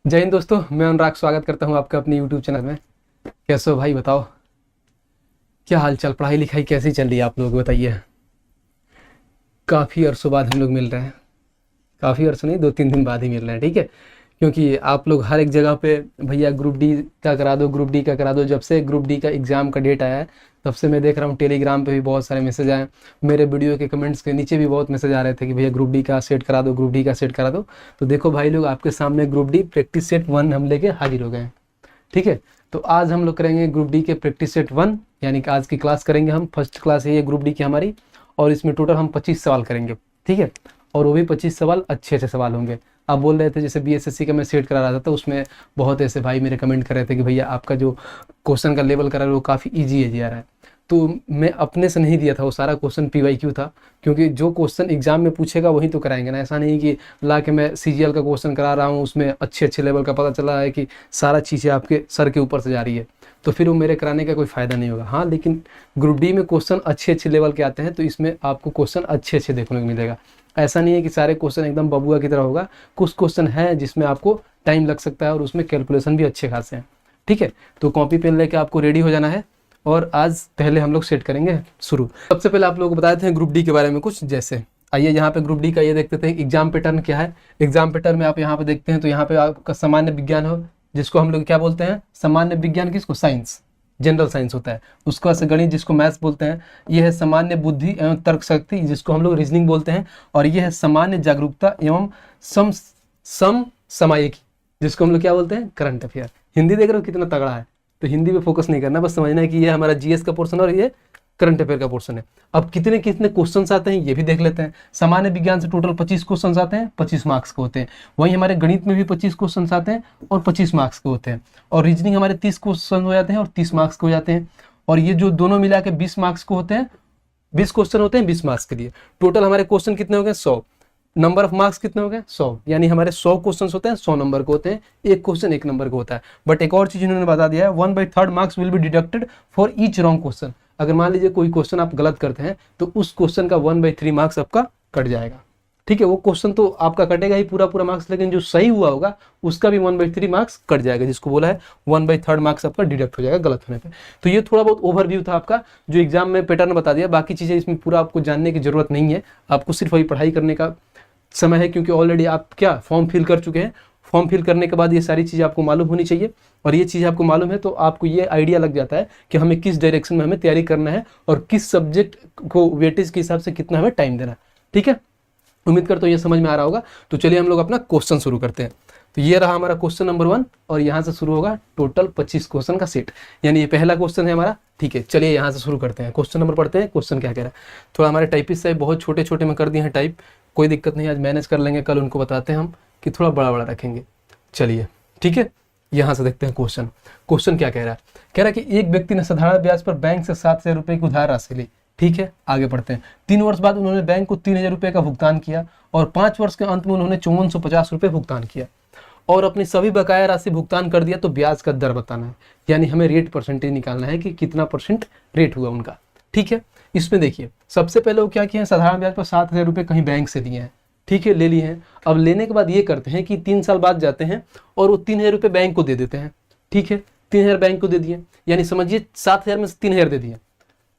जय हिंद दोस्तों, मैं अनुराग स्वागत करता हूं आपका अपने YouTube चैनल में। कैसे हो भाई, बताओ क्या हाल चाल, पढ़ाई लिखाई कैसी चल रही है आप लोग, बताइए। काफ़ी अरसों बाद हम लोग मिल रहे हैं। काफ़ी अरसों नहीं, 2-3 दिन बाद ही मिल रहे हैं, ठीक है। क्योंकि आप लोग हर एक जगह पे भैया ग्रुप डी का करा दो, ग्रुप डी का करा दो। जब से ग्रुप डी का एग्ज़ाम का डेट आया है तब से मैं देख रहा हूँ टेलीग्राम पे भी बहुत सारे मैसेज आए। मेरे वीडियो के कमेंट्स के नीचे भी बहुत मैसेज आ रहे थे कि भैया ग्रुप डी का सेट करा दो, ग्रुप डी का सेट करा दो। तो देखो भाई लोग, आपके सामने ग्रुप डी प्रैक्टिस सेट 1 हम लेके हाजिर हो गए हैं, ठीक है। तो आज हम लोग करेंगे ग्रुप डी के प्रैक्टिस सेट 1, यानी कि आज की क्लास करेंगे हम। फर्स्ट क्लास है ये ग्रुप डी की हमारी, और इसमें टोटल हम 25 सवाल करेंगे, ठीक है। और वो भी 25 सवाल अच्छे अच्छे सवाल होंगे। आप बोल रहे थे जैसे BSSC का मैं सेट करा रहा था, तो उसमें बहुत ऐसे भाई मेरे कमेंट कर रहे थे कि भैया आपका जो क्वेश्चन का लेवल करा है वो काफ़ी ईजी है जी आ रहा है। तो मैं अपने से नहीं दिया था, वो सारा क्वेश्चन PYQ था। क्योंकि जो क्वेश्चन एग्जाम में पूछेगा वही तो कराएंगे ना। ऐसा नहीं कि ला के मैं CGL का क्वेश्चन करा रहा हूँ, उसमें अच्छे अच्छे लेवल का पता चला है कि सारा चीज़ें आपके सर के ऊपर से जा रही है, तो फिर वो मेरे कराने का कोई फ़ायदा नहीं होगा। हाँ, लेकिन ग्रुप डी में क्वेश्चन अच्छे अच्छे लेवल के आते हैं, तो इसमें आपको क्वेश्चन अच्छे अच्छे देखने को मिलेगा। ऐसा नहीं है कि सारे क्वेश्चन एकदम बबुआ की तरह होगा। कुछ क्वेश्चन है जिसमें आपको टाइम लग सकता है और उसमें कैलकुलेशन भी अच्छे खासे हैं, ठीक है। तो कॉपी पेन लेके आपको रेडी हो जाना है, और आज पहले हम लोग सेट करेंगे शुरू। सबसे पहले आप लोगों को बताते हैं ग्रुप डी के बारे में कुछ। जैसे आइए यहाँ पे ग्रुप डी का ये देखते थे एग्जाम पैटर्न क्या है। एग्जाम पैटर्न में आप यहाँ पे देखते हैं तो यहाँ पे आपका सामान्य विज्ञान हो, जिसको हम लोग क्या बोलते हैं, सामान्य विज्ञान किसको, साइंस, जनरल साइंस होता है। उसका से गणित जिसको मैथ्स बोलते हैं। यह है सामान्य बुद्धि एवं तर्क शक्ति, जिसको हम लोग रीजनिंग बोलते हैं। और यह है सामान्य जागरूकता एवं समसामयिकी, जिसको हम लोग क्या बोलते हैं, करंट अफेयर। हिंदी देख रहे हो कितना तगड़ा है। तो हिंदी पे फोकस नहीं करना, बस समझना है कि ये हमारा GS का पोर्शन और ये करंट अफेयर का पोर्शन है। अब कितने कितने क्वेश्चंस आते हैं ये भी देख लेते हैं। सामान्य विज्ञान से टोटल 25 क्वेश्चंस आते हैं, 25 मार्क्स के होते हैं। वहीं हमारे गणित में भी 25 क्वेश्चंस आते हैं और 25 मार्क्स के होते हैं। और रीजनिंग हमारे 30 क्वेश्चन हो जाते हैं और 30 मार्क्स के हो जाते हैं। और ये जो दोनों मिला के 20 मार्क्स को होते हैं, 20 क्वेश्चन होते हैं 20 मार्क्स के लिए। टोटल हमारे क्वेश्चन कितने हो गए, 100। नंबर ऑफ मार्क्स कितने हो गए, 100। यानी हमारे 100 क्वेश्चंस होते हैं, 100 नंबर के होते हैं। एक क्वेश्चन 1 नंबर का होता है। बट एक और चीज इन्होंने बता दिया है, 1/3 marks will be deducted for each wrong question. अगर मान लीजिए कोई क्वेश्चन आप गलत करते हैं तो उस क्वेश्चन का 1/3 मार्क्स आपका कट जाएगा, ठीक है। वो क्वेश्चन तो आपका कटेगा ही पूरा पूरा मार्क्स, लेकिन जो सही हुआ होगा उसका भी 1/3 मार्क्स कट जाएगा, जिसको बोला है 1/3 मार्क्स आपका डिडक्ट हो जाएगा गलत होने पे। तो ये थोड़ा बहुत ओवरव्यू था आपका, जो एग्जाम में पैटर्न बता दिया। बाकी चीजें इसमें पूरा आपको जानने की जरूरत नहीं है, आपको सिर्फ वही पढ़ाई करने का समय है। क्योंकि ऑलरेडी आप क्या फॉर्म फिल कर चुके हैं। फॉर्म फिल करने के बाद ये सारी चीज़ आपको मालूम होनी चाहिए, और ये चीज़ आपको मालूम है तो आपको ये आइडिया लग जाता है कि हमें किस डायरेक्शन में हमें तैयारी करना है और किस सब्जेक्ट को वेटेज के हिसाब से कितना हमें टाइम देना है, ठीक है। उम्मीद करता हूँ ये समझ में आ रहा होगा। तो चलिए हम लोग अपना क्वेश्चन शुरू करते हैं। तो ये रहा हमारा क्वेश्चन नंबर 1, और यहाँ से शुरू होगा टोटल 25 क्वेश्चन का सेट, यानी ये पहला क्वेश्चन है हमारा, ठीक है। चलिए यहाँ से शुरू करते हैं, क्वेश्चन नंबर पढ़ते हैं। क्वेश्चन क्या कह रहा है, थोड़ा हमारे टाइपिस्ट साहब बहुत छोटे छोटे में कर दिए हैं टाइप, कोई दिक्कत नहीं, आज मैनेज कर लेंगे। कल उनको बताते हैं हम कि थोड़ा बड़ा बड़ा रखेंगे। चलिए ठीक है, यहाँ से देखते हैं क्वेश्चन। क्वेश्चन क्या कह रहा है, कह रहा है कि एक व्यक्ति ने साधारण ब्याज पर बैंक से 7,000 रुपये की उधार राशि ली, ठीक है। आगे पढ़ते हैं। 3 वर्ष बाद उन्होंने बैंक को 3,000 रुपये का भुगतान किया, और 5 वर्ष के अंत में उन्होंने 5450 रुपये भुगतान किया, और अपनी सभी बकाया राशि भुगतान कर दिया। तो ब्याज का दर बताना है, यानी हमें रेट परसेंटेज निकालना है कि कितना % रेट हुआ उनका, ठीक है। इसमें देखिए सबसे पहले वो क्या किया है, साधारण ब्याज पर 7,000 रुपये कहीं बैंक से लिए हैं, ठीक है, ले लिए हैं। अब लेने के बाद ये करते हैं कि 3 साल बाद जाते हैं और वो 3,000 रुपये बैंक को दे देते हैं, ठीक है। 3,000 बैंक को दे दिए, यानी समझिए 7,000 में से 3,000 दे दिए।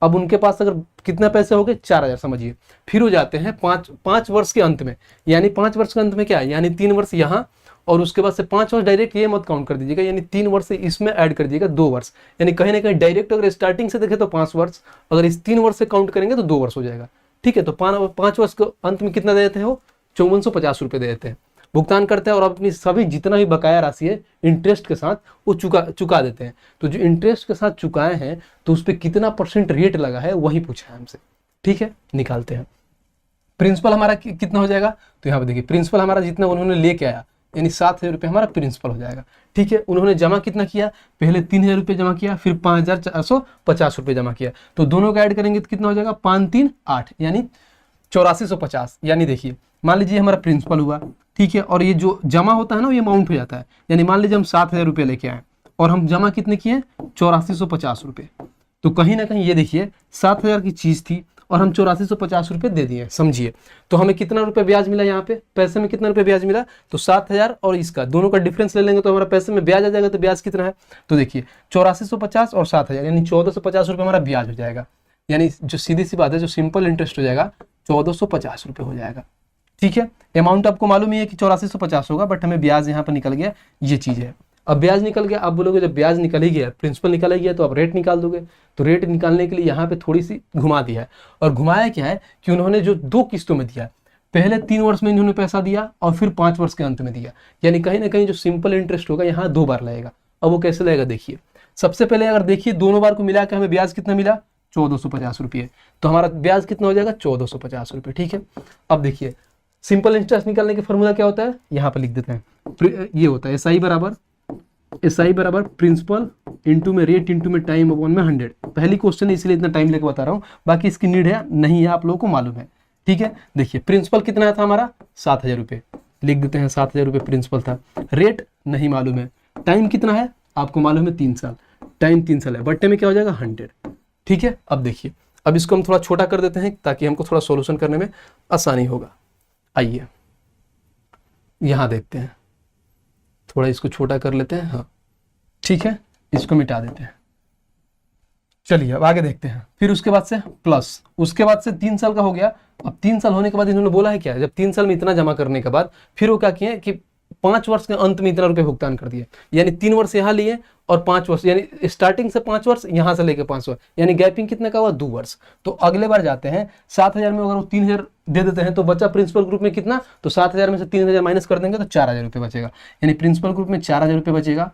अब उनके पास अगर कितना पैसे हो गए, 4,000 समझिए। फिर हो जाते हैं 5 वर्ष के अंत में, यानी 5 वर्ष के अंत में क्या है, यानी 3 वर्ष यहाँ, और उसके बाद से 5 वर्ष डायरेक्ट ये मत काउंट कर दीजिएगा, यानी 3 वर्ष से इसमें ऐड कर दीजिएगा 2 वर्ष। यानी कहीं ना कहीं डायरेक्ट अगर स्टार्टिंग से देखें तो 5 वर्ष, अगर इस 3 वर्ष से काउंट करेंगे तो 2 वर्ष हो जाएगा, ठीक है। तो 5 वर्ष के अंत में कितना दे देते हैं, वो 5450 रुपये दे देते हैं, भुगतान करते हैं। और अपनी सभी जितना भी बकाया राशि है इंटरेस्ट के साथ वो चुका देते हैं। तो जो इंटरेस्ट के साथ चुकाए हैं तो उस पर कितना % रेट लगा है वही पूछा है हमसे, ठीक है। निकालते हैं। प्रिंसिपल हमारा कितना हो जाएगा, तो यहाँ पे देखिए प्रिंसिपल हमारा जितना उन्होंने लेके आया, यानी 7,000 रुपये हमारा प्रिंसिपल हो जाएगा, ठीक है। उन्होंने जमा कितना किया, पहले 3,000 रुपये जमा किया, फिर 5,450 रुपये जमा किया। तो दोनों का ऐड करेंगे तो कितना हो जाएगा, 5 3 8, यानी 8450। यानी देखिए मान लीजिए हमारा प्रिंसिपल हुआ, ठीक है, और ये जो जमा होता है ना ये अमाउंट हो जाता है। यानी मान लीजिए हम 7,000 रुपये लेके आए और हम जमा कितने किए, 8450 रुपये। तो कहीं ना कहीं ये देखिए 7,000 की चीज़ थी और हम 8450 रुपये दे दिए, समझिए। तो हमें कितना रुपये ब्याज मिला यहाँ पे, पैसे में कितना रुपये ब्याज मिला, तो 7000 और इसका दोनों का डिफरेंस ले लेंगे तो हमारा पैसे में ब्याज आ जाएगा। तो ब्याज कितना है, तो देखिए 8450 और 7000 यानी 1450 रुपये हमारा ब्याज हो जाएगा। यानी जो सीधी सी बात है, जो सिंपल इंटरेस्ट हो जाएगा 1450 रुपये हो जाएगा। ठीक है, अमाउंट आपको मालूम ही है कि 8450 होगा, बट हमें ब्याज यहाँ पर निकल गया, ये चीज़ है। अब ब्याज निकल गया, आप बोलोगे जब ब्याज निकल ही गया, प्रिंसिपल निकल ही गया, तो आप रेट निकाल दोगे। तो रेट निकालने के लिए यहाँ पे थोड़ी सी घुमा दिया है, और घुमाया क्या है कि उन्होंने जो 2 किस्तों में दिया, पहले 3 वर्ष में इन्होंने पैसा दिया और फिर 5 वर्ष के अंत में दिया। यानी कहीं ना कहीं जो सिंपल इंटरेस्ट होगा यहाँ 2 बार लगेगा। अब वो कैसे लगेगा देखिए, सबसे पहले अगर देखिए दोनों बार को मिला के हमें ब्याज कितना मिला, 1450 रुपये, तो हमारा ब्याज कितना हो जाएगा, 1450 रुपये। ठीक है, अब देखिए सिंपल इंटरेस्ट निकालने का फॉर्मूला क्या होता है, यहाँ पर लिख देते हैं। ये होता है एसआई बराबर प्रिंसिपल इंटू में रेट इंटू में टाइम अपॉन में 100। पहली क्वेश्चन है इसलिए इतना टाइम लेके बता रहा हूँ, बाकी इसकी नीड है नहीं है आप लोगों को मालूम है। ठीक है, देखिए प्रिंसिपल कितना था हमारा, 7000 रुपये, लिख देते हैं 7000 रुपये प्रिंसिपल था। रेट नहीं मालूम है, टाइम कितना है आपको मालूम है 3 साल, टाइम 3 साल है, बट्टे में क्या हो जाएगा 100। ठीक है, अब देखिए, अब इसको हम थोड़ा छोटा कर देते हैं ताकि हमको थोड़ा सॉल्यूशन करने में आसानी होगा। आइए यहाँ देखते हैं, थोड़ा इसको छोटा कर लेते हैं। हाँ ठीक है, इसको मिटा देते हैं। चलिए अब आगे देखते हैं। फिर उसके बाद से प्लस, उसके बाद से 3 साल का हो गया। अब 3 साल होने के बाद इन्होंने बोला है क्या, जब 3 साल में इतना जमा करने के बाद फिर वो क्या किए कि 5 वर्ष के अंत में इतना रुपये भुगतान कर दिए। यानी 3 वर्ष यहाँ लिए और 5 वर्ष, यानी स्टार्टिंग से 5 वर्ष यहाँ से लेके 5 वर्ष, यानी गैपिंग कितने का हुआ, 2 वर्ष। तो अगले बार जाते हैं 7000 में अगर वो 3000 दे देते हैं तो बचा प्रिंसिपल ग्रुप में कितना, तो 7000 में से 3000 माइनस कर देंगे तो 4000 रुपये बचेगा। यानी प्रिंसिपल ग्रुप में 4000 रुपये बचेगा।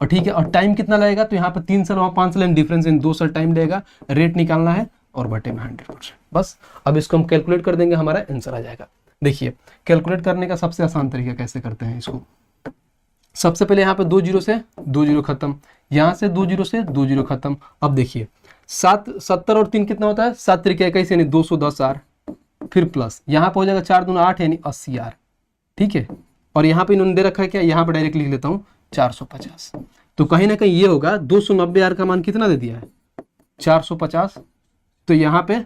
और ठीक है, और टाइम कितना लगेगा, तो यहाँ पर 3 साल वहाँ 5 साल डिफरेंस, इन 2 साल टाइम लगेगा। रेट निकालना है और बटे में 100%, बस। अब इसको हम कैलकुलेट कर देंगे, हमारा आंसर आ जाएगा। देखिए कैलकुलेट करने का सबसे आसान तरीका कैसे करते हैं इसको, सबसे पहले यहाँ पे 2 जीरो से 2 जीरो खत्म, यहाँ से 2 जीरो से 2 जीरो खत्म। अब देखिए 70 और 3 कितना होता है, 7 त्रिक 21 यानी 210 आर, फिर प्लस यहाँ पे हो जाएगा 4 दूना 8 यानी 80 आर। ठीक है, और यहाँ पे इन्होंने दे रखा है क्या, यहाँ पे डायरेक्ट लिख लेता हूँ 450। तो कहीं ना कहीं ये होगा 290 आर का मान कितना दे दिया है, 450। तो यहाँ पे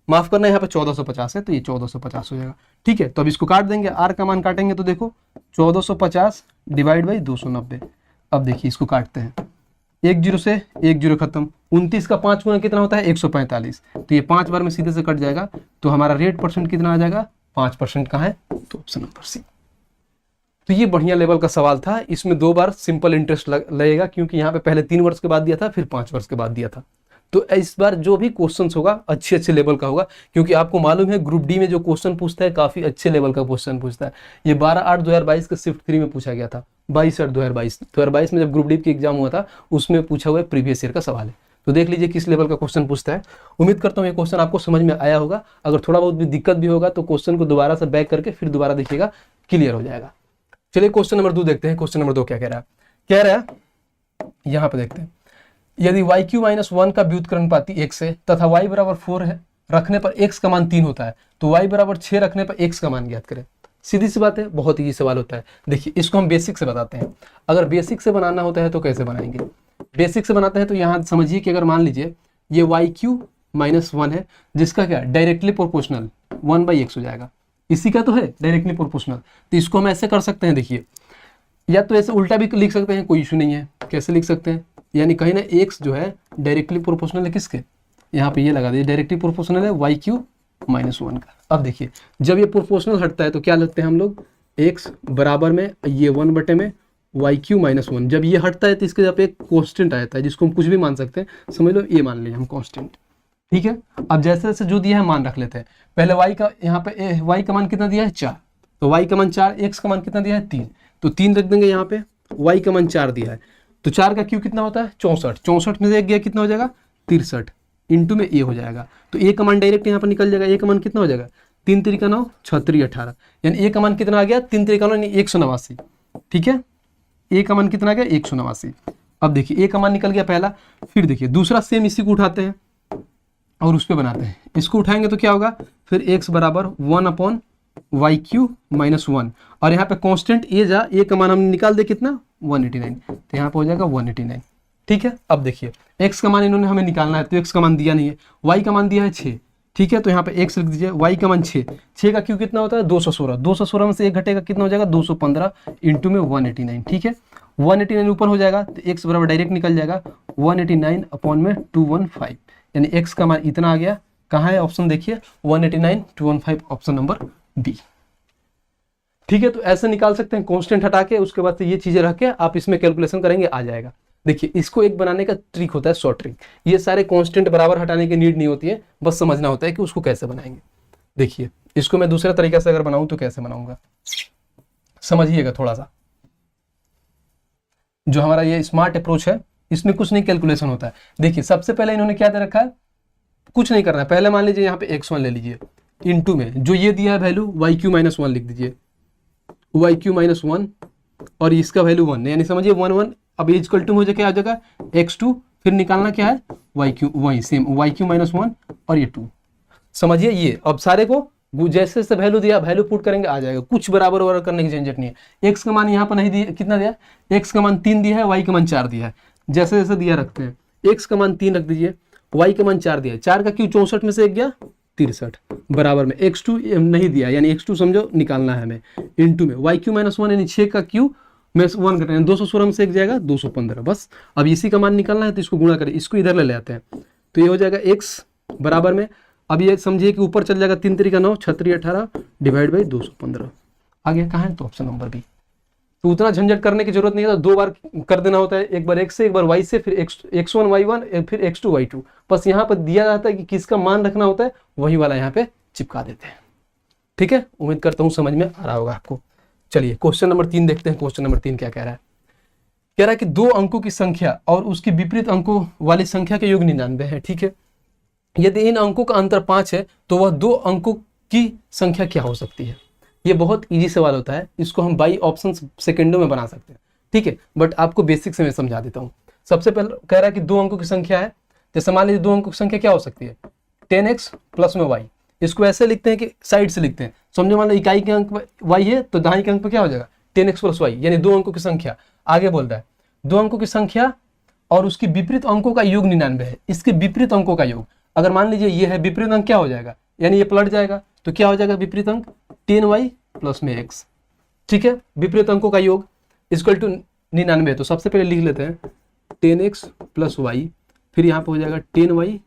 माफ करना, यहाँ पे 1450 है, तो ये 1450 हो जाएगा। ठीक है, तो अब इसको काट देंगे, आर का मान काटेंगे तो देखो 1450 डिवाइड बाई 290। अब देखिए इसको काटते हैं, 1 जीरो से 1 जीरो खत्म, 29 का 5 गुना कितना होता है 145। तो ये 5 बार में सीधे से कट जाएगा, तो हमारा रेट परसेंट कितना आ जाएगा, 5% का है, तो ऑप्शन नंबर सी। तो ये बढ़िया लेवल का सवाल था, इसमें 2 बार सिंपल इंटरेस्ट लगेगा, क्योंकि यहाँ पे पहले 3 वर्ष के बाद दिया था, फिर 5 वर्ष के बाद दिया था। तो इस बार जो भी क्वेश्चंस होगा अच्छे लेवल का होगा, क्योंकि आपको मालूम है ग्रुप डी में जो क्वेश्चन पूछता है काफी अच्छे लेवल का क्वेश्चन पूछता है। ये 12/8/2022 के शिफ्ट 3 में पूछा गया था, 22/8/2022 में जब ग्रुप डी की एग्जाम हुआ था उसमें पूछा हुआ प्रीवियस ईयर का सवाल है। तो देख लीजिए किस लेवल का क्वेश्चन पूछता है। उम्मीद करता हूँ ये क्वेश्चन आपको समझ में आया होगा। अगर थोड़ा बहुत भी दिक्कत भी होगा तो क्वेश्चन को दोबारा से बैक करके फिर दोबारा देखिएगा, क्लियर हो जाएगा। चलिए क्वेश्चन नंबर 2 देखते हैं। क्वेश्चन नंबर 2 क्या कह रहा है यहाँ पे देखते हैं, यदि YQ - 1 का व्युत्क्रमानुपाती x है तथा y बराबर 4 है, रखने पर x का मान 3 होता है, तो y बराबर 6 रखने पर x का मान ज्ञात करें। सीधी सी बात है, बहुत ही सवाल होता है। देखिए इसको हम बेसिक से बताते हैं। अगर बेसिक से बनाना होता है तो कैसे बनाएंगे, बेसिक से बनाते हैं तो यहाँ समझिए कि अगर मान लीजिए ये YQ - 1 है, जिसका क्या डायरेक्टली प्रोपोर्शनल 1/x हो जाएगा, इसी का तो है डायरेक्टली प्रोपोर्शनल। तो इसको हम ऐसे कर सकते हैं, देखिए या तो ऐसे उल्टा भी लिख सकते हैं, कोई इशू नहीं है। कैसे लिख सकते हैं, यानी कहीं ना x जो है डायरेक्टली प्रोपोर्शनल है किसके, यहाँ पे ये लगा दीजिए, डायरेक्टली प्रोपोर्शनल है YQ - 1 का। अब देखिए जब ये प्रोपोर्शनल हटता है तो क्या लगते हैं हम लोग, x बराबर में ये 1 बटे में YQ - 1। जब ये हटता है तो इसके जब एक कांस्टेंट आता है जिसको हम कुछ भी मान सकते हैं, समझ लो ये मान लिया हम कांस्टेंट। ठीक है, अब जैसे जैसे जो दिया है मान रख लेते हैं। पहले y का, यहाँ पे y का मान कितना दिया है 4, तो y का मान 4, x का मान कितना दिया है 3, तो 3 रख देंगे यहाँ पे। y का मान 4 दिया है, तो 4 का Q कितना होता है 64, 64 में से 1 गया कितना हो जाएगा 63, इंटू में a हो जाएगा। तो a का मान डायरेक्ट यहाँ पर निकल जाएगा, a का मान कितना हो जाएगा 3 3 9 6 3 18, यानी a का मान कितना आ गया 3 3 9 यानी 189। ठीक है, a का मान कितना आ गया 189। अब देखिए a का मान निकल गया पहला, फिर देखिए दूसरा सेम इसी को उठाते हैं और उस पर बनाते हैं। इसको उठाएंगे तो क्या होगा, फिर x बराबर 1/YQ - 1, और यहाँ पे कांस्टेंट a का मान हम निकाल दे कितना 189, तो यहाँ पे हो जाएगा 189। ठीक है, अब देखिए x का मान इन्होंने हमें निकालना है, तो x का मान दिया नहीं है, y का मान दिया है 6। ठीक है, तो यहाँ पे x लिख दीजिए, y का मान 6, 6 का क्यू कितना होता है 216, 216 में से एक घटेगा कितना हो जाएगा 215 इंटू में 189, ठीक है 189 ऊपर हो जाएगा तो x बराबर डायरेक्ट निकल जाएगा 189 अपॉन में 215, यानी x का मान इतना आ गया। कहाँ है ऑप्शन देखिए 189 215 ऑप्शन नंबर बी। ठीक है, तो ऐसे निकाल सकते हैं कांस्टेंट हटा के, उसके बाद से ये चीजें रख के आप इसमें कैलकुलेशन करेंगे आ जाएगा। देखिए इसको एक बनाने का ट्रिक होता है शॉर्ट ट्रिक, ये सारे कांस्टेंट बराबर हटाने की नीड नहीं होती है, बस समझना होता है कि उसको कैसे बनाएंगे। देखिए इसको मैं दूसरे तरीके से अगर बनाऊं तो कैसे बनाऊंगा, समझिएगा थोड़ा सा। जो हमारा ये स्मार्ट अप्रोच है इसमें कुछ नहीं कैलकुलेशन होता है। देखिए सबसे पहले इन्होंने क्या दे रखा है, कुछ नहीं करना है। पहले मान लीजिए यहाँ पे x1 ले लीजिए, इनटू में जो ये दिया है वैल्यू yq माइनस 1 लिख दीजिए, yq माइनस 1 और इसका वैल्यू 1, यानी समझिए 1 1, अब इक्वल टू हो जाए क्या आ जाएगा x2, फिर निकालना क्या है yq, वही सेम yq माइनस 1 और ये 2, समझिए ये। अब सारे को जैसे जैसे वैल्यू दिया वैल्यू पुट करेंगे आ जाएगा, कुछ बराबर वराबर करने की झंझट नहीं है। x का मान यहाँ पर नहीं दिया, कितना दिया x का मान 3 दिया है, y का मान 4 दिया है, जैसे जैसे दिया रखते हैं। x का मान 3 रख दीजिए, y का मान 4 दिया है, 4 का क्यू 64 में से एक गया 63 बराबर में x2 नहीं दिया, यानी x2 समझो निकालना है हमें, इंटू में yq माइनस 1 यानी 6 का क्यू में 1 घटा 216 में से एक जाएगा 215, बस। अब इसी का मान निकालना है तो इसको गुणा करें, इसको इधर ले आते हैं तो ये हो जाएगा x बराबर में, अब ये समझिए कि ऊपर चल जाएगा 3 3 का 9 6 3 18 डिवाइड बाई 215 आ गया। कहाँ है तो ऑप्शन नंबर बी। तो उतना झंझट करने की जरूरत नहीं है, तो 2 बार कर देना होता है, एक बार x से एक बार y से, फिर x1 y1 फिर x2 y2, बस यहाँ पर दिया जाता है कि किसका मान रखना होता है वही वाला यहाँ पे चिपका देते हैं। ठीक है, उम्मीद करता हूँ समझ में आ रहा होगा आपको। चलिए क्वेश्चन नंबर 3 देखते हैं। क्वेश्चन नंबर 3 क्या कह रहा है, कह रहा है कि 2 अंकों की संख्या और उसकी विपरीत अंकों वाली संख्या के योग 99 है। ठीक है, यदि इन अंकों का अंतर 5 है तो वह 2 अंकों की संख्या क्या हो सकती है। ये बहुत इजी सवाल होता है, इसको हम बाई ऑप्शन सेकेंडों में बना सकते हैं। ठीक है, बट आपको बेसिक से मैं समझा देता हूँ। सबसे पहले कह रहा है कि 2 अंकों की संख्या है, जैसे मान लीजिए 2 अंकों की संख्या क्या हो सकती है 10x प्लस में y, इसको ऐसे लिखते हैं कि साइड से लिखते हैं, समझो मान लो इकाई के अंक y है तो दहाई के अंक पर क्या हो जाएगा 10x प्लस y, यानी 2 अंकों की संख्या। आगे बोल रहा है 2 अंकों की संख्या और उसकी विपरीत अंकों का योग 99 है, इसके विपरीत अंकों का योग। अगर मान लीजिए ये है विपरीत अंक क्या हो जाएगा, यानी ये पलट जाएगा तो क्या हो जाएगा विपरीत अंक 10y प्लस में x। ठीक है, विपरीत अंकों का योग इक्वल टू 99। तो सबसे पहले लिख लेते हैं 10x प्लस y, फिर यहाँ पे हो जाएगा 10y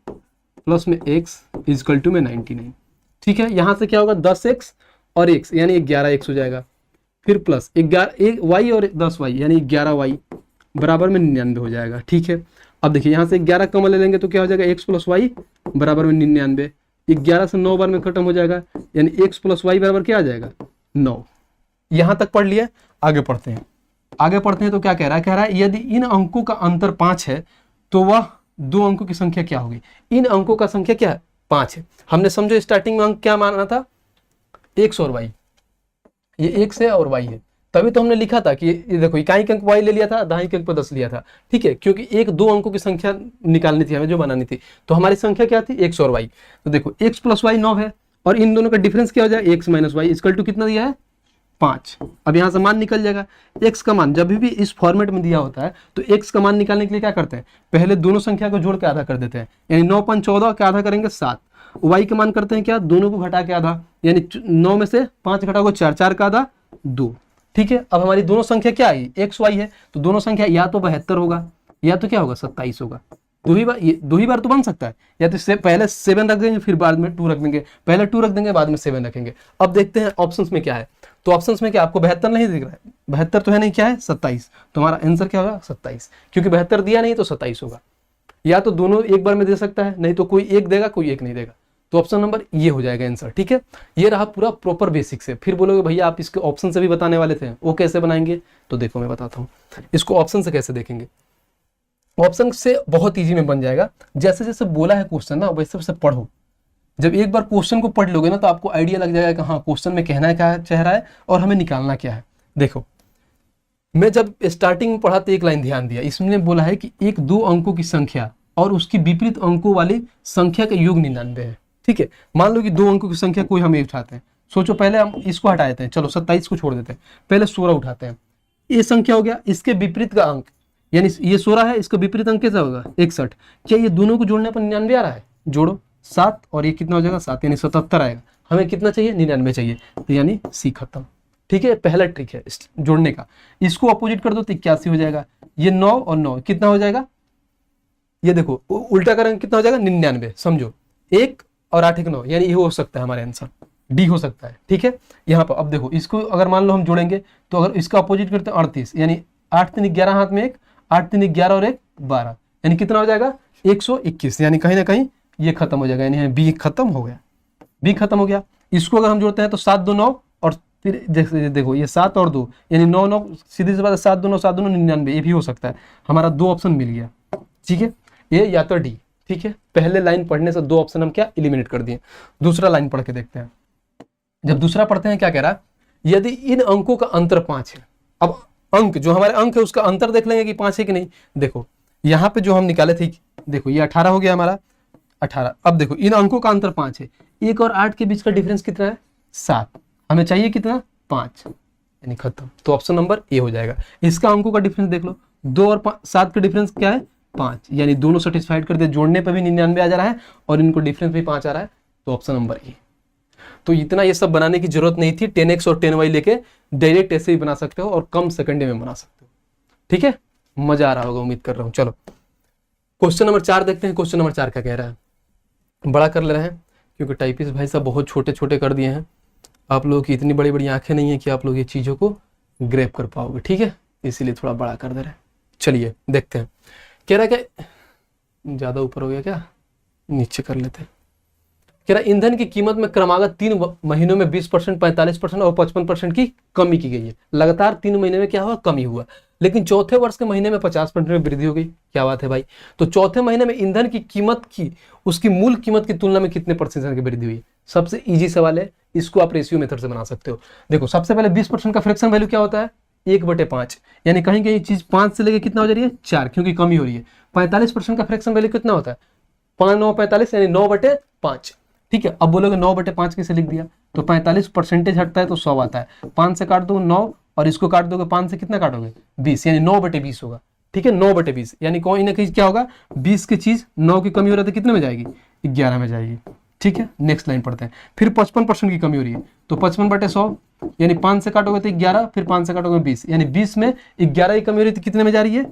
प्लस में x इक्वल टू में 99। ठीक है, यहाँ से क्या होगा 10x और x यानी 11x हो जाएगा, फिर प्लस 11 y और 10y यानी 11y बराबर में 99 हो जाएगा। ठीक है, अब देखिए यहाँ से 11 कम ले लेंगे तो क्या हो जाएगा x प्लस y बराबर में 99, 11 से 9 बार में खत्म हो जाएगा, यानी x प्लस y बराबर क्या आ जाएगा 9। यहाँ तक पढ़ लिया, आगे पढ़ते हैं। आगे पढ़ते हैं तो क्या कह रहा है यदि इन अंकों का अंतर 5 है तो वह 2 अंकों की संख्या क्या होगी। इन अंकों का संख्या क्या है 5 है, हमने समझो स्टार्टिंग में अंक क्या माना था x और y, ये x है और y है, तभी तो हमने लिखा था कि ये देखो इकाई अंक y ले लिया था, दहाई अंक पर 10 लिया था। ठीक है, क्योंकि 1-2 अंकों की संख्या निकालनी थी हमें, जो बनानी थी, तो हमारी संख्या क्या थी x और y। तो देखो x प्लस y 9 है और इन दोनों का डिफरेंस क्या हो जाएगा x minus y equal to कितना दिया है 5। अब यहाँ से मान निकल जाएगा, x का मान जब भी इस फॉर्मेट में दिया होता है तो x का मान निकालने के लिए क्या करते हैं पहले दोनों संख्या को जोड़ के आधा कर देते हैं, यानी 9 5 14 का आधा करेंगे 7। y का मान करते हैं क्या दोनों को घटा के आधा, यानी 9 में से 5 घटाओगे 4, 4 का आधा 2। ठीक है, अब हमारी दोनों संख्या क्या आई x y है, तो दोनों संख्या या तो 72 होगा या तो क्या होगा 27 होगा। दो ही बार तो बन सकता है, या तो पहले 7 रख देंगे फिर बाद में 2 रख देंगे, पहले 2 रख देंगे बाद में 7 रखेंगे। अब देखते हैं ऑप्शंस में क्या है, तो ऑप्शंस में क्या आपको 72 नहीं दिख रहा है, 72 तो है नहीं, क्या है 27, तो हमारा आंसर क्या होगा 27, क्योंकि 72 दिया नहीं तो 27 होगा। या तो दोनों एक बार में दे सकता है, नहीं तो कोई एक देगा कोई एक नहीं देगा, तो ऑप्शन नंबर ये हो जाएगा आंसर। ठीक है, ये रहा पूरा प्रॉपर बेसिक से। फिर बोलोगे भैया आप इसके ऑप्शन से भी बताने वाले थे, वो कैसे बनाएंगे, तो देखो मैं बताता हूँ इसको ऑप्शन से कैसे देखेंगे। ऑप्शन से बहुत इजी में बन जाएगा, जैसे जैसे बोला है क्वेश्चन ना वैसे वैसे पढ़ो। जब एक बार क्वेश्चन को पढ़ लोगे ना तो आपको आइडिया लग जाएगा कि हाँ क्वेश्चन में कहना क्या चाह रहा है और हमें निकालना क्या है। देखो मैं जब स्टार्टिंग में पढ़ा तो एक लाइन ध्यान दिया, इसमें बोला है कि 1-2 अंकों की संख्या और उसकी विपरीत अंकों वाली संख्या का योग 99 है। ठीक है, मान लो कि 2 अंकों की संख्या कोई हम उठाते हैं, सोचो पहले हम इसको हटा देते हैं, चलो 27 को छोड़ देते हैं, पहले 16 उठाते हैं, ये संख्या हो गया, इसके विपरीत का अंक यानी ये 16 है, इसका विपरीत अंक कैसा होगा 61। क्या ये दोनों को जोड़ने पर 99 आ रहा है, जोड़ो 7 और ये कितना हो जाएगा 7, यानी 77 आएगा। हमें कितना चाहिए 99 चाहिए, तो यानी सी खत्म। ठीक है, पहला ट्रिक है जोड़ने का। इसको अपोजिट कर दो तो 81 हो जाएगा। ये 9 और 9 कितना हो जाएगा, ये देखो उल्टा करेंगे कितना हो जाएगा 99। समझो 1 और 8 1 9, यानी ये हो सकता है हमारे आंसर, डी हो सकता है। ठीक है, यहाँ पर अब देखो इसको अगर मान लो हम जोड़ेंगे तो अगर इसका अपोजिट करते हैं 38, यानी 8 3 11 हाथ में 1, 8 3 11 और 1 12, यानी कितना हो जाएगा 121, यानी कहीं ना कहीं ये खत्म हो जाएगा, यानी बी खत्म हो गया, बी खत्म हो गया। इसको अगर हम जोड़ते हैं तो 7 2 9 और फिर देखो ये 7 और 2 यानी 9 9, सीधी सी बात है 7 2 9 7 2 9 99, ये भी हो सकता है। हमारा 2 ऑप्शन मिल गया। ठीक है, ये या तो डी। ठीक है, पहले लाइन पढ़ने से 2 ऑप्शन हम क्या एलिमिनेट कर दिए। दूसरा लाइन पढ़ के देखते हैं। जब दूसरा पढ़ते हैं क्या कह रहा है, यदि इन अंकों का अंतर 5 है। अब अंक जो हमारे अंक है उसका अंतर देख लेंगे कि 5 है कि नहीं। देखो यहाँ पे जो हम निकाले थे, देखो ये 18 हो गया हमारा 18। अब देखो इन अंकों का अंतर 5 है, 1 और 8 के बीच का डिफरेंस कितना है 7, हमें चाहिए कितना 5, यानी खत्म। तो ऑप्शन नंबर ए हो जाएगा। इसका अंकों का डिफरेंस देख लो, 2 और 7 का डिफरेंस क्या है 5, यानी दोनों सेटिस्फाइड कर दिए। जोड़ने पर भी 99 आ जा रहा है और इनको डिफरेंस भी 5 आ रहा है, तो ऑप्शन नंबर ए। तो इतना ये सब बनाने की जरूरत नहीं थी। 10x और 10y लेके डायरेक्ट ऐसे भी बना सकते हो और कम सेकंड में बना सकते हो। ठीक है, मजा आ रहा होगा उम्मीद कर रहा हूं। चलो क्वेश्चन नंबर 4 देखते हैं। क्वेश्चन नंबर 4 क्या कह रहा है, बड़ा कर ले रहे हैं क्योंकि टाइपिस्ट भाई साहब बहुत छोटे छोटे कर दिए हैं। आप लोगों की इतनी बड़ी बड़ी आंखें नहीं है कि आप लोग ये चीज़ों को ग्रैब कर पाओगे। ठीक है, इसीलिए थोड़ा बड़ा कर दे रहे हैं। चलिए देखते हैं। कह रहा है कि ज़्यादा ऊपर हो गया क्या, नीचे कर लेते हैं। कह रहा है ईंधन की कीमत में क्रमागत 3 महीनों में 20%, 45% और 55% की कमी की गई है। लगातार 3 महीने में क्या हुआ, कमी हुआ। लेकिन चौथे वर्ष के महीने में 50% में वृद्धि हो गई। क्या बात है भाई। तो चौथे महीने में ईंधन की कीमत की उसकी मूल कीमत की तुलना में कितने प्रतिशत की वृद्धि हुई। सबसे इजी सवाल है, इसको आप रेशियो मेथड से बना सकते हो। देखो सबसे पहले 20% का फ्रैक्शन वैल्यू क्या होता है 1/5, यानी कहीं कहीं चीज 5 से लेके कितना हो जा रही है 4, क्योंकि कमी हो रही है। 45% का फ्रैक्शन वैल्यू कितना होता है 5 9 45, यानी 9/5। ठीक है, अब बोलोगे 9/5 कैसे लिख दिया, तो 45% हटता है तो 100 आता है। 5 से काट दो 9 और इसको काट दोगे 5 से कितना काटोगे 20, यानी 9/20 होगा। ठीक है, 9/20, यानी कोई ना कहीं क्या होगा 20 की चीज 9 की कमी हो रहा है तो कितने में जाएगी 11 में जाएगी। ठीक है, नेक्स्ट लाइन पढ़ते हैं। फिर 55% की कमी हो रही है तो 55/100, यानी 5 से काटोगे तो 11, फिर 5 से काटोगे 20, यानी 20 में 11 की कमी हो रही है तो कितने में जा रही है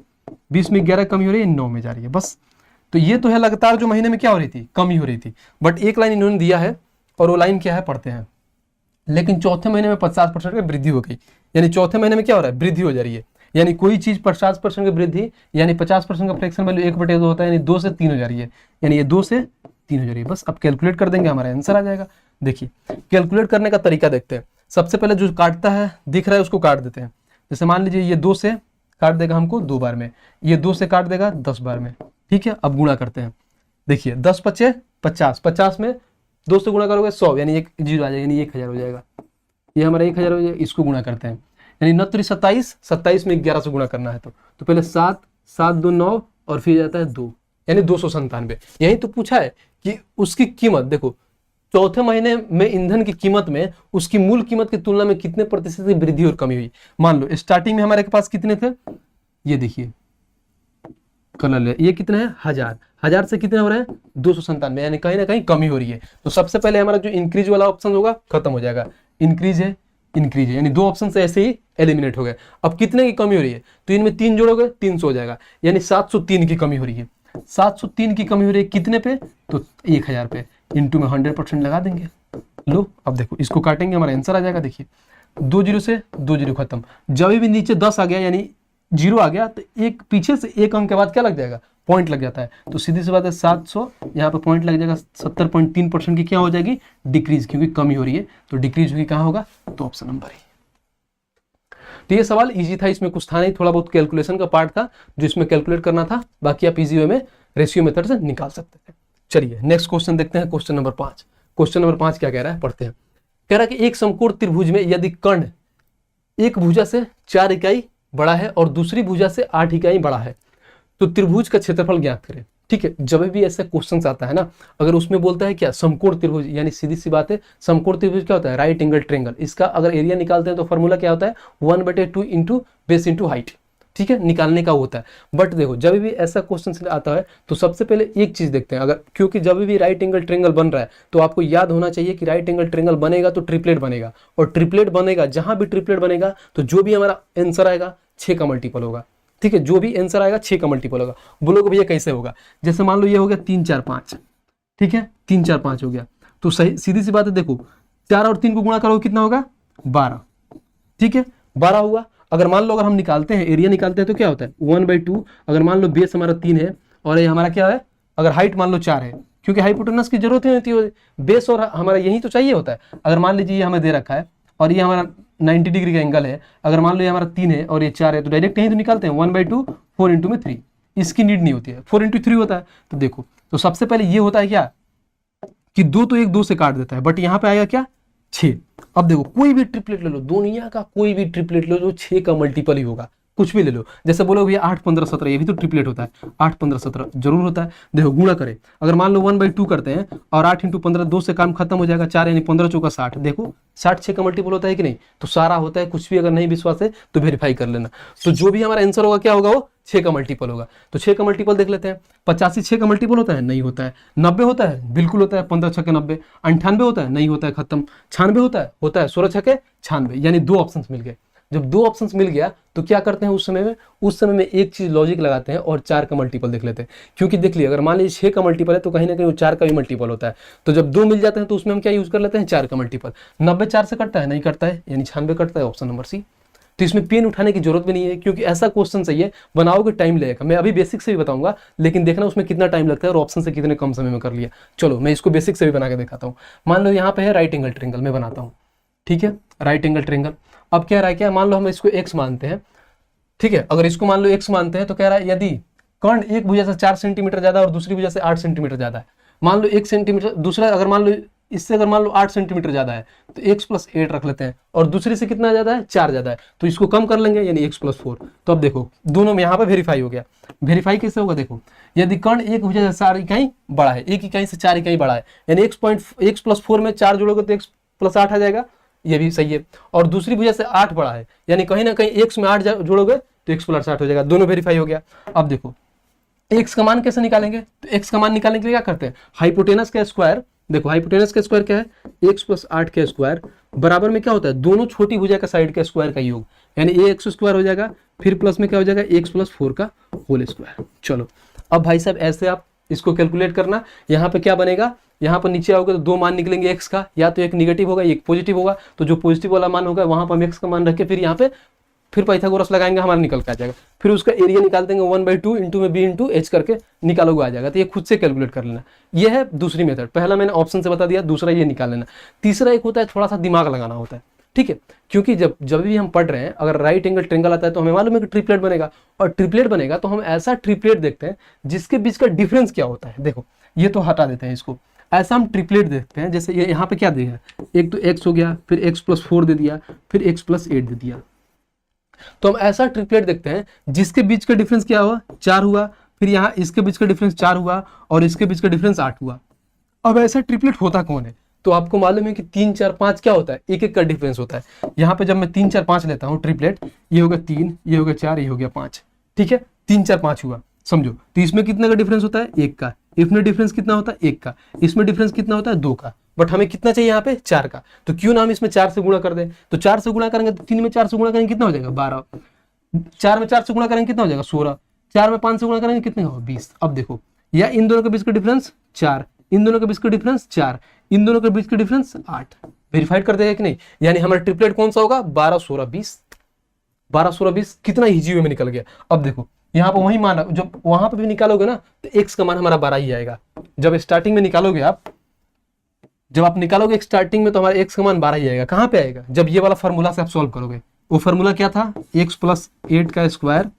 20 में 11 की कमी हो रही है 9 में जा रही है। बस, तो ये तो है लगातार जो महीने में क्या हो रही थी कमी हो रही थी। बट एक लाइन इन्होंने दिया है और वो लाइन क्या है पढ़ते हैं। लेकिन चौथे महीने में 50% की वृद्धि हो गई, यानी चौथे महीने में क्या हो रहा है वृद्धि हो जा रही है। यानी कोई चीज 50% की वृद्धि, यानी 50% का फ्रैक्शन वैल्यू 1/2 होता है, यानी 2 से 3 हो जा रही है, यानी ये 2 से 3 हो जा रही है। बस अब कैलकुलेट कर देंगे हमारा आंसर आ जाएगा। देखिए कैलकुलेट करने का तरीका देखते हैं। सबसे पहले जो काटता है दिख रहा है उसको काट देते हैं। जैसे मान लीजिए ये 2 से काट देगा हमको 2 बार में, ये 2 से काट देगा 10 बार में। ठीक है, अब गुणा करते हैं। देखिए 10 5 50, 50 में 2 से गुणा करोगे 100, यानी 1 0 आ जाएगा, यानी 1000 हो जाएगा। ये हमारा 1000 हो जाएगा। इसको गुणा करते हैं, यानी 9 3 27, 27 में 11 से गुणा करना है तो पहले 7 7 2 9 और फिर जाता है 2, यानी 297। यही तो पूछा है कि उसकी कीमत देखो चौथे महीने में ईंधन की कीमत में उसकी मूल कीमत की तुलना में कितने प्रतिशत की वृद्धि और कमी हुई। मान लो स्टार्टिंग में हमारे पास कितने थे, ये देखिए कलर, ये कितने हैं 1000 से कितने हो रहे हैं 297, यानी कहीं ना कहीं कमी हो रही है। तो सबसे पहले हमारा जो इंक्रीज वाला ऑप्शन होगा खत्म हो जाएगा। इंक्रीज है यानी 2 ऑप्शन से ऐसे ही एलिमिनेट हो गए। अब कितने की कमी हो रही है, तो इनमें 3 जोड़ोगे 300 हो जाएगा, यानी 703 की कमी हो रही है। 703 की कमी हो रही है कितने पे, तो 1000 पे, इंटू में 100% लगा देंगे। लो अब देखो इसको काटेंगे, हमारा आंसर आ जाएगा। देखिए 2 0 से 2 0 खत्म। जब भी नीचे 10 आ गया यानी 0 आ गया तो एक पीछे से एक अंक के बाद क्या लग जाएगा पॉइंट लग जाता है। तो सीधी सी बात है 700, यहाँ पे पॉइंट लग जाएगा। 70.3% की क्या हो जाएगी डिक्रीज, क्योंकि कमी हो रही है। तो डिक्रीज होगी कहाँ होगा, तो ऑप्शन नंबर है। तो ये सवाल इजी था, इसमें कुछ था नहीं, थोड़ा बहुत कैलकुलेशन का पार्ट था जो इसमें कैलकुलेट करना था। बाकी आप इजी वे में रेशियो मेथड से निकाल सकते थे। चलिए नेक्स्ट क्वेश्चन देखते हैं, क्वेश्चन नंबर 5। क्वेश्चन नंबर 5 क्या कह रहा है पढ़ते हैं। कह रहा है कि एक समकोण त्रिभुज में यदि कर्ण एक भुजा से 4 इकाई बड़ा है और दूसरी भुजा से 8 इकाई बड़ा है तो त्रिभुज का क्षेत्रफल ज्ञात करें। ठीक है, जब भी ऐसा क्वेश्चन आता है ना, अगर उसमें बोलता है क्या समकोण त्रिभुज, यानी सीधी सी बात है समकोण त्रिभुज क्या होता है राइट एंगल ट्रायंगल। इसका अगर एरिया निकालते हैं तो फॉर्मूला क्या होता है 1/2 इंटू बेस इंटू हाइट। ठीक है, निकालने का होता है। बट देखो जब भी ऐसा क्वेश्चन आता है तो सबसे पहले एक चीज देखते हैं, अगर क्योंकि जब भी राइट एंगल ट्रायंगल बन रहा है तो आपको याद होना चाहिए कि राइट एंगल ट्रायंगल बनेगा तो ट्रिपलेट बनेगा, और ट्रिपलेट बनेगा जहां भी ट्रिपलेट बनेगा तो जो भी हमारा आंसर आएगा 6 का मल्टीपल होगा। ठीक है, जो भी आंसर आएगा 6 का मल्टीपल होगा। बोलोगे भैया कैसे होगा? जैसे मान लो ये हो गया 3 4 5, ठीक है, 3 4 5 हो गया, तो सही सीधी सी बात है, देखो 4 और 3 को गुणा करोगे कितना होगा? 12। ठीक है, 12 हुआ। अगर मान लो अगर हम निकालते हैं, एरिया निकालते हैं तो क्या होता है 1/2। अगर मान लो बेस हमारा 3 है और ये हमारा क्या है, अगर हाइट मान लो 4 है, क्योंकि हाइपोटेनस की जरूरत नहीं होती है, बेस और हमारा यही तो चाहिए होता है। अगर मान लीजिए ये हमें दे रखा है और ये हमारा 90 डिग्री का एंगल है, अगर मान लो ये हमारा 3 है और ये 4 है, तो डायरेक्ट यहीं तो निकालते हैं 1/2, 4 इंटू में 3, इसकी नीड नहीं होती है, 4 इंटू 3 होता है। तो देखो, तो सबसे पहले ये होता है क्या कि 2 तो 1 2 से काट देता है, बट यहाँ पे आएगा क्या 6। अब देखो कोई भी ट्रिपलेट ले लो, दुनिया का कोई भी ट्रिपलेट ले लो, 6 का मल्टीपल ही होगा, कुछ भी ले लो। जैसे बोलो भैया 8 15 17, ये भी तो ट्रिपलेट होता है, 8 15 17 जरूर होता है। देखो गुणा करें, अगर मान लो 1/2 करते हैं और 8 इंटू 15, 2 से काम खत्म हो जाएगा, 4 यानी 15 चौका 60। देखो 60 6 का मल्टीपल होता है कि नहीं? तो सारा होता है, कुछ भी अगर नहीं विश्वास है तो वेरीफाई कर लेना। तो जो भी हमारा आंसर होगा क्या होगा, वो 6 का मल्टीपल होगा। तो 6 का मल्टीपल देख लेते हैं। 85 6 का मल्टीपल होता है? नहीं होता है। 90 होता है? बिल्कुल होता है, 15 6 90। 98 होता है? नहीं होता है, खत्म। 96 होता है? होता है, 16 6 96, यानी 2 ऑप्शंस मिल गए। जब 2 ऑप्शंस मिल गया तो क्या करते हैं उस समय में एक चीज लॉजिक लगाते हैं और 4 का मल्टीपल देख लेते हैं। क्योंकि देख लिया, अगर मान लीजिए 6 का मल्टीपल है तो कहीं ना कहीं वो 4 का भी मल्टीपल होता है। तो जब 2 मिल जाते हैं तो उसमें हम क्या यूज कर लेते हैं, 4 का मल्टीपल। 90 4 से कटता है? नहीं कटता है, यानी 96 कटता है, ऑप्शन नंबर सी। तो इसमें पेन उठाने की जरूरत भी नहीं है, क्योंकि ऐसा क्वेश्चन चाहिए बनाओगे टाइम लगेगा। मैं अभी बेसिक से भी बताऊंगा, लेकिन देखना उसमें कितना टाइम लगता है और ऑप्शन से कितने कम समय में कर लिया। चलो मैं इसको बेसिक से भी बना के दिखाता हूँ। मान लो यहाँ पे है राइट एंगल ट्रायंगल, मैं बनाता हूँ। ठीक है, राइट एंगल ट्रायंगल। अब कह रहा है क्या, मान लो हम इसको x मानते हैं। ठीक है, अगर इसको मान लो x मानते हैं तो कह रहा है यदि कर्ण एक भुजा से 4 सेंटीमीटर ज्यादा और दूसरी भुजा से 8 सेंटीमीटर ज्यादा है, मान लो 1 सेंटीमीटर, दूसरा अगर मान लो इससे अगर मान लो 8 सेंटीमीटर ज्यादा है तो x + 8 रख लेते हैं, और दूसरी से कितना ज्यादा है, 4 ज्यादा है, तो इसको कम कर लेंगे, यानी x + 4। तो अब देखो दोनों में यहाँ पे वेरीफाई हो गया। वेरीफाई कैसे होगा, देखो यदि कर्ण एक भुजा से 4 इकाई बड़ा है, एक इकाई से 4 इकाई बड़ा है, यानी x + 4 में 4 जोड़ोगे तो x + 8 आ जाएगा, ये भी सही है। और दूसरी भुजा से 8 बड़ा है, यानी कहीं ना कहीं x में 8 जोड़ोगे तो x + 8 हो जाएगा, दोनों वेरीफाई हो गया। अब देखो x का मान कैसे निकालेंगे, तो x का मान निकालने के लिए क्या करते हैं, हाइपोटेनस का स्क्वायर। देखो हाइपोटेनस का स्क्वायर क्या है, x + 8 का स्क्वायर बराबर में क्या होता है, दोनों छोटी भुजा का साइड का स्क्वायर का योग, यानी ax² हो जाएगा, फिर प्लस में क्या हो जाएगा x + 4 का होल स्क्वायर। चलो अब भाई साहब ऐसे आप इसको कैलकुलेट करना। यहाँ पे क्या बनेगा, यहाँ पर नीचे आओगे तो 2 मान निकलेंगे x का, या तो एक निगेटिव होगा एक पॉजिटिव होगा। तो जो पॉजिटिव वाला मान होगा वहां पर हम x का मान रख के फिर यहाँ पे फिर पाइथागोरस लगाएंगे, हमारा निकल के आ जाएगा। फिर उसका एरिया निकाल देंगे 1/2 इंटू में b इंटू h करके निकालोगे, आ जाएगा। तो ये खुद से कैलकुलेट कर लेना। ये है दूसरी मेथड। पहला मैंने ऑप्शन से बता दिया, दूसरा ये निकाल लेना। तीसरा एक होता है थोड़ा सा दिमाग लगाना होता है। ठीक है, क्योंकि जब भी हम पढ़ रहे हैं, अगर राइट एंगल ट्रायंगल आता है तो हमें मालूम है कि ट्रिपलेट बनेगा, और ट्रिपलेट बनेगा तो हम ऐसा ट्रिपलेट देखते हैं जिसके बीच का डिफरेंस क्या होता है। देखो ये तो हटा देते हैं इसको, ऐसा हम ट्रिपलेट देखते हैं। जैसे ये यहाँ पे क्या दिया है, एक तो x हो गया, फिर x + 4 दे दिया, फिर x + 8 दे दिया। तो हम ऐसा ट्रिपलेट देखते हैं जिसके बीच का डिफरेंस क्या हुआ, 4 हुआ, फिर यहाँ इसके बीच का डिफरेंस 4 हुआ, और इसके बीच का डिफरेंस 8 हुआ। अब ऐसा ट्रिपलेट होता कौन है, तो आपको मालूम है कि 3 4 5 क्या होता है, एक एक का डिफरेंस होता है। यहाँ पे जब मैं 3 4 5 लेता हूँ ट्रिपलेट, ये हो गया 3, ये हो गया 4, ये हो गया 5। ठीक है, 3 4 5 हुआ, समझो। तो इसमें कितने का डिफरेंस होता है, 1 का। इसमें डिफरेंस कितना होता है, 1 का। इसमें डिफरेंस कितना होता है, 2 का। बट हमें कितना चाहिए यहाँ पे, 4 का। तो क्यों ना हम इसमें 4 से गुणा कर दें। तो 4 से गुणा करेंगे तो 3 में 4 से गुणा करेंगे कितना हो जाएगा, 12। 4 में 4 से गुणा करेंगे कितना हो जाएगा, 16। 4 में 5 से गुणा करेंगे कितने होगा, 20। अब देखो, या इन दोनों के बीच का डिफरेंस 4, इन दोनों के बीच का डिफरेंस 4, इन दोनों के बीच का डिफरेंस 8। वेरीफाइड कर देगा कि नहीं, यानी हमारा ट्रिपलेट कौन सा होगा, 12 16 20। 12 16 20 कितना इजी वे में निकल गया। अब देखो यहाँ पर वही मान, जब वहां पर भी निकालोगे ना तो x का मान हमारा 12 ही आएगा। जब स्टार्टिंग में निकालोगे आप, जब आप निकालोगे स्टार्टिंग में तो हमारा x का मान 12 ही आएगा। कहाँ पे आएगा, जब ये वाला फॉर्मूला से आप सॉल्व करोगे। वो फॉर्मूला क्या था, x + 8 का स्क्वायर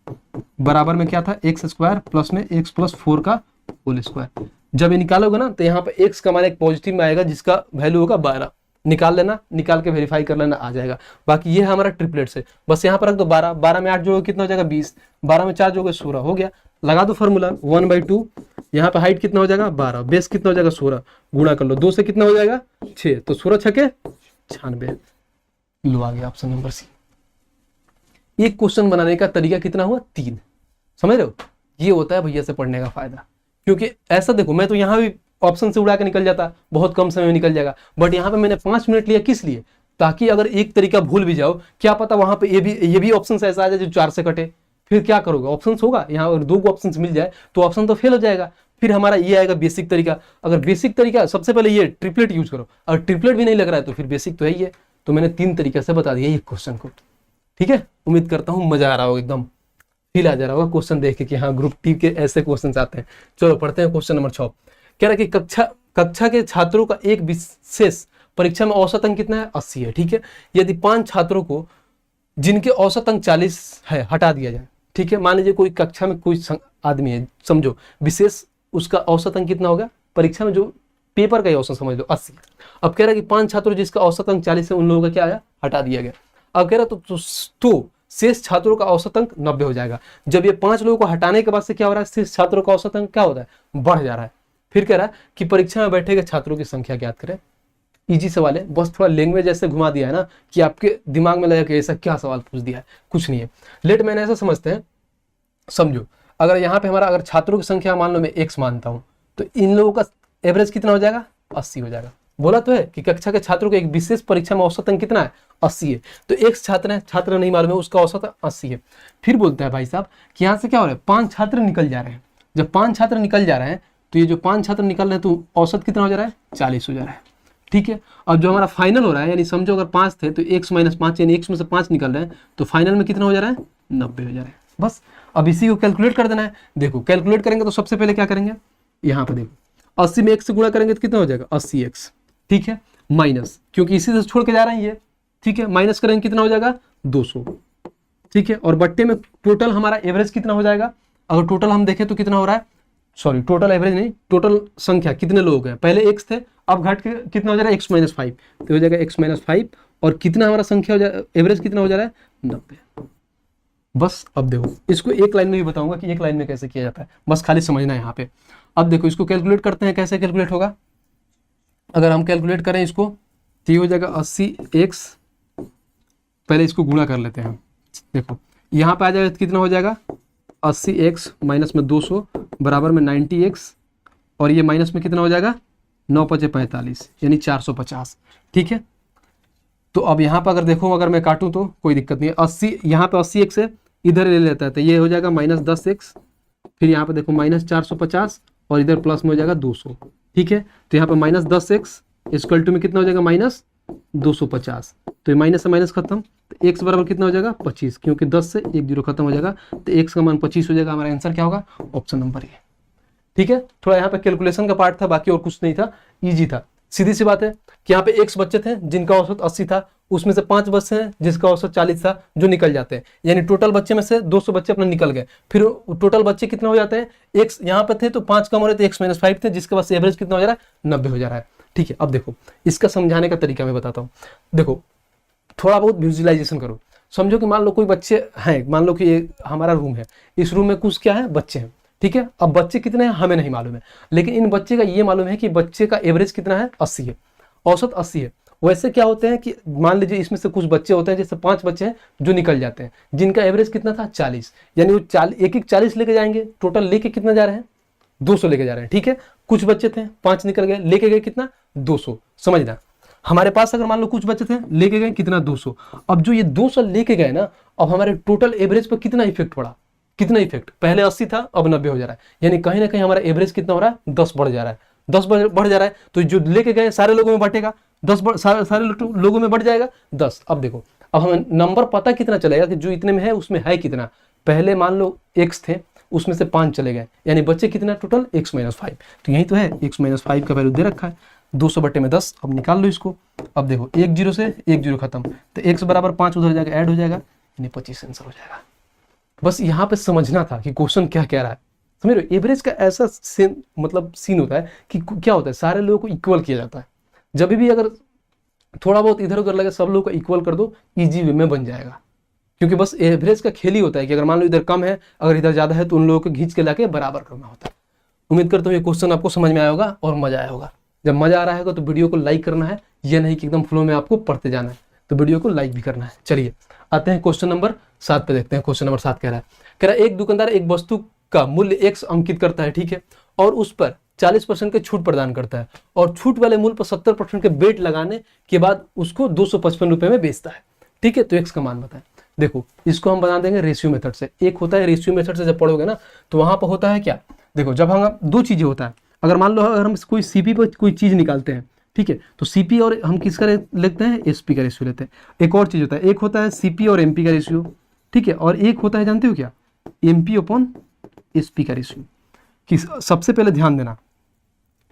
बराबर में क्या था, x² प्लस में x + 4 का होल स्क्वायर। जब ये निकालोगे ना तो यहाँ पे x का मान एक पॉजिटिव में आएगा जिसका वैल्यू होगा 12। निकाल लेना, निकाल के वेरीफाई कर लेना, आ जाएगा। बाकी ये है हमारा ट्रिपलेट से। बस यहाँ पर रख दो 12, 12 में 8 जोड़ोगे कितना हो जाएगा, 20। 12 में 4 जोड़ोगे 16, हो गया। लगा दो फॉर्मूला 1/2, यहाँ पे हाइट कितना हो जाएगा 12, बेस कितना हो जाएगा 16, गुणा कर लो 2 से कितना हो जाएगा 6, तो 16 6 96। लो आ गया ऑप्शन नंबर सी। एक क्वेश्चन बनाने का तरीका कितना हुआ, 3। समझ रहे हो, ये होता है भैया से पढ़ने का फायदा। क्योंकि ऐसा देखो, मैं तो यहाँ भी ऑप्शन से उड़ा के निकल जाता, बहुत कम समय में निकल जाएगा, बट यहाँ पे मैंने 5 मिनट लिया, किस लिए, ताकि अगर एक तरीका भूल भी जाओ, क्या पता वहां पे ये भी ऑप्शन ऐसा आ जाए जो 4 से कटे, फिर क्या करोगे, ऑप्शन होगा यहाँ, अगर 2 ऑप्शन मिल जाए तो ऑप्शन तो फेल हो जाएगा। फिर हमारा ये आएगा बेसिक तरीका। अगर बेसिक तरीका, सबसे पहले ये ट्रिपलेट यूज करो, अगर ट्रिपलेट भी नहीं लग रहा है तो फिर बेसिक तो है ही है। तो मैंने 3 तरीके से बता दिया ये क्वेश्चन को। ठीक है, उम्मीद करता हूँ मजा आ रहा होगा, एकदम फील आ जा रहा होगा क्वेश्चन देख के कि हाँ ग्रुप टी के ऐसे क्वेश्चन आते हैं। चलो पढ़ते हैं क्वेश्चन नंबर 6। कह रहा है कि कक्षा के छात्रों का एक विशेष परीक्षा में औसत अंक कितना है, 80 है। ठीक है, यदि 5 छात्रों को जिनके औसत अंक 40 है हटा दिया जाए। ठीक है, मान लीजिए कोई कक्षा में कोई आदमी है, समझो विशेष, उसका औसत अंक कितना होगा, परीक्षा में जो पेपर का ही औसत समझ लो 80। अब कह रहा है कि 5 छात्रों जिसका औसत अंक 40 है, उन लोगों का क्या आया, हटा दिया गया। अब कह रहा तो शेष छात्रों का औसत अंक 90 हो जाएगा। जब ये 5 लोगों को हटाने के बाद से क्या हो रहा है, शेष छात्रों का औसत अंक क्या होता है, बढ़ जा रहा है। फिर कह रहा है कि परीक्षा में बैठे गए छात्रों की संख्या ज्ञात करें। इजी सवाल है, बस थोड़ा लैंग्वेज ऐसे घुमा दिया है ना कि आपके दिमाग में लगा कि ऐसा क्या सवाल पूछ दिया है, कुछ नहीं है। लेट मैंने ऐसा समझते हैं, समझो अगर यहाँ पे हमारा अगर छात्रों की संख्या मान लो मैं x मानता हूँ, तो इन लोगों का एवरेज कितना हो जाएगा, 80 हो जाएगा। बोला तो है कि कक्षा के छात्रों के एक विशेष परीक्षा में औसत अंक कितना है, 80 है। तो x छात्र है, छात्र नहीं मालूम है, उसका औसत 80 है। फिर बोलता है भाई साहब कि यहाँ से क्या हो रहा है, 5 छात्र निकल जा रहे हैं। जब 5 छात्र निकल जा रहे हैं तो ये जो 5 छात्र निकल रहे हैं तो औसत कितना हो जा रहा है, 40 हो जा रहा है। ठीक है, अब जो हमारा फाइनल हो रहा है, यानी समझो अगर 5 थे तो x - 5 यानी x में से 5 निकल रहे हैं, तो फाइनल में कितना हो जा रहा है, 90 हो जा रहा है। बस अब इसी को कैलकुलेट कर देना है। देखो कैलकुलेट करेंगे तो सबसे पहले क्या करेंगे, यहाँ पे देखो 80 में x से गुणा करेंगे तो कितना हो जाएगा, 80x। ठीक है, माइनस, क्योंकि इसी से छोड़ के जा रहे हैं ये। ठीक है, माइनस करेंगे कितना हो जाएगा, 200। ठीक है, और बट्टे में टोटल हमारा एवरेज कितना हो जाएगा, अगर टोटल हम देखें तो कितना हो रहा है, सॉरी टोटल एवरेज नहीं, टोटल संख्या कितने लोग हैं, पहले x थे, अब घट के कितना हो जा रहा है, x - 5, तो हो जाएगा x - 5, और कितना हमारा संख्या हो जाए, एवरेज कितना हो जा रहा है, 90। बस अब देखो इसको एक लाइन में भी बताऊंगा कि एक लाइन में कैसे किया जाता है, बस खाली समझना है यहाँ पे। अब देखो इसको कैलकुलेट करते हैं, कैसे कैलकुलेट होगा, अगर हम कैलकुलेट करें इसको तो ये हो जाएगा 80x, पहले इसको गुणा कर लेते हैं। देखो यहाँ पे आ जाएगा कितना हो जाएगा, 80x माइनस में 200 बराबर में 90x, और ये माइनस में कितना हो जाएगा, 9 × 5 = 45 यानी 450। ठीक है, तो अब यहाँ पर अगर देखो, अगर मैं काटूं तो कोई दिक्कत नहीं है, 80 यहाँ पे 80x है, इधर ले लेता है तो ये हो जाएगा -10x, फिर यहाँ पे देखो -450, और इधर प्लस में हो जाएगा 200। ठीक है, तो यहाँ पे -10x इक्वल टू में कितना हो जाएगा, -250, तो ये माइनस से माइनस खत्म, तो x बराबर कितना हो जाएगा, 25, क्योंकि 10 से 1 0 खत्म हो जाएगा, तो x का मान 25 हो जाएगा। हमारा आंसर क्या होगा, ऑप्शन नंबर ए। ठीक है, थोड़ा यहाँ पे कैलकुलेशन का पार्ट था, बाकी और कुछ नहीं था, इजी था। सीधी सी बात है कि यहाँ पे x बच्चे थे जिनका औसत 80 था, उसमें से 5 बच्चे हैं जिसका औसत 40 था, जो निकल जाते हैं, यानी टोटल बच्चे में से 200 बच्चे अपने निकल गए। फिर टोटल बच्चे कितना हो जाते हैं, x यहाँ पे थे तो 5 कम हो रहे थे, x - 5 थे, जिसके पास एवरेज कितना हो जा रहा है, 90 हो जा रहा है। ठीक है, अब देखो इसका समझाने का तरीका मैं बताता हूँ। देखो थोड़ा बहुत विजुअलाइजेशन करो, समझो कि मान लो कोई बच्चे हैं, मान लो कि ये हमारा रूम है, इस रूम में कुछ क्या है, बच्चे हैं। ठीक है, अब बच्चे कितने हैं हमें नहीं मालूम है, लेकिन इन बच्चे का ये मालूम है कि बच्चे का एवरेज कितना है, 80 है, औसत 80 है। वैसे क्या होते हैं कि मान लीजिए इसमें से कुछ बच्चे होते हैं, जैसे 5 बच्चे हैं जो निकल जाते हैं, जिनका एवरेज कितना था, 40, यानी वो 40 लेके जाएंगे, टोटल लेके कितना जा रहे हैं, 200 लेके जा रहे हैं। ठीक है, कुछ बच्चे थे 5 निकल गए, लेके गए कितना, 200। समझना, हमारे पास अगर मान लो कुछ बच्चे थे लेके गए कितना, 200। अब जो ये 200 लेके गए ना, अब हमारे टोटल एवरेज पर कितना इफेक्ट पड़ा, कितना इफेक्ट, पहले 80 था अब 90 हो जा रहा है, यानी कहीं ना कहीं हमारा एवरेज कितना हो रहा है, 10 बढ़ जा रहा है, 10 बढ़ जा रहा है। तो जो लेके गए सारे लोगों में बटेगा, 10 सारे लोगों में बढ़ जाएगा 10। अब देखो, अब हमें नंबर पता कितना चलेगा कि जो इतने में है उसमें है कितना, पहले मान लो x थे, उसमें से 5 चले गए, यानी बच्चे कितना टोटल, x - 5, तो यही तो है, x - 5 का वैल्यू दे रखा है, 200/10। अब निकाल लो इसको, अब देखो 1 0 से 1 0 खत्म, तो x बराबर 5 उधर जाकर ऐड हो जाएगा, यानी 25 आंसर हो जाएगा। बस यहाँ पे समझना था कि क्वेश्चन क्या कह रहा है, समझ रहे हो। एवरेज का ऐसा मतलब सीन होता है कि क्या होता है, सारे लोगों को इक्वल किया जाता है। जब भी अगर थोड़ा बहुत इधर उधर लगे, सब लोगों को इक्वल कर दो, इजी वे में बन जाएगा। क्योंकि बस एवरेज का खेल ही होता है कि अगर मान लो इधर कम है, अगर इधर ज्यादा है, तो उन लोगों को खींच के लाके बराबर करना होता है। उम्मीद करता हूँ ये क्वेश्चन आपको समझ में आया होगा और मजा आया होगा। जब मजा आ रहा है तो वीडियो को लाइक करना है, ये नहीं कि एकदम फ्लो में आपको पढ़ते जाना है, तो वीडियो को लाइक भी करना है। चलिए आते हैं क्वेश्चन नंबर 7 पे, देखते हैं क्वेश्चन नंबर 7 कह रहा है एक दुकानदार एक वस्तु का मूल्य x अंकित करता है, ठीक है, और उस पर 40% के छूट प्रदान करता है और छूट वाले मूल्य पर 70% के बेट लगाने के बाद उसको 255 रुपए में बेचता है, ठीक है। तो x का मान बताएं। देखो इसको हम बना देंगे रेशियो मेथड से। एक होता है रेशियो मेथड से, जब पढ़ोगे ना तो वहां पर होता है क्या, देखो जब हम दो चीजें होता है, अगर मान लो अगर हम कोई सीपी पर कोई चीज निकालते हैं, ठीक है, तो सीपी और हम किसका लेते हैं, एसपी का रेशियो लेते हैं। एक और चीज होता है, एक होता है सीपी और एमपी का रेशियो, ठीक है, और एक होता है जानते हो क्या, एमपी अपॉन एसपी का रेशियो। कि सबसे पहले ध्यान देना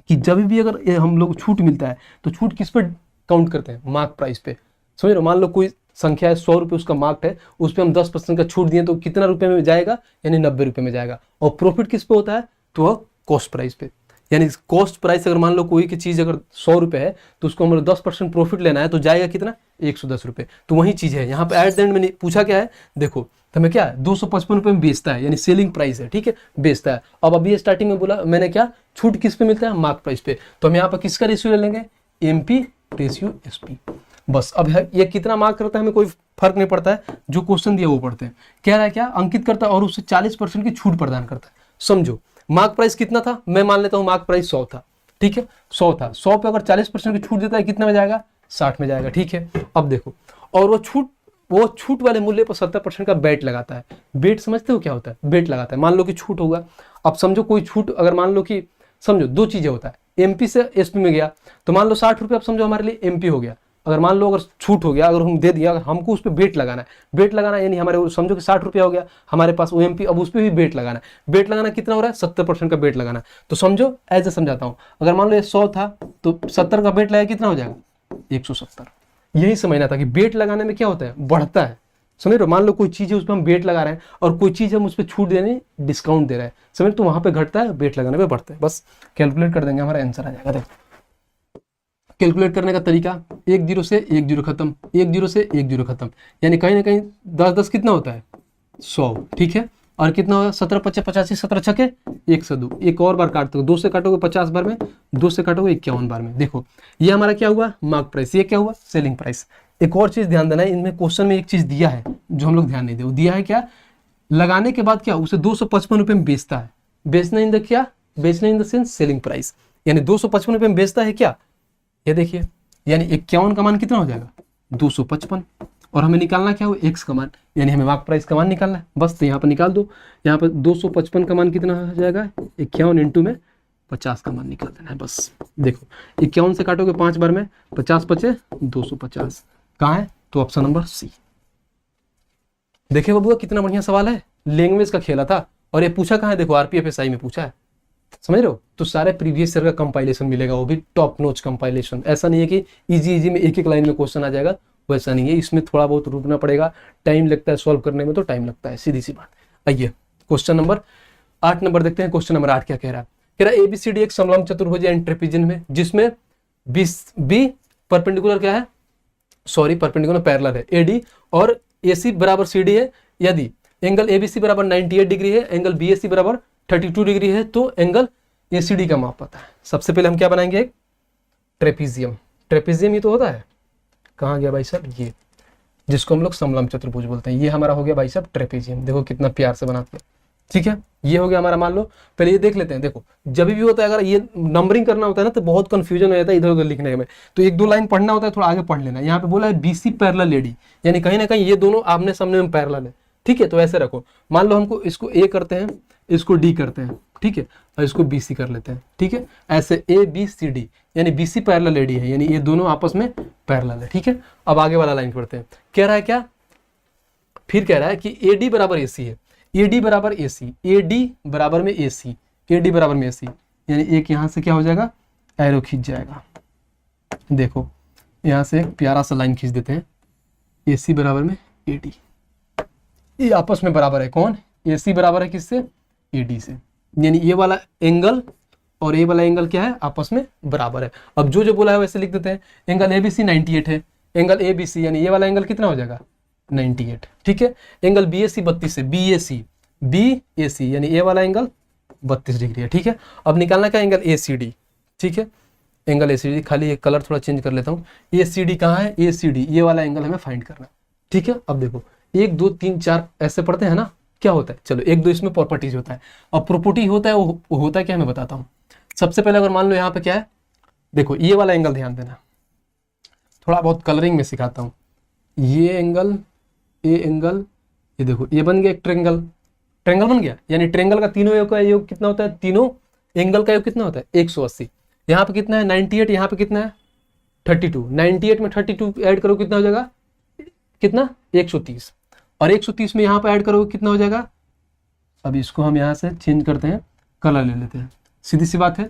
कि जब भी अगर हम लोग छूट मिलता है तो छूट किस पर काउंट करते हैं, मार्क प्राइस पे, समझ रहे हो। मान लो कोई संख्या है 100 रुपये उसका मार्क है, उस पर हम 10% का छूट दिए तो कितना रुपए में जाएगा, यानी 90 रुपये में जाएगा। और प्रॉफिट किस पे होता है, तो कॉस्ट प्राइस पे, यानी कॉस्ट प्राइस अगर मान लो कोई की चीज अगर 100 रुपये है तो उसको हमें 10% प्रॉफिट लेना है तो जाएगा कितना, 110 रुपये। तो वही चीज है यहाँ पे एट द एंड में पूछा क्या है, देखो तो हमें क्या 255 रुपये में बेचता है, यानी सेलिंग प्राइस है, ठीक है, बेचता है। अब अभी स्टार्टिंग में बोला मैंने क्या, छूट किस पे मिलता है, मार्क प्राइस पे, तो हम यहाँ पर किसका रेशियो ले लेंगे, एमपी रेशियो एसपी। बस अब ये कितना मार्क करता है हमें कोई फर्क नहीं पड़ता है, जो क्वेश्चन दिया वो पढ़ते हैं। कह रहा है क्या, अंकित करता है और उससे 40% की छूट प्रदान करता है। समझो मार्क प्राइस कितना था, मैं मान लेता हूँ मार्क प्राइस 100 था, ठीक है, 100 था, 100 पे अगर 40% की छूट देता है कितना में जाएगा, 60 में जाएगा, ठीक है। अब देखो और वो छूट वाले मूल्य पर 70% का बेट लगाता है। बेट समझते हो क्या होता है, बेट लगाता है। मान लो कि छूट होगा, अब समझो कोई छूट अगर मान लो कि समझो दो चीजें होता है, एमपी से एसपी में गया तो मान लो 60 रुपये, अब समझो हमारे लिए एमपी हो गया। अगर मान लो अगर छूट हो गया, अगर हम दे दिया, अगर हमको उस पर बेट लगाना है, बेट लगाना यानी हमारे समझो कि 60 रुपया हो गया हमारे पास वो एमपी, अब उस पर भी बेट लगाना है। बेट लगाना कितना हो रहा है, 70% का बेट लगाना है। तो समझो ऐसे समझाता हूँ, अगर मान लो ये 100 था तो 70 का बेट लगाया कितना हो जाएगा, 170। यही समझना था कि बेट लगाने में क्या होता है, बढ़ता है, समझ रहे हो। मान लो कोई चीज है उस पर हम बेट लगा रहे हैं और कोई चीज हम उस पर छूट देने डिस्काउंट दे रहे हैं, समझ, तो वहां पे घटता है, बेट लगाने पे बढ़ता है। बस कैलकुलेट कर देंगे, हमारा आंसर आ जाएगा। देखो कैलकुलेट करने का तरीका, 1 0 से 1 0 खत्म, 1 0 से 1 0 खत्म, यानी कहीं ना कहीं 10 10 कितना होता है, 100, ठीक है। और कितना होगा, 17 5 85, 17 छके 102। एक और बार काटते हो, 2 से काटोगे 50 बार में, 2 से काटोगे 51 बार में। देखो ये हमारा क्या हुआ, मार्क प्राइस, ये क्या हुआ, सेलिंग प्राइस। एक और चीज ध्यान देना है, इनमें क्वेश्चन में एक चीज दिया है जो हम लोग ध्यान नहीं दे, वो दिया है क्या, लगाने के बाद क्या उसे 255 रुपये में बेचता है। बेचना इन द क्या, बेचना in the sense selling price, यानी 255 रुपये में बेचता है क्या, ये देखिए, यानी 51 का मान कितना हो जाएगा, 255। और हमें निकालना क्या हो, एक्स का मान, यानी हमें मार्क प्राइस का मान निकालना है। बस तो यहाँ पर निकाल दो, यहाँ पर 255 का मान कितना हो जाएगा, 51 इंटू में 50 का मान निकाल देना है। बस देखो 51 से काटोगे 5 बार में, 50 पचे 250, कहाँ है, तो ऑप्शन नंबर सी। देखिए बबुआ कितना बढ़िया सवाल है, लैंग्वेज का खेला था और ये पूछा कहाँ है, देखो आरपीएफएसआई में पूछा है, समझ रहे हो। तो सारे प्रीवियस ईयर का कंपाइलेशन मिलेगा, वो भी टॉप नोच कंपाइलेशन। ऐसा नहीं है कि इजी में एक एक लाइन में क्वेश्चन आ जाएगा, वैसा नहीं है, इसमें थोड़ा बहुत रुकना पड़ेगा, टाइम लगता है सॉल्व करने में, तो टाइम लगता है, सीधी सी बात। आइए क्वेश्चन नंबर 8 नंबर देखते हैं। क्वेश्चन नंबर 8 क्या कह रहा है, कह रहा है एबीसीडी एक समलंब चतुर्भुज या ट्रेपेजियम में जिसमें बी परपेंडिकुलर क्या है, सॉरी परपेंडिकुलर पैरेलल है एडी और एसी बराबर सीडी है। यदि एंगल एबीसी बराबर 98 डिग्री है, एंगल बीएसी बराबर 32 डिग्री है, तो एंगल एसीडी का माप पता है। सबसे पहले हम क्या बनाएंगे, एक ट्रेपेजियम। ट्रेपेजियम ये तो होता है, कहाँ गया भाई साहब, ये जिसको हम लोग समलंब चतुर्भुज बोलते हैं, ये हमारा हो गया भाई साहब ट्रेपेजियम। देखो कितना प्यार से बनाते हैं, ठीक है, ये हो गया हमारा। मान लो पहले ये देख लेते हैं। देखो जब भी होता है, अगर ये नंबरिंग करना होता है ना तो बहुत कंफ्यूजन हो जाता है इधर उधर लिखने में, तो एक दो लाइन पढ़ना होता है, थोड़ा आगे पढ़ लेना। यहाँ पे बोला है बीसी पैरेलल एडी, यानी कहीं ना कहीं ये दोनों आमने सामने में पैरेलल है, ठीक है। तो ऐसे रखो, मान लो हमको इसको ए करते हैं, इसको डी करते हैं, ठीक है, और इसको बीसी कर लेते हैं, ठीक है। ऐसे ए बी सी डी, यानी बीसी पैरेलल एडी है, यानी ये दोनों आपस में पैरेलल है, ठीक है। अब आगे वाला लाइन पढ़ते हैं, कह रहा है क्या, फिर कह रहा है कि एडी बराबर एसी है, एडी बराबर एसी, एडी बराबर में एसी, एडी बराबर में एसी, यानी एक यहां से क्या हो जाएगा, एरो खींच जाएगा। देखो यहां से एक प्यारा सा लाइन खींच देते हैं, एसी बराबर में एडी, ये आपस में बराबर है, कौन, एसी बराबर है किससे, एडी से, यानी ये वाला एंगल और ये वाला एंगल क्या है, आपस में बराबर है। अब जो बोला है वैसे लिख देते हैं। एंगल एबीसी 98 है, एंगल एबीसी यानी ये वाला एंगल कितना हो जाएगा, 98, ठीक है। एंगल बीएसी 32 है, बीएसी यानी ये वाला एंगल 32 डिग्री है, ठीक है। अब निकालना क्या, एंगल एसीडी, ठीक है, एंगल एसीडी, खाली एक कलर थोड़ा चेंज कर लेता हूँ। एसीडी कहाँ है, एसीडी ये वाला एंगल हमें फाइंड करना, ठीक है, अब देखो 1 2 3 4 ऐसे पढ़ते हैं ना, क्या होता है, चलो 1 2 इसमें प्रॉपर्टीज होता है। अब प्रॉपर्टी होता है वो होता है क्या, मैं बताता हूँ। सबसे पहले अगर मान लो यहाँ पे क्या है, देखो ये वाला एंगल ध्यान देना, थोड़ा बहुत कलरिंग में सिखाता हूँ। ये एंगल, ये एंगल, ये देखो ये बन गया एक ट्रेंगल, ट्रेंगल बन गया। यानी ट्रेंगल का तीनों योग का योग कितना होता है, तीनों एंगल का योग कितना होता है 180। यहाँ पे कितना है 98, यहाँ पे कितना है 32। 98 में 32 ऐड करो कितना हो जाएगा, कितना 130। और 130 में यहाँ पे ऐड करोगे कितना हो जाएगा। अब इसको हम यहाँ से चेंज करते हैं, कलर ले लेते हैं, सीधी सी बात है।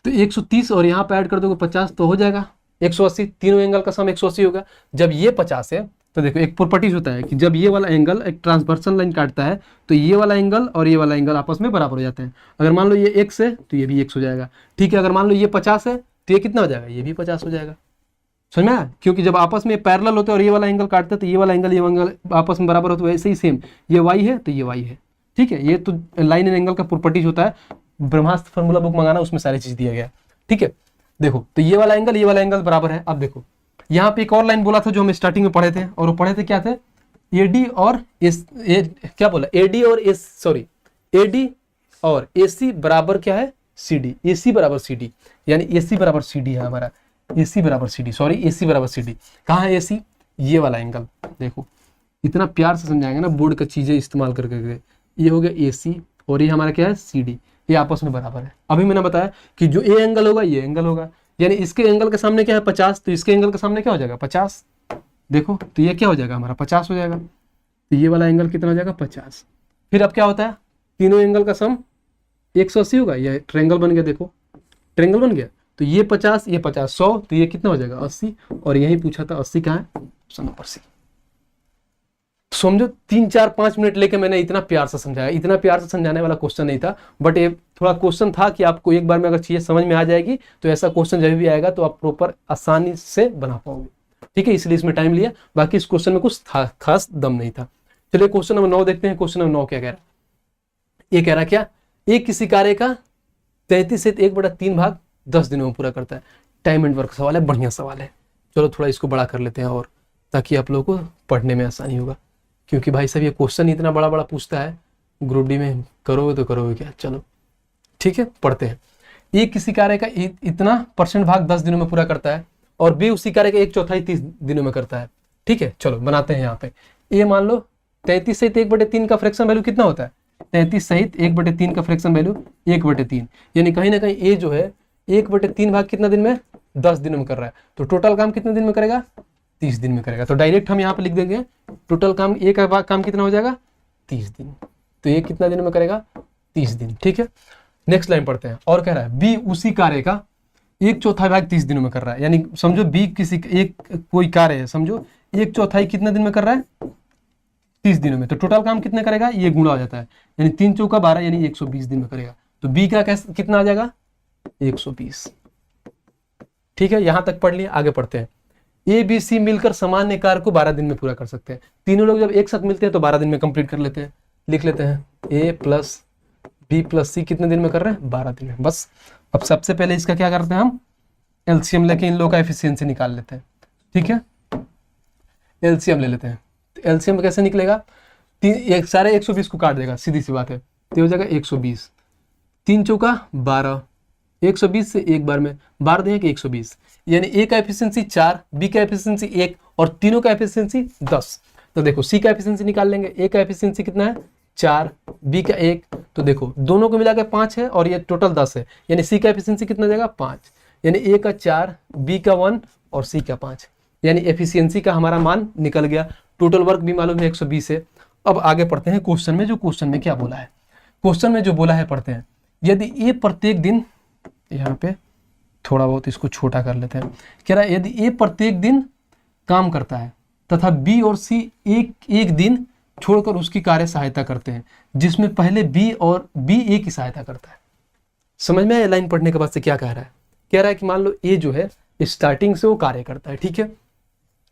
तो 130 और यहाँ पे ऐड कर दोगे 50 तो हो जाएगा 180। तीनों एंगल का सम 180 होगा। जब ये 50 है तो देखो एक प्रॉपर्टीज होता है कि जब ये वाला एंगल एक ट्रांसवर्सल लाइन काटता है तो ये वाला एंगल और ये वाला एंगल आपस में बराबर हो जाते हैं। अगर मान लो ये x है तो ये भी x हो जाएगा, ठीक है। अगर मान लो ये 50 है तो ये कितना हो जाएगा, ये भी 50 हो जाएगा। समझ में आया, क्योंकि जब आपस में पैरेलल होते हैं और ये वाला एंगल काटते हैं तो ये वाला एंगल ये एंगल आपस में बराबर होता है। वैसे ही सेम ये y है तो ये y है, ठीक है। ये तो लाइन एंड एंगल का प्रॉपर्टीज होता है, ब्रह्मास्त्र फॉर्मूला बुक मंगाना, उसमें सारी चीज दिया गया है, ठीक है। देखो तो ये वाला एंगल ये वाला एंगल बराबर है। अब देखो यहाँ पे एक और लाइन बोला था जो हम स्टार्टिंग में पढ़े थे, और वो पढ़े थे क्या थे, AD और क्या बोला, AD और AD और AC बराबर क्या है CD, AC बराबर CD, यानी AC बराबर CD है हमारा, AC बराबर CD, AC बराबर CD। कहाँ है AC, ये वाला एंगल। देखो इतना प्यार से समझाएंगे ना बोर्ड का चीजें इस्तेमाल करके। ये हो गया AC और ये हमारा क्या है CD, ये आपस में बराबर है। अभी मैंने बताया कि जो ये एंगल होगा ये एंगल होगा, यानी इसके एंगल के सामने क्या है 50, तो इसके एंगल के सामने क्या हो जाएगा 50। देखो तो ये क्या हो जाएगा हमारा 50 हो जाएगा, तो ये वाला एंगल कितना हो जाएगा 50। फिर अब क्या होता है, तीनों एंगल का सम 180 होगा, ये ट्रेंगल बन गया। देखो ट्रेंगल बन गया, तो ये 50 ये 50 100, तो ये कितना हो जाएगा 80। और यही पूछा था 80 कहाँ है, ऑप्शन नंबर सी। समझो 3 4 5 मिनट लेके मैंने इतना प्यार से समझाया, इतना प्यार से समझाने वाला क्वेश्चन नहीं था, बट ये थोड़ा क्वेश्चन था कि आपको एक बार में अगर चीजें समझ में आ जाएगी तो ऐसा क्वेश्चन जब भी आएगा तो आप प्रॉपर आसानी से बना पाओगे, ठीक है। इसलिए इसमें टाइम लिया, बाकी इस क्वेश्चन में कुछ खास दम नहीं था। चलिए क्वेश्चन नंबर 9 देखते हैं। क्वेश्चन नंबर 9 क्या कह रहा है, ये कह रहा क्या, एक किसी कार्य का 33 से 1/3 भाग 10 दिनों में पूरा करता है। टाइम एंड वर्क सवाल है, बढ़िया सवाल है। चलो थोड़ा इसको बड़ा कर लेते हैं और ताकि आप लोगों को पढ़ने में आसानी होगा, क्योंकि भाई साहब ये क्वेश्चन इतना बड़ा बड़ा पूछता है, ग्रुप डी में करोगे तो करोगे क्या। चलो ठीक है पढ़ते हैं। ये किसी कार्य का इतना % भाग 10 दिनों में पूरा करता है और बी उसी कार्य का 1/4 30 दिनों में करता है, ठीक है। चलो बनाते हैं यहाँ पे। ये मान लो 33 सहित 1/3 का फ्रैक्शन वैल्यू कितना होता है, 33 सहित 1/3 का फ्रैक्शन वैल्यू 1/3, यानी कहीं ना कहीं ये जो है 1/3 भाग कितना दिन में 10 दिनों में कर रहा है, तो टोटल काम कितने दिन में करेगा 30 दिन में करेगा। तो डायरेक्ट हम यहाँ पे लिख देंगे टोटल काम, एक काम कितना हो जाएगा 30 दिन, तो ये कितना दिन में करेगा 30 दिन, ठीक है। नेक्स्ट लाइन पढ़ते हैं। और कह रहा है बी उसी कार्य का 1/4 भाग 30 दिनों में कर रहा है, यानी समझो बी किसी एक कोई कार्य है, समझो 1/4 कितने दिन में कर रहा है 30 दिनों में, तो टोटल काम कितने करेगा, ये गुणा हो जाता है, यानी 3 चौका 12 यानी 120 दिन में करेगा। तो बी का कितना आ जाएगा 120, ठीक है। यहां तक पढ़ लिया, आगे पढ़ते हैं। ए बी सी मिलकर सामान्य कार्य को 12 दिन में पूरा कर सकते हैं। तीनों लोग जब एक साथ मिलते हैं तो 12 दिन में कंप्लीट कर लेते हैं। लिख लेते हैं ए प्लस बी प्लस सी कितने दिन में कर रहे हैं 12 दिन में, बस। अब सबसे पहले इसका क्या करते हैं हम, एलसीएम लेके इन लोगों का एफिशिएंसी निकाल लेते हैं, ठीक है। एलसीएम ले लेते हैं, तो एलसीएम कैसे निकलेगा, सारे 120 को काट देगा, सीधी सी बात है, तो हो जाएगा 120, 3 चौका 12, 120 से एक बार में 12 देंगे 120, यानी ए का एफिशिएंसी 4, बी का एफिशिएंसी 1 और तीनों का एफिशिएंसी 10। तो देखो सी का एफिशिएंसी निकाल लेंगे, ए का एफिशिएंसी कितना है 4, बी का 1, तो देखो दोनों को मिलाकर 5 है और ये टोटल 10 है, यानी सी का एफिशिएंसी कितना जाएगा 5, यानी ए का 4, बी का 1 और सी का 5, यानी एफिशिएंसी का हमारा मान निकल गया। टोटल वर्क भी मालूम है 120 है। अब आगे पढ़ते हैं क्वेश्चन में, जो क्वेश्चन में क्या बोला है, क्वेश्चन में जो बोला है पढ़ते हैं। यदि ए प्रत्येक दिन, यहाँ पे थोड़ा बहुत इसको छोटा कर लेते हैं, कह रहा है यदि ए प्रत्येक दिन काम करता है तथा बी और सी एक दिन छोड़कर उसकी कार्य सहायता करते हैं, जिसमें पहले बी और बी ए की सहायता करता है। समझ में आया लाइन पढ़ने के बाद से क्या कह रहा है, कह रहा है कि मान लो ए जो है स्टार्टिंग से वो कार्य करता है, ठीक है,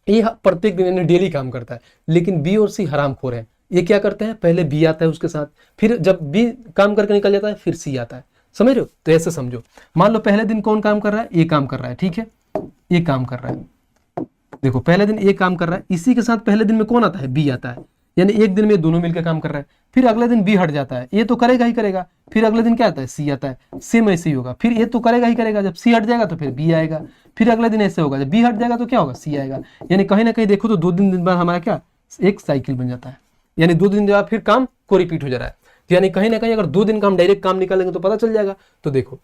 ये प्रत्येक दिन यानी डेली काम करता है, लेकिन बी और सी हरामखोर हैं। ये क्या करते हैं, पहले बी आता है उसके साथ, फिर जब बी काम करके निकल जाता है फिर सी आता है, समझ रहे हो। तो ऐसे समझो, मान लो पहले दिन कौन काम कर रहा है, ये काम कर रहा है, ठीक है, ये काम कर रहा है, देखो पहले दिन ए काम कर रहा है, इसी के साथ पहले दिन में कौन आता है, बी आता है, यानी एक दिन में दोनों मिलकर काम कर रहा है। फिर अगले दिन बी हट जाता है, ये तो करेगा ही करेगा। फिर अगले दिन क्या आता है, सी आता है, सेम ऐसे ही होगा। फिर ये तो करेगा ही करेगा, जब सी हट जाएगा तो फिर बी आएगा। फिर अगले दिन ऐसे होगा, जब बी हट जाएगा तो क्या होगा, सी आएगा। यानी कहीं ना कहीं देखो तो 2 दिन बाद हमारा क्या, एक साइकिल बन जाता है। यानी 2 दिन बाद फिर काम को रिपीट हो जा रहा है। तो यानी कहीं ना कहीं अगर 2 दिन का हम डायरेक्ट काम निकालेंगे तो पता चल जाएगा। तो देखो